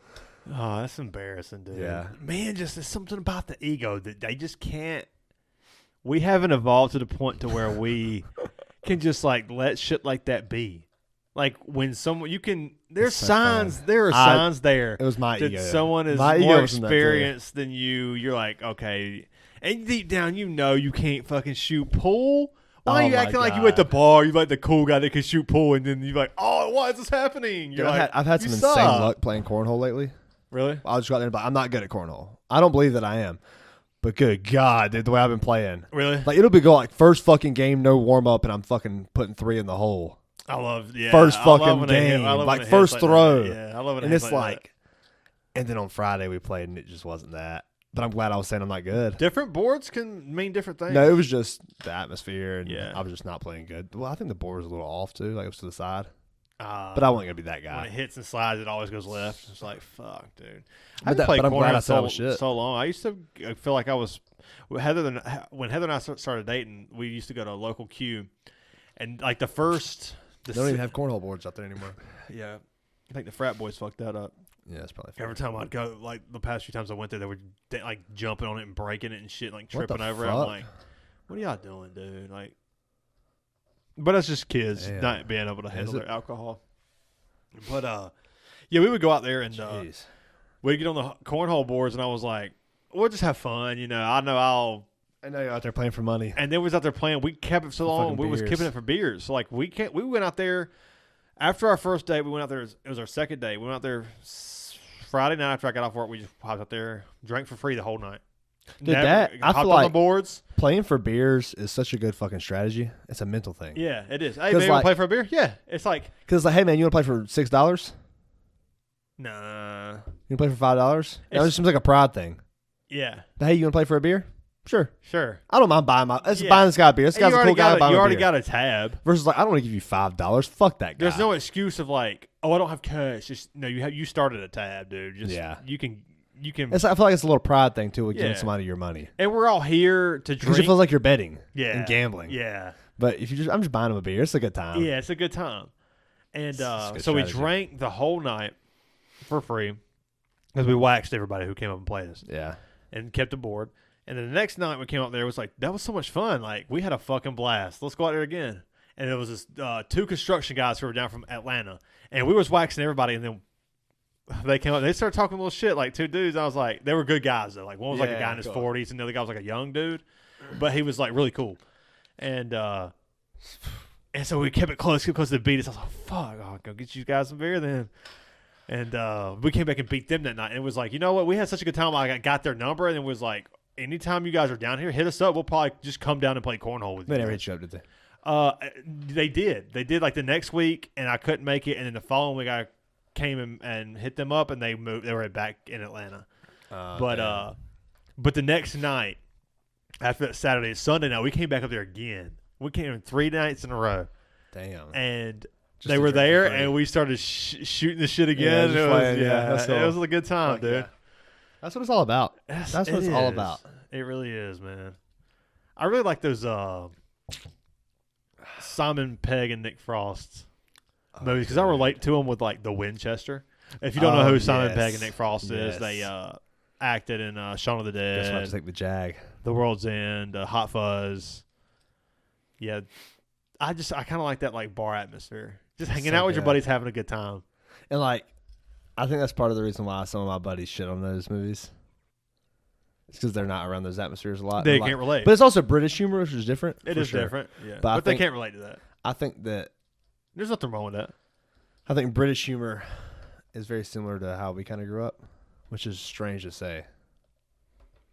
Oh, that's embarrassing, dude. Yeah. Man, just there's something about the ego that they just can't. We haven't evolved to the point to where we can just like let shit like that be. Like when someone you can, there's signs. There are signs there. It was my that ego. someone is more experienced than you. You're like, okay, and deep down, you can't fucking shoot pool. Why are you acting like you at the bar? You like the cool guy that can shoot pool, and then you're like, oh, why is this happening? You're Dude, like, I've had some insane luck playing cornhole lately. Really? I'll just go out there and be like, I'm not good at cornhole. I don't believe that I am. But good God, dude, the way I've been playing. Really? Like, it'll be like first fucking game, no warm up, and I'm fucking putting 3 in the hole. I love, first fucking game, like first throw. Yeah, I love it. And it's like, and then on Friday we played, and it just wasn't that. But I'm glad I was saying I'm not good. Different boards can mean different things. No, it was just the atmosphere, and yeah. I was just not playing good. Well, I think the board was a little off, too. Like, it was to the side. But I wasn't going to be that guy. When it hits and slides, it always goes left. It's like, fuck, dude. I haven't played cornhole so long. I used to feel like I was when Heather and I started dating, we used to go to a local queue, and like they don't even have cornhole boards out there anymore. Yeah, I think the frat boys fucked that up. Yeah, it's probably every time I'd go, like the past few times I went there, they were like jumping on it and breaking it and shit, like tripping over it. I'm like, what are y'all doing, dude? Like, but that's just kids not being able to handle their alcohol. But yeah, we would go out there and we'd get on the cornhole boards, and I was like, we'll just have fun, I know you're out there playing for money. And then we was out there playing. We kept it so long. We was keeping it for beers. So like we went out there after our first day. We went out there. It was our second day. We went out there Friday night after I got off work. We just popped out there, drank for free the whole night. Dude, I feel like on the boards. Playing for beers is such a good fucking strategy. It's a mental thing. Yeah, it is. Hey, man, you want to play for a beer? Yeah, it's like because hey man, you want to play for $6? Nah. You want to play for $5? That just seems like a pride thing. Yeah. But hey, you want to play for a beer? Sure. I don't mind buying buying this guy a beer. This guy's a cool guy. You already got a tab. Versus like, I don't want to give you $5. Fuck that guy. There's no excuse of like, oh, I don't have cash. Just no, you started a tab, dude. Just you can. I feel like it's a little pride thing too with giving somebody your money. And we're all here to drink. Because it feels like you're betting. And gambling. Yeah. But if I'm just buying them a beer. It's a good time. Yeah, it's a good time. And so we drank the whole night for free because we waxed everybody who came up and played us. Yeah. And kept the board. And then the next night we came up there, it was like, that was so much fun. Like, we had a fucking blast. Let's go out there again. And it was this 2 construction guys who were down from Atlanta. And we was waxing everybody, and then they came up. They started talking a little shit, like 2 dudes. I was like, they were good guys, though. Like, one was like a guy in his 40s, and the other guy was like a young dude. But he was, like, really cool. And so we kept it close to the beat us. I was like, fuck, I'll go get you guys some beer then. And we came back and beat them that night. And it was like, you know what? We had such a good time. I got their number, and it was like, anytime you guys are down here, hit us up. We'll probably just come down and play cornhole with you. They never hit you up, did they? They did. They did like the next week, and I couldn't make it. And then the following week, I came and hit them up, and they moved. They were back in Atlanta. But the next night, after that Saturday and Sunday night, we came back up there again. We came in 3 nights in a row. Damn. And They were there, and we started shooting the shit again. It was a good time, dude. Yeah. That's what it's all about. That's what it's all about. It really is, man. I really like those Simon Pegg and Nick Frost movies because I relate to them with like the Winchester. If you don't know who Simon Pegg and Nick Frost is, they acted in Shaun of the Dead. Guess what? I just think the Jag, The World's End, Hot Fuzz. Yeah, I kind of like that like bar atmosphere, just hanging out with your buddies, having a good time. And like, I think that's part of the reason why some of my buddies shit on those movies. It's because they're not around those atmospheres a lot. They can't relate. But it's also British humor, which is different. It is different, yeah. But they can't relate to that. I think that there's nothing wrong with that. I think British humor is very similar to how we kind of grew up, which is strange to say.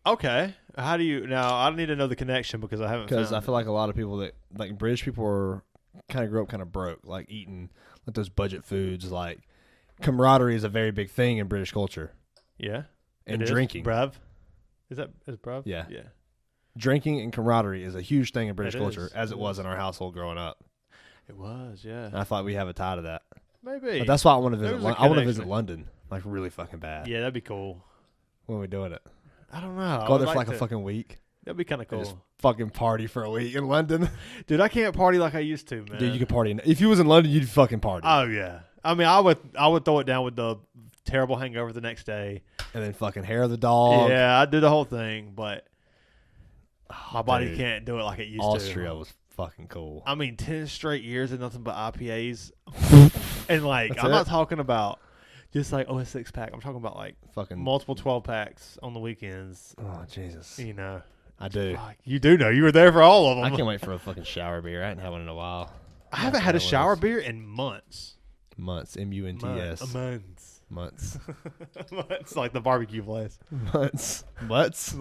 Okay. How do you... Now, I need to know the connection because I haven't Because I feel like a lot of people that... Like, British people kind of grew up kind of broke. Like, eating like those budget foods. Like, camaraderie is a very big thing in British culture. Yeah. And drinking. Bruv? Is Bruv? Yeah. Yeah. Drinking and camaraderie is a huge thing in British culture, as it was in our household growing up. It was, yeah. And I thought we have a tie to that. Maybe. But that's why I want to visit. I want to visit London, like really fucking bad. Yeah, that'd be cool. When are we doing it? I don't know. Go there for like a fucking week. That'd be kind of cool. Just fucking party for a week in London. Dude, I can't party like I used to, man. Dude, you could party. If you was in London, you'd fucking party. Oh yeah. I mean, I would throw it down with the terrible hangover the next day, and then fucking hair of the dog. Yeah, I'd do the whole thing, but my body can't do it like it used to. Austria was fucking cool. I mean, 10 straight years of nothing but IPAs, and like I'm not talking about just like a 6-pack. I'm talking about like fucking multiple 12-packs on the weekends. Oh Jesus! You know, I do. You do know. You were there for all of them. I can't wait for a fucking shower beer. I haven't had one in a while. I haven't had a shower beer in months. Months. M-U-N-T-S. Months. Months. Months, like the barbecue place. Months. Mutts.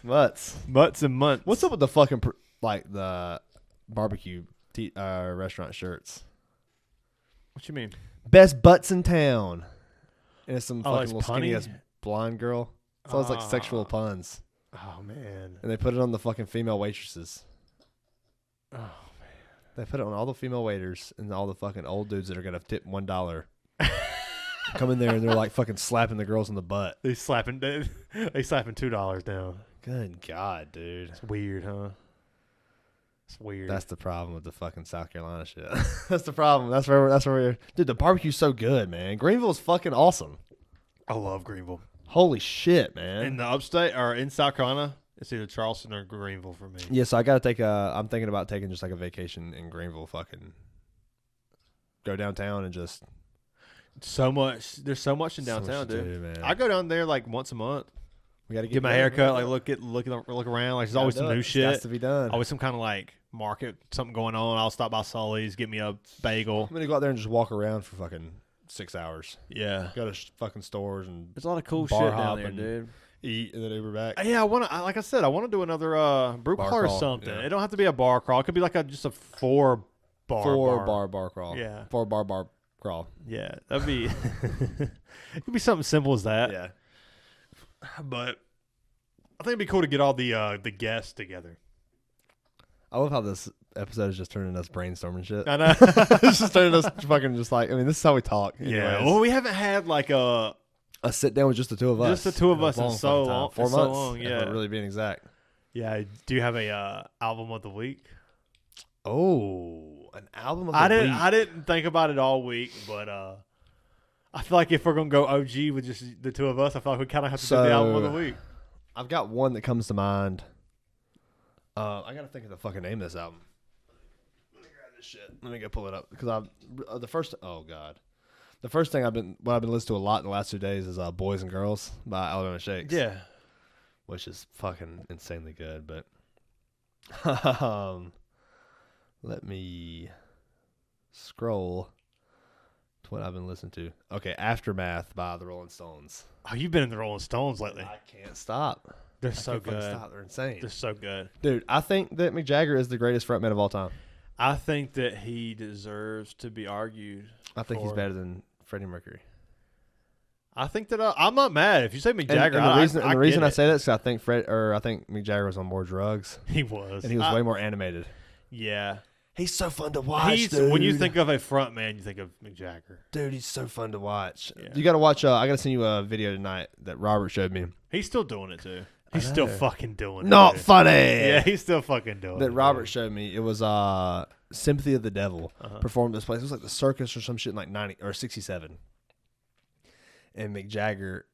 Mutts and months. What's up with the fucking like the barbecue restaurant shirts? What you mean? Best butts in town. And it's some fucking like little skinny ass blonde girl. It's always like sexual puns. Oh man. And they put it on the fucking female waitresses. Oh man. They put it on all the female waiters and all the fucking old dudes that are gonna tip $1. Come in there and they're like fucking slapping the girls in the butt. They slapping $2 down. Good God, dude. It's weird, huh? It's weird. That's the problem with the fucking South Carolina shit. That's the problem. That's where we're. Dude, the barbecue's so good, man. Greenville's fucking awesome. I love Greenville. Holy shit, man. In the upstate or in South Carolina, it's either Charleston or Greenville for me. Yeah, so I gotta take I'm thinking about taking just like a vacation in Greenville. Fucking go downtown and just. So much. There's so much in downtown, dude. Man. I go down there like once a month. We gotta get my hair cut. Like look around. Like there's always some new shit. Has to be done. Always some kind of like market, something going on. I'll stop by Sully's, get me a bagel. I'm gonna go out there and just walk around for fucking 6 hours. Yeah. Go to fucking stores and there's a lot of cool shit down there, dude. Eat and then Uber back. Yeah, like I said, I want to do another brew crawl or something. Yeah. It don't have to be a bar crawl. It could be like just a 4 bar crawl. Yeah. 4 bar crawl. Yeah, that'd be. It could be something simple as that. Yeah. But I think it'd be cool to get all the guests together. I love how this episode is just turning us brainstorming shit. I know. It's just turning us fucking just like, I mean, this is how we talk. Anyways. Yeah. Well, we haven't had like a sit down with just the two of us. Just the two of us in so long. 4 months. So long, yeah. If we're really being exact. Yeah. Do you have a album of the week? Oh, an album of the week. I didn't think about it all week, but I feel like if we're gonna go OG with just the two of us, I feel like we kind of have to do the album of the week. I've got one that comes to mind. I gotta think of the fucking name of this album. Let me grab this shit. Let me go pull it up because the first thing I've been listening to a lot in the last 2 days is "Boys and Girls" by Alabama Shakes. Yeah, which is fucking insanely good. But let me scroll to what I've been listening to. Okay, "Aftermath" by the Rolling Stones. Oh, you've been in the Rolling Stones lately. I can't stop. They're so good. They're insane. They're so good. Dude, I think that Mick Jagger is the greatest frontman of all time. I think that he deserves to be argued. I think he's better than Freddie Mercury. I think that I'm not mad if you say Mick Jagger. And the reason I say that is because I think Mick Jagger was on more drugs. He was, and he was way more animated. Yeah, He's so fun to watch, dude. When you think of a front man, you think of Mick Jagger. Dude, he's so fun to watch. Yeah. You got to watch. I got to send you a video tonight that Robert showed me. He's still doing it too. He's still fucking doing it. Not dude. funny. Yeah, he's still fucking doing it. That Robert showed me. It was Sympathy of the Devil performed at this place. It was like the circus or some shit in like 90 or 67. And Mick Jagger,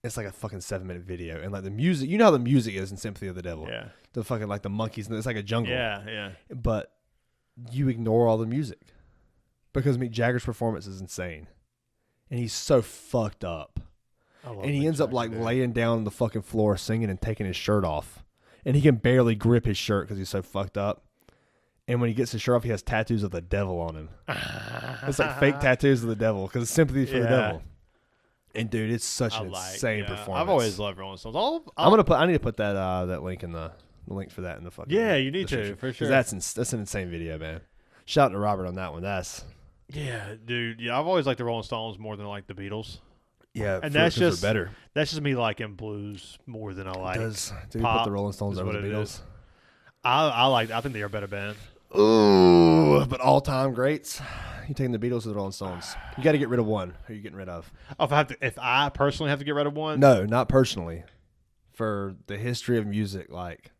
it's like a fucking 7-minute video. And like the music, you know how the music is in Sympathy of the Devil. Yeah. The fucking like the monkeys, and it's like a jungle. Yeah. But you ignore all the music because Mick Jagger's performance is insane. And he's so fucked up. And he ends up like laying down on the fucking floor singing and taking his shirt off. And he can barely grip his shirt because he's so fucked up. And when he gets his shirt off, he has tattoos of the devil on him. It's like fake tattoos of the devil because it's sympathy for the devil. And dude, it's such an insane performance. I've always loved Rolling Stones. I need to put that link in the link for that in the fucking. Yeah, you need to for sure. That's an insane video, man. Shout out to Robert on that one. Yeah, dude. Yeah, I've always liked the Rolling Stones more than I like the Beatles. Yeah, and that's just better. That's just me liking blues more than I like. Do you put the Rolling Stones over the Beatles? I think they are a better band. Ooh, but all-time greats. You taking the Beatles or the Rolling Stones? You got to get rid of one. Who are you getting rid of? Oh, if I personally have to get rid of one? No, not personally. For the history of music, like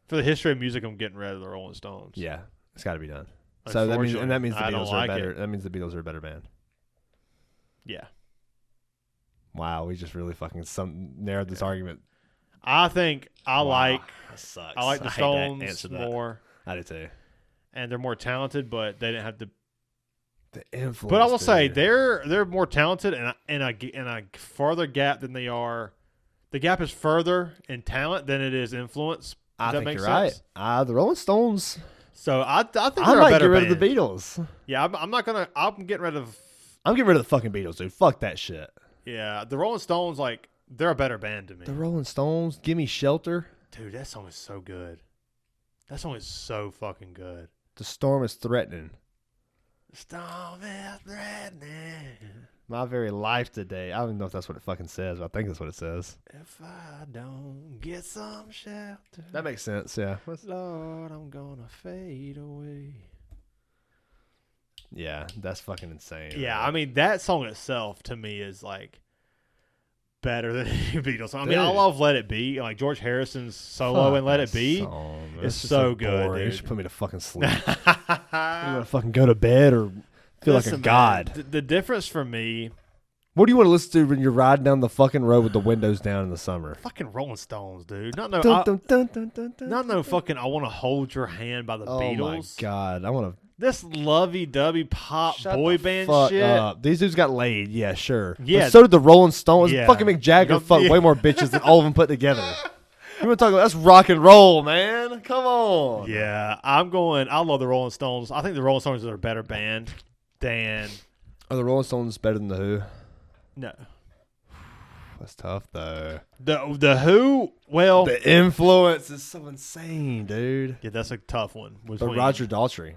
for the history of music, I'm getting rid of the Rolling Stones. Yeah, it's got to be done. So that means the Beatles are better. That means the Beatles are a better band. Yeah. Wow, we just really fucking narrowed this argument. I think I like the Stones more. I do too. And they're more talented, but they didn't have the influence. But I will say they're more talented in a farther gap than they are. The gap is further in talent than it is influence. I think you're right. The Rolling Stones. So I think I they're might a better get rid band. of the Beatles. Yeah, I'm getting rid of. I'm getting rid of the fucking Beatles, dude. Fuck that shit. Yeah, the Rolling Stones, like, they're a better band to me. The Rolling Stones, Gimme Shelter. Dude, that song is so good. That song is so fucking good. The storm is threatening. The storm is threatening. My very life today. I don't even know if that's what it fucking says, but I think that's what it says. If I don't get some shelter. That makes sense, yeah. Lord, I'm gonna fade away. Yeah, that's fucking insane. Yeah, right? I mean, that song itself, to me, is, like, better than any Beatles song. I mean, I love Let It Be. Like, George Harrison's solo in Let It Be is so good, dude. You should put me to fucking sleep. You want to fucking go to bed or feel like a god? Man, the difference for me... What do you want to listen to when you're riding down the fucking road with the windows down in the summer? Fucking Rolling Stones, dude. Not no fucking I Want to Hold Your Hand by the Beatles. Oh, my God. I want to... This lovey-dovey pop boy band shit. Up. These dudes got laid. Yeah, sure. Yeah. But so did the Rolling Stones. Yeah. Fucking Mick Jagger fucked way more bitches than all of them put together. You want to talk about that's rock and roll, man? Come on. Yeah, I love the Rolling Stones. I think the Rolling Stones are a better band than... Are the Rolling Stones better than the Who? No. That's tough, though. The Who, well... The influence is so insane, dude. Yeah, that's a tough one. But Roger Daltrey.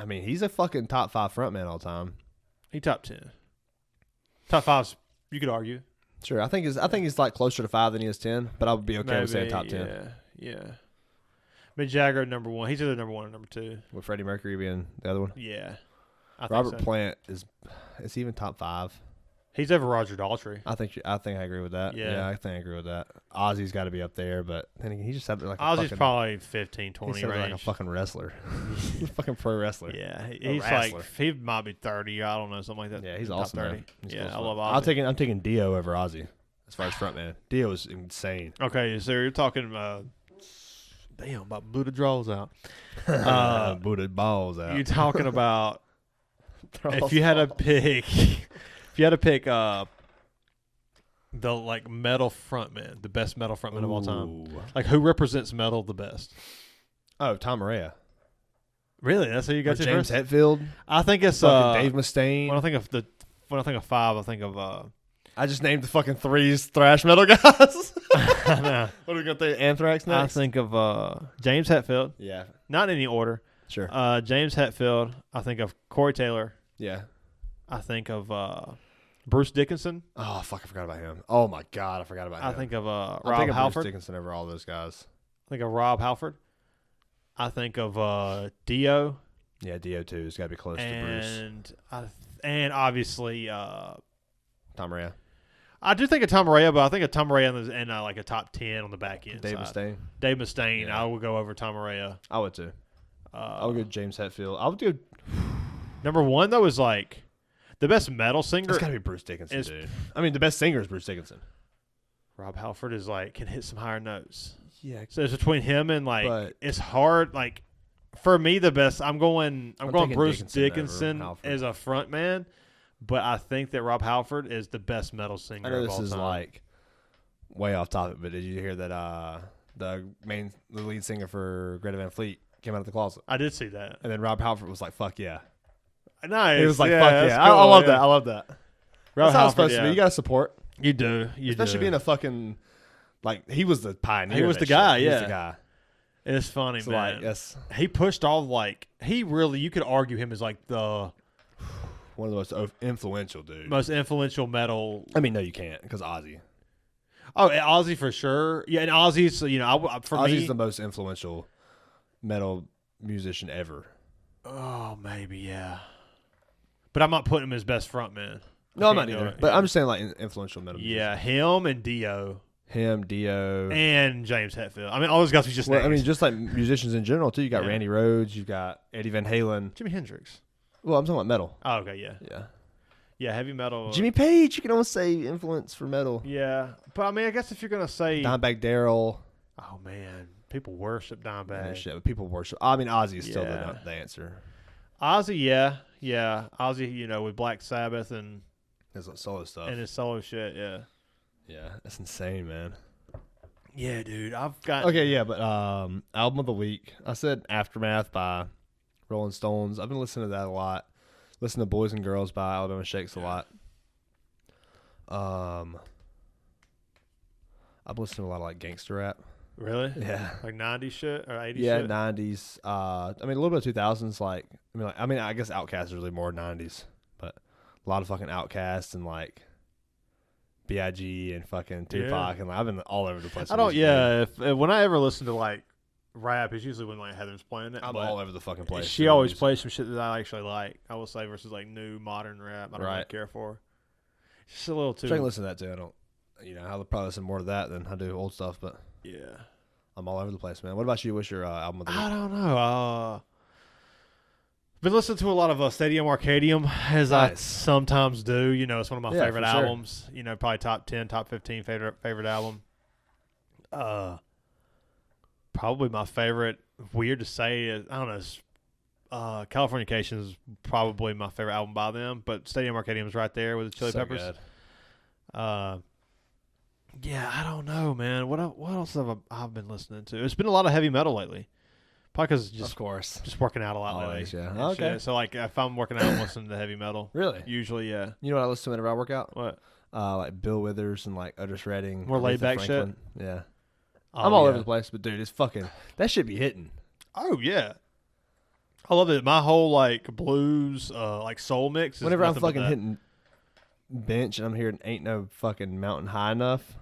I mean, he's a fucking top 5 frontman all time. He top 10. Top 5's, you could argue. Sure, I think he's like closer to 5 than he is 10, but I would be okay with saying top 10. Yeah. Mick Jagger, number 1. He's either number 1 or number 2. With Freddie Mercury being the other one? Yeah. Robert Plant is he even top 5? He's over Roger Daltrey. I think I agree with that. Yeah, I think I agree with that. Ozzy's got to be up there, but then again, he just had like Ozzy's probably 15, 20 range. Like a fucking wrestler. He's a fucking pro wrestler. Yeah, he's like he might be 30. I don't know, something like that. Yeah, he's awesome. 30. Yeah, I love Ozzy. I'm taking Dio over Ozzy as far as frontman. Dio is insane. Okay, so you're talking damn, about Buddha draws out. Buddha balls out. You're talking about if you had to pick the like metal frontman, the best metal frontman of all time. Like who represents metal the best? Oh, Tom Araya. Really? That's who you got to James first? Hetfield. I think it's Dave Mustaine. When I think of 5, I think of I just named the fucking 3 thrash metal guys. What are we gonna think? Anthrax next? I think of James Hetfield. Yeah. Not in any order. Sure. James Hetfield. I think of Corey Taylor. Yeah. I think of Bruce Dickinson. Oh fuck! I forgot about him. Oh my god, I forgot about him. I think of Rob Halford. Bruce Dickinson over all those guys. I think of Rob Halford. I think of Dio. Yeah, Dio too. It's got to be close to Bruce. And obviously Tom Araya. I do think of Tom Araya, but I think of Tom Araya in like a top 10 on the back end. Dave Mustaine. Dave Mustaine. Yeah. I would go over Tom Araya. I would too. I would go James Hetfield. I would do. Number one though is like the best metal singer. It's got to be Bruce Dickinson, dude. I mean, the best singer is Bruce Dickinson. Rob Halford is like can hit some higher notes. Yeah. So it's between him and like it's hard. Like for me, the best. I'm going Bruce Dickinson as a front man, but I think that Rob Halford is the best metal singer. I know of all this is time. like way off topic, but did you hear that the lead singer for Greta Van Fleet came out of the closet? I did see that, and then Rob Halford was like, "Fuck yeah." Nice. He was like, "Fuck yeah." Cool, I love that. I love that. Rob That's how Halford, it's supposed to be. You got to support. You do. Especially being a fucking like he was the pioneer. He was the guy. Shit. Yeah. He was the guy. It's funny, so man. Like, he pushed all like he really. You could argue him as like the one of the most influential dude. Most influential metal. I mean, no, you can't because Ozzy. Oh, Ozzy for sure. Yeah, and Ozzy's Ozzy's the most influential metal musician ever. Oh, maybe yeah. But I'm not putting him as best frontman. No, I'm not either. But I'm just saying like influential metal. Yeah, him and Dio. Dio, and James Hetfield. I mean, all those guys we just named. I mean, just like musicians in general too. You got Randy Rhoads. You got Eddie Van Halen. Jimi Hendrix. Well, I'm talking about metal. Oh, okay, yeah, heavy metal. Jimmy Page. You can almost say influence for metal. Yeah, but I mean, I guess if you're gonna say Dimebag Darrell. Oh man, people worship Dimebag. Yeah, shit, but people worship. I mean, Ozzy is still the answer. Ozzy, yeah. Ozzy, with Black Sabbath and his solo stuff and his solo shit, yeah. Yeah, that's insane, man. Yeah, dude. I've got but album of the week. I said Aftermath by Rolling Stones. I've been listening to that a lot. Listen to Boys and Girls by Alabama Shakes a lot. I've been listening to a lot of like gangster rap. Really? Yeah. Like 90s shit or 80s shit? Yeah, 90s. I mean a little bit of 2000s I guess Outkast is really more 90s, but a lot of fucking Outkast and like B.I.G. and fucking Tupac, and like, I've been all over the place. When I ever listen to like rap, it's usually when like Heather's playing it. I'm all over the fucking place. She always plays some shit that I actually like. I will say versus like new modern rap. I don't really care for. It's just a little too. I can listen to that too. I don't. I'll probably listen more to that than I do old stuff, but yeah, I'm all over the place, man. What about you? What's your album of the week? I don't know. Been listening to a lot of Stadium Arcadium, as I sometimes do. It's one of my favorite albums. Sure. Probably top 10, top 15 favorite album. Probably my favorite. Weird to say, is, I don't know. Californication is probably my favorite album by them, but Stadium Arcadium is right there with the Chili Peppers. Good. Yeah, I don't know, man. What else have I been listening to? It's been a lot of heavy metal lately. Probably because just working out a lot lately. Yeah. Okay. Shit. So like if I'm working out, I'm listening to heavy metal. Really? Usually, yeah. You know what I listen to whenever I work out? What? Like Bill Withers and like Otis Redding. More laid back shit. Yeah. I'm all over the place, but dude, it's fucking that should be hitting. Oh yeah. I love it. My whole like blues, like soul mix. Whenever I'm fucking hitting bench and I'm hearing "Ain't No Fucking Mountain High Enough."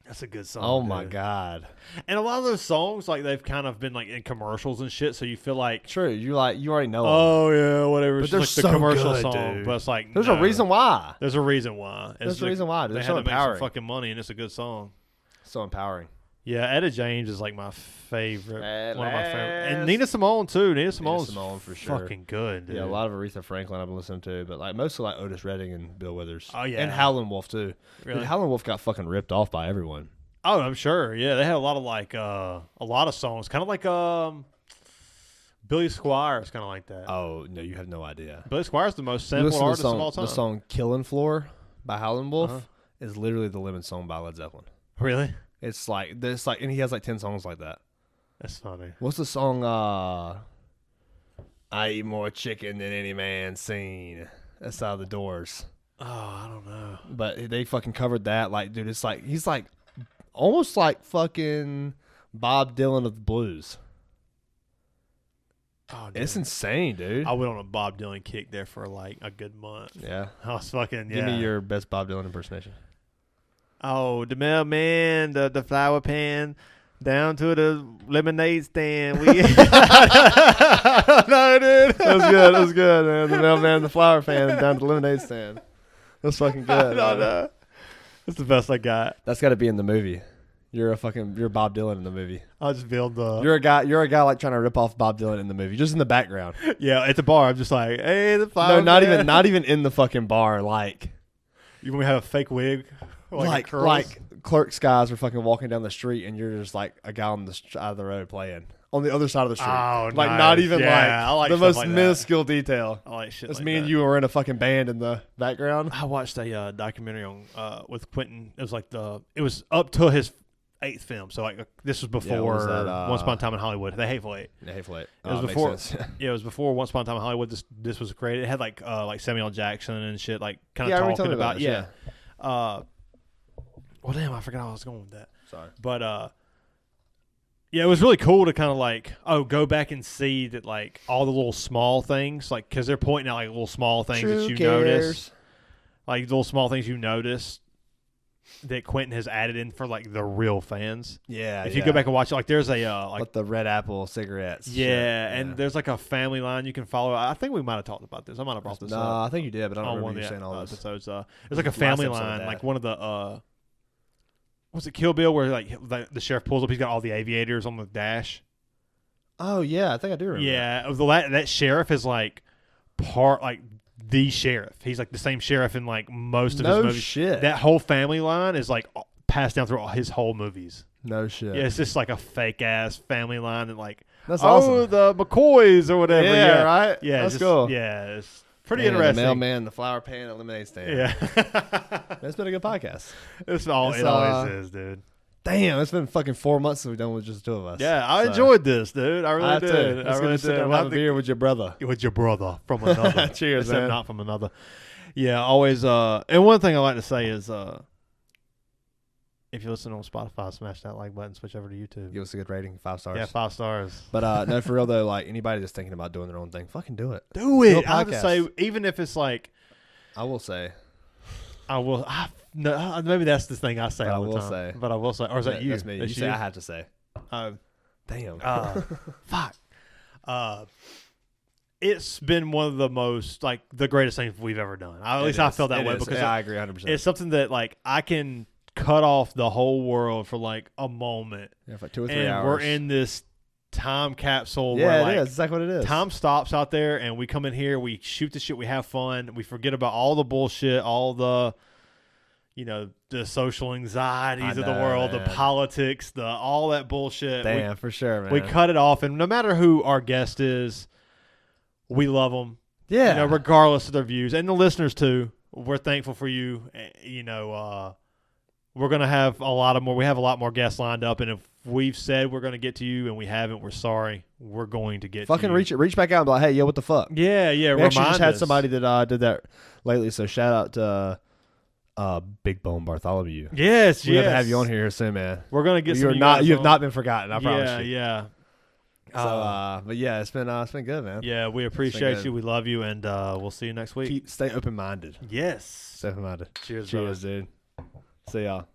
That's a good song. Oh my god! And a lot of those songs, like they've kind of been like in commercials and shit, so you feel like true. You already know. Oh yeah, whatever. But it's they're like so the commercial good, song, dude. but it's like there's a reason why. There's a reason why. There's a reason why. They had to make some fucking money, and it's a good song. So empowering. Yeah, Etta James is like my favorite. One of my favorite. And Nina Simone too. Nina Simone for sure. Fucking good, dude. Yeah, a lot of Aretha Franklin I've been listening to, but like mostly like Otis Redding and Bill Withers. Oh yeah, and Howlin' Wolf too. Really? Dude, Howlin' Wolf got fucking ripped off by everyone. Oh, I'm sure. Yeah, they had a lot of like a lot of songs, kind of like Billy Squires, kind of like that. Oh no, you have no idea. Billy Squires, the most sampled artist of all time. The song "Killin' Floor" by Howlin' Wolf is literally the Lemon song by Led Zeppelin. Really? It's like this, like, and he has like 10 songs like that. That's funny. What's the song? I eat more chicken than any man seen. That's Out of the Doors. Oh, I don't know. But they fucking covered that. Like, dude, it's like he's like almost like fucking Bob Dylan of the blues. Oh, dude. It's insane, dude. I went on a Bob Dylan kick there for like a good month. Yeah. I was fucking, Give me your best Bob Dylan impersonation. Oh, the mailman, the flower pan, Down to the lemonade stand. No, dude. That was good, man. The mailman, the flower fan, down to the lemonade stand. That's fucking good. No. That's the best I got. That's got to be in the movie. You're Bob Dylan in the movie. I'll just build the. You're a guy like trying to rip off Bob Dylan in the movie, just in the background. Yeah, at the bar, I'm just like, hey, the flower. No, not even in the fucking bar. Like, you want me to have a fake wig, like clerks guys are fucking walking down the street, and you're just like a guy on the side of the road playing on the other side of the street. Oh, like nice. not even like the most like minuscule detail. I like shit. It's like me that. and you were in a fucking band in the background. I watched a documentary on with Quentin. It was like it was up to his 8th film. So like this was before Once Upon a Time in Hollywood. The Hateful Eight. The Hateful Eight. It was before. Yeah, it was before Once Upon a Time in Hollywood. This was created. It had like Samuel L. Jackson and shit. Like kind of talking about well, damn, I forgot I was going with that. Sorry, but yeah, it was really cool to kind of like go back and see that like all the little small things, like because they're pointing out like little small things that you notice, like little small things you notice that Quentin has added in for like the real fans. Yeah, if you go back and watch it, like there's a like the Red Apple cigarettes. Yeah, and there's like a family line you can follow. I think we might have talked about this. I might have brought this up. No, I think you did, but I don't remember you saying all this. Episodes. There's like a family line, like one of the was it Kill Bill where like the sheriff pulls up, he's got all the aviators on the dash. Oh yeah, I think I do remember. Yeah, that sheriff is like the sheriff. He's like the same sheriff in like most of his movies. Shit. That whole family line is like passed down through all his whole movies. No shit. Yeah, it's just like a fake ass family line that like that's awesome. The McCoys or whatever. Yeah, right. Yeah, that's cool. Yeah, it's pretty interesting. The mailman, the flower pan, and lemonade stand. Yeah, it's been a good podcast. It always is, dude. Damn, it's been fucking 4 months since we've done with just the two of us. Yeah, I enjoyed this, dude. I really did. I really did. Have a beer with your brother. With your brother from another. Cheers, except man. not from another. Yeah, always. And one thing I like to say is, if you listen on Spotify, smash that like button, switch over to YouTube. Give us a good rating, 5 stars. Yeah, 5 stars. But no, for real though, like anybody that's thinking about doing their own thing, fucking do it. Do it. I would say, even if it's like, I will say, no, maybe that's the thing I say all the time. But I will say, or is that you? That's me. You say I have to say. Damn. Fuck. It's been one of the most, like, the greatest things we've ever done. At least I felt that way because I agree 100%. It's something that like I can cut off the whole world for like a moment. Yeah, for 2 or 3 hours. We're in this time capsule. Yeah, where, it like, is. It's like what it is. Time stops out there, and we come in here, we shoot the shit, we have fun, we forget about all the bullshit, all the, the social anxieties of the world, man. The politics, all that bullshit. Damn, for sure, man. We cut it off, and no matter who our guest is, we love them. Yeah. Regardless of their views, and the listeners too. We're thankful for you. We're gonna have a lot more. We have a lot more guests lined up, and if we've said we're gonna get to you and we haven't, we're sorry. We're going to get fucking to you. reach back out and be like, hey, yo, what the fuck? Yeah. We actually just had somebody that did that lately. So shout out to Big Bone Bartholomew. Yes, we have to have you on here soon, man. We're gonna get. You have not been forgotten. I promise you. Yeah. So, but yeah, it's been good, man. Yeah, we appreciate you. We love you, and we'll see you next week. Stay open minded. Yes. Stay open minded. Cheers, dude. See y'all.